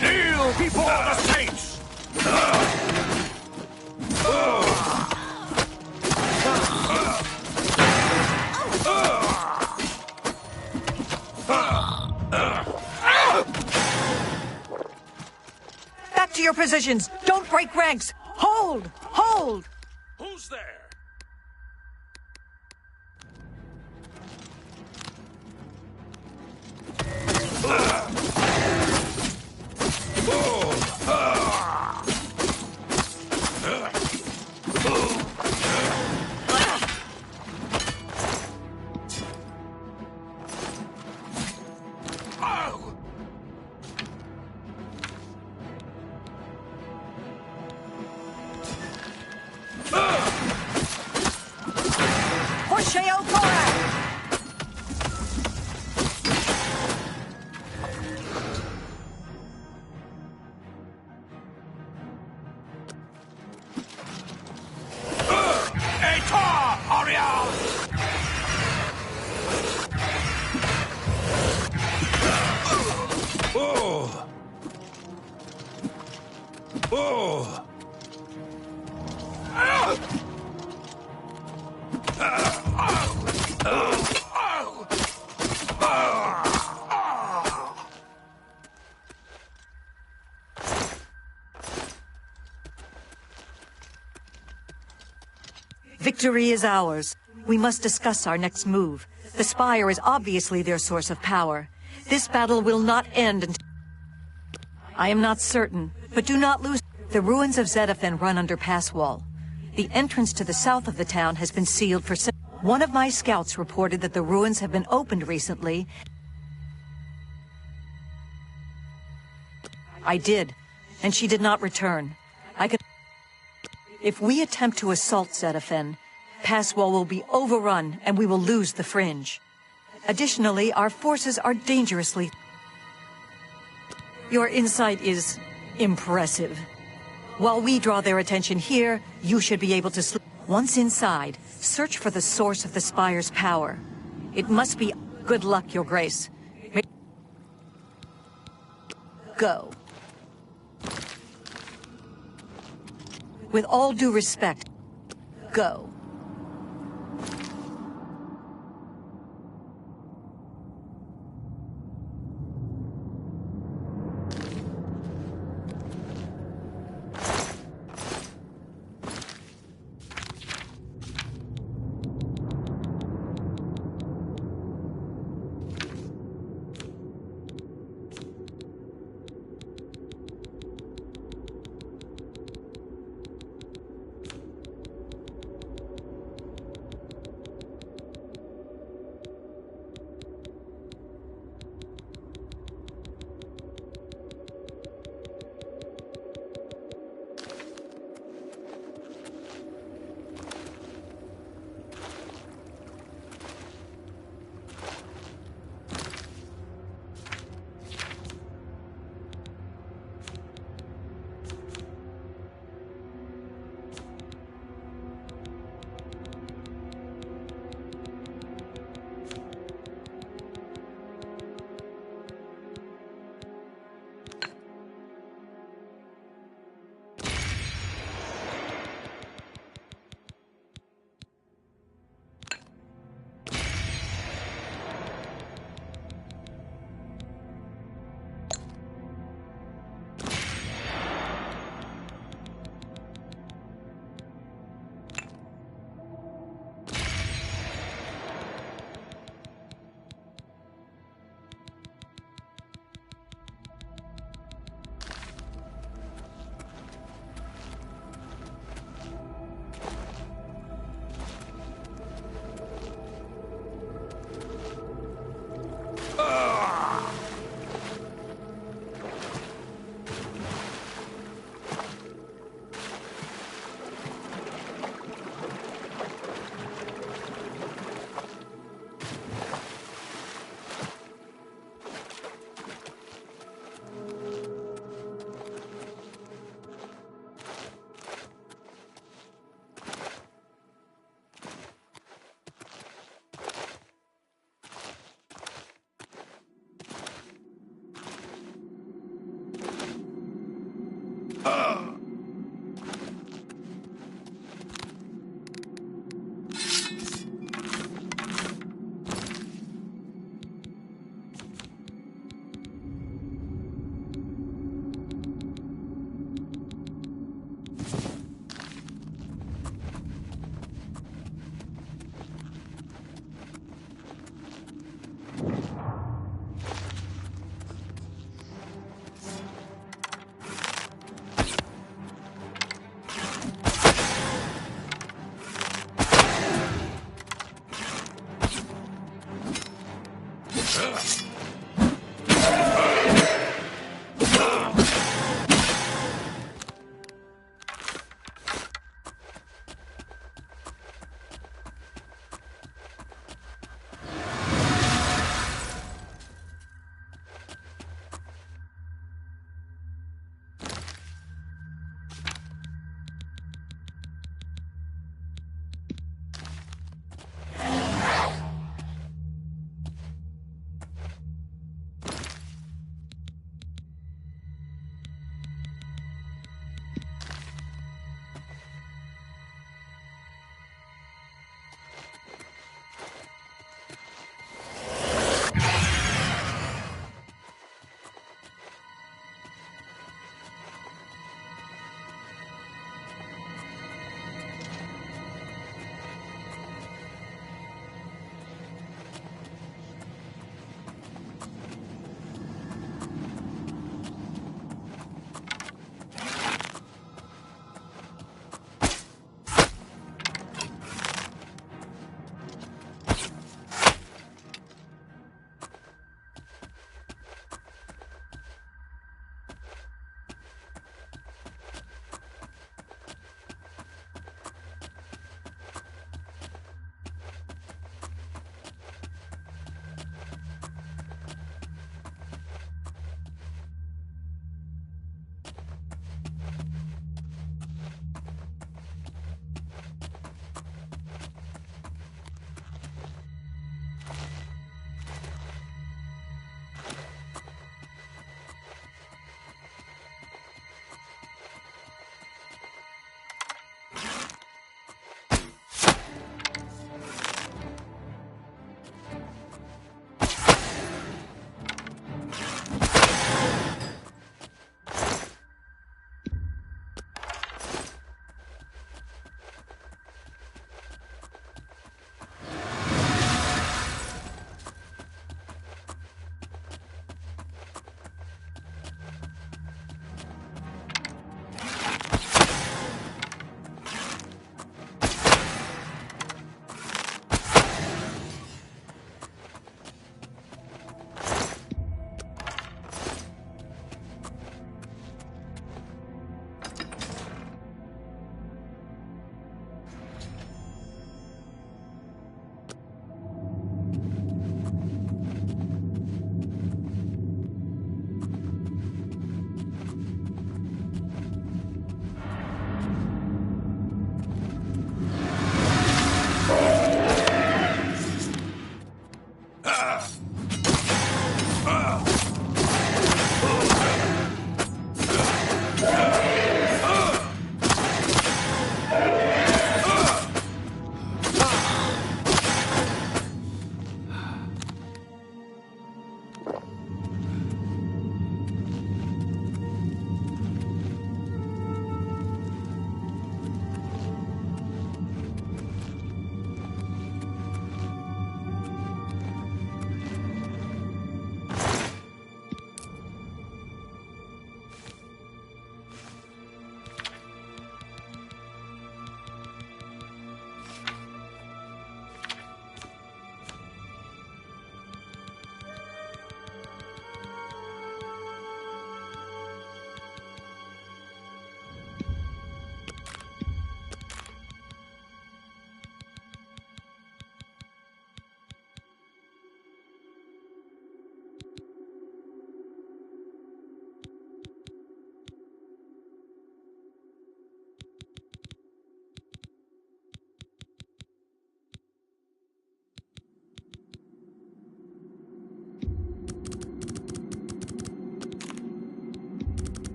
Kneel before the saints! Back to your positions! Don't break ranks! Hold! Hold! Who's there? Sheogorath! Victory is ours. We must discuss our next move. The Spire is obviously their source of power. This battle will not end until... I am not certain, but do not lose... The ruins of Zedaphen run under pass wall. The entrance to the south of the town has been sealed for... One of my scouts reported that the ruins have been opened recently. I did, and she did not return. I could... If we attempt to assault Zedaphen, Passwall will be overrun and we will lose the Fringe. Additionally, our forces are dangerously... Your insight is impressive. While we draw their attention here, you should be able to sleep. Once inside, search for the source of the Spire's power. It must be... Good luck, Your Grace. Go. With all due respect, go.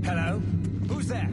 Hello? Who's there?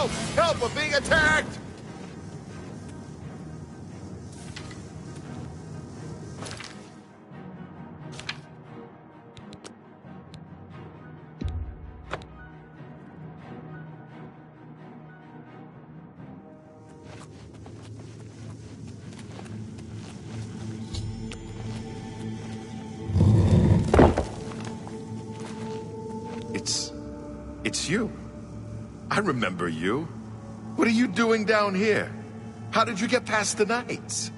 Help! Help! We're being attacked! It's you. I remember you. What are you doing down here? How did you get past the knights?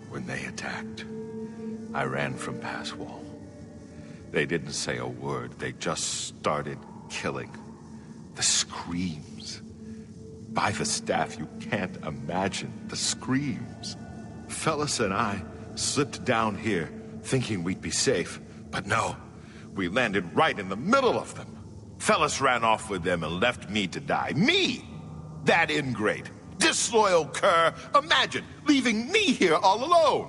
When they attacked, I ran from pass wall. They didn't say a word. They just started killing. The screams. By the staff, you can't imagine the screams. Fellas and I slipped down here thinking we'd be safe, but no, we landed right in the middle of them. Fellas ran off with them and left me to die. Me! That ingrate, disloyal cur. Imagine leaving me here all alone.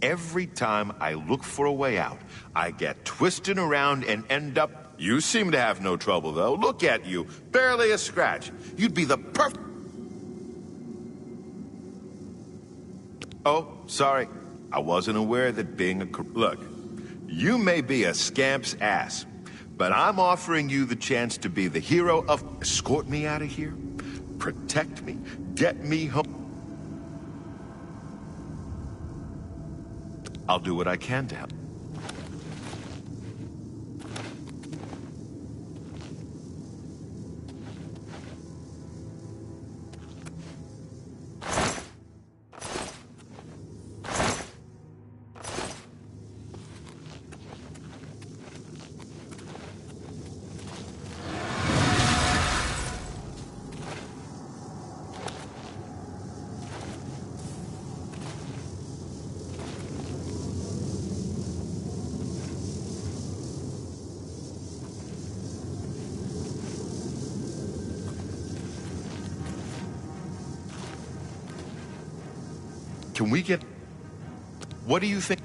Every time I look for a way out, I get twisted around and end up... You seem to have no trouble, though. Look at you. Barely a scratch. You'd be the perfect... Oh, sorry. I wasn't aware that being a... Look, you may be a scamp's ass, but I'm offering you the chance to be the hero of... Escort me out of here, protect me, get me home. I'll do what I can to help. Can we get... What do you think?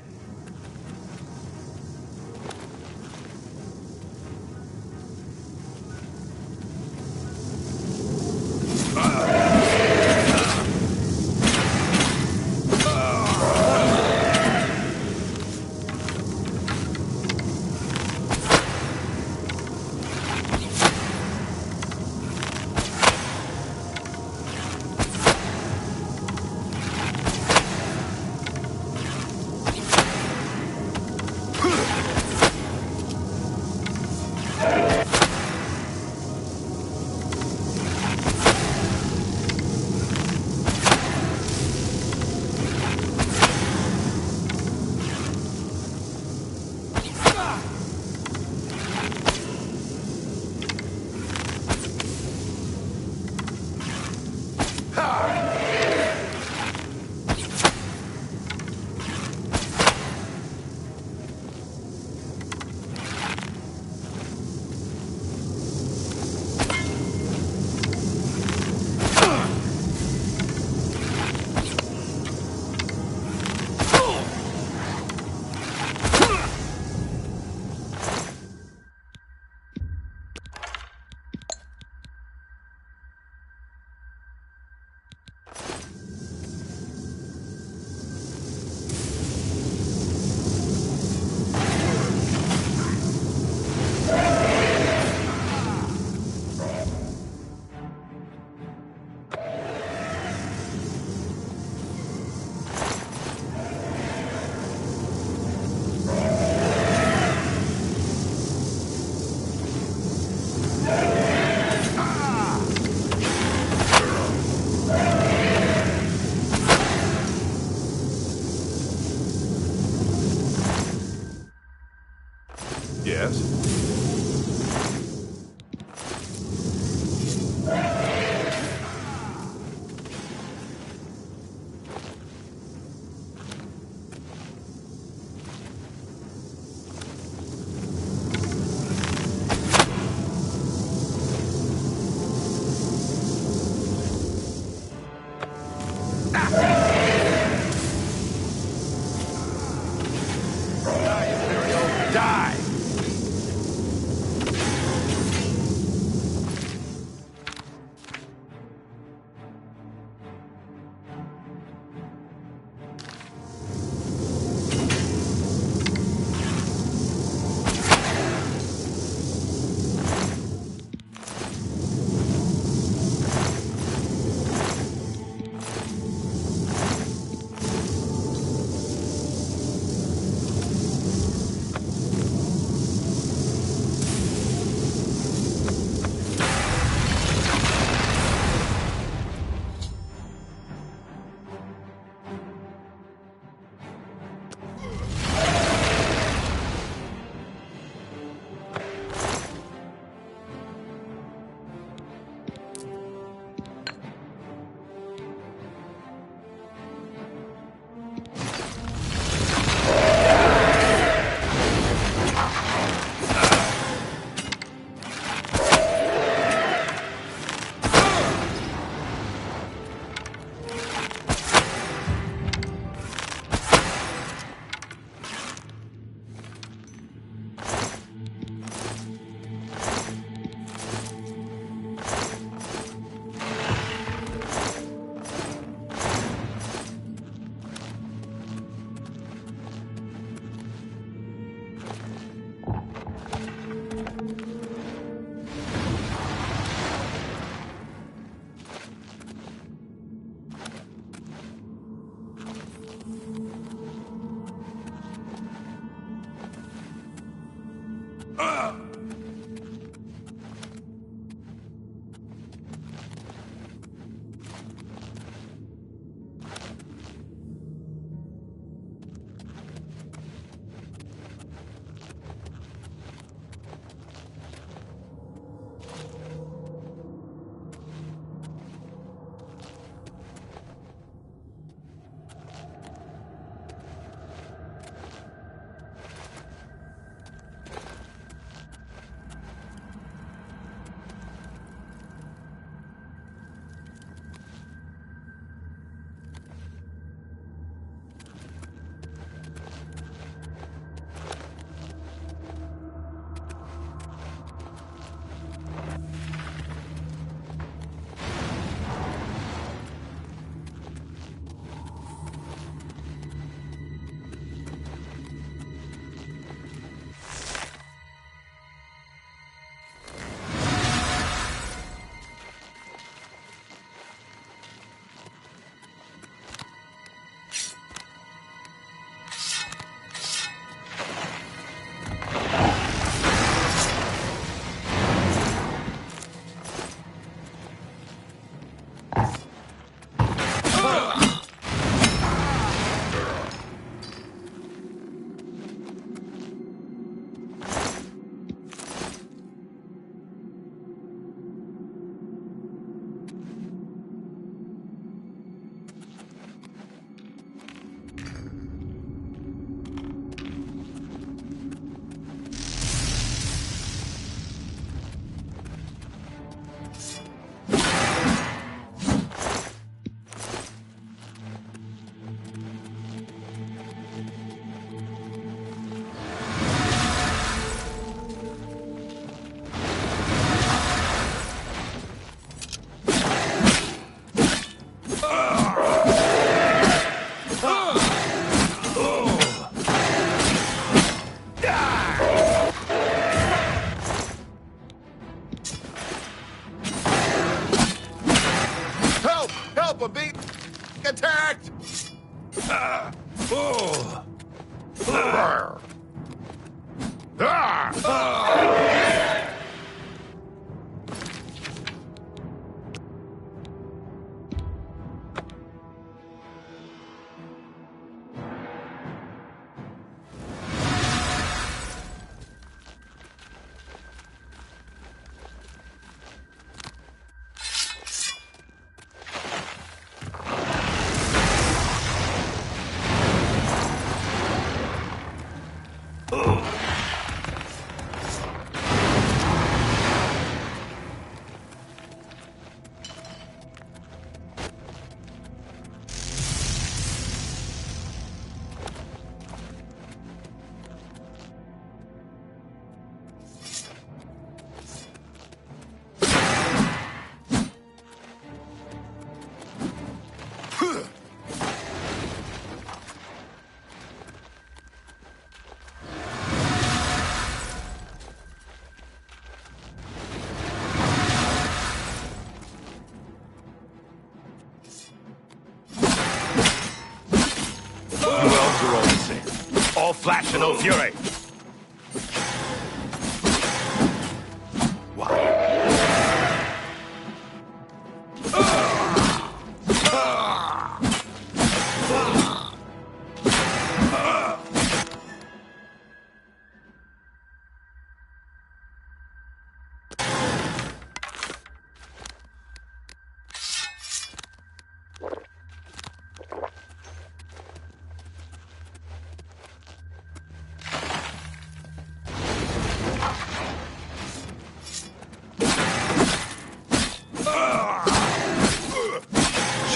All flash and no fury.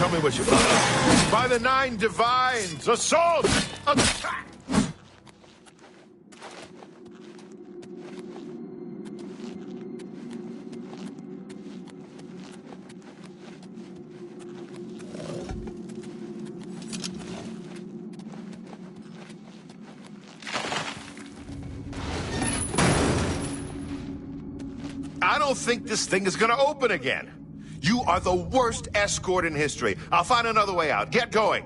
Show me what you got. By the nine divines, assault! Attack! I don't think this thing is gonna open again. You are the worst escort in history. I'll find another way out. Get going.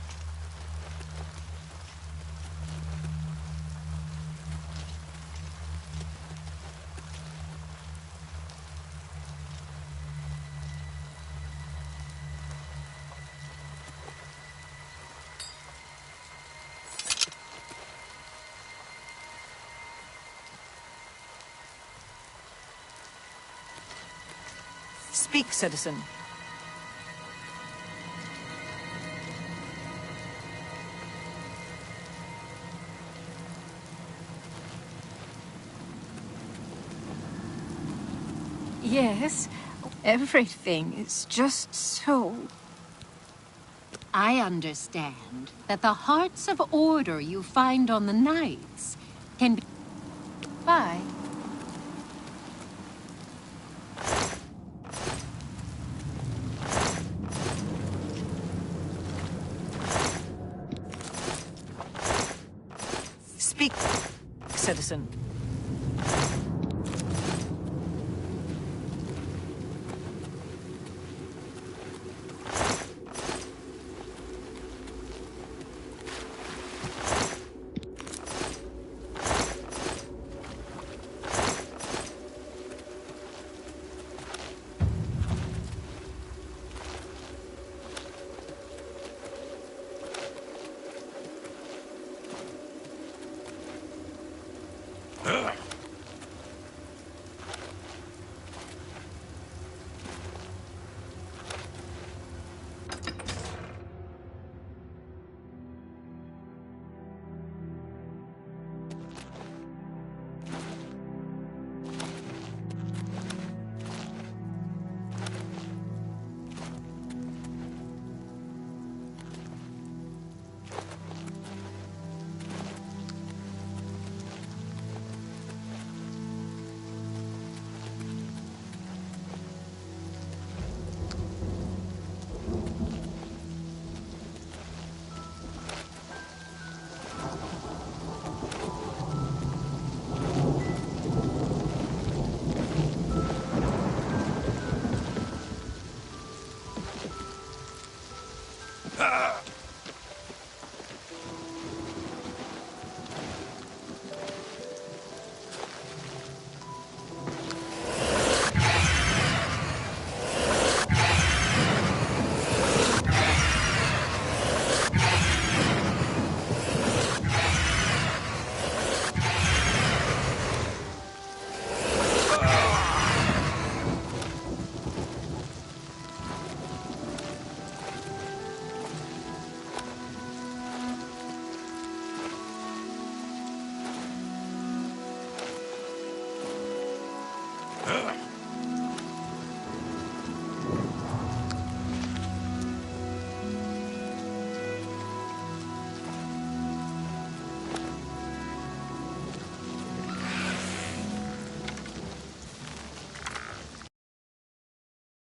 Speak, citizen. Yes, everything is just so... I understand that the hearts of order you find on the Knights can be... Bye. Speak, citizen.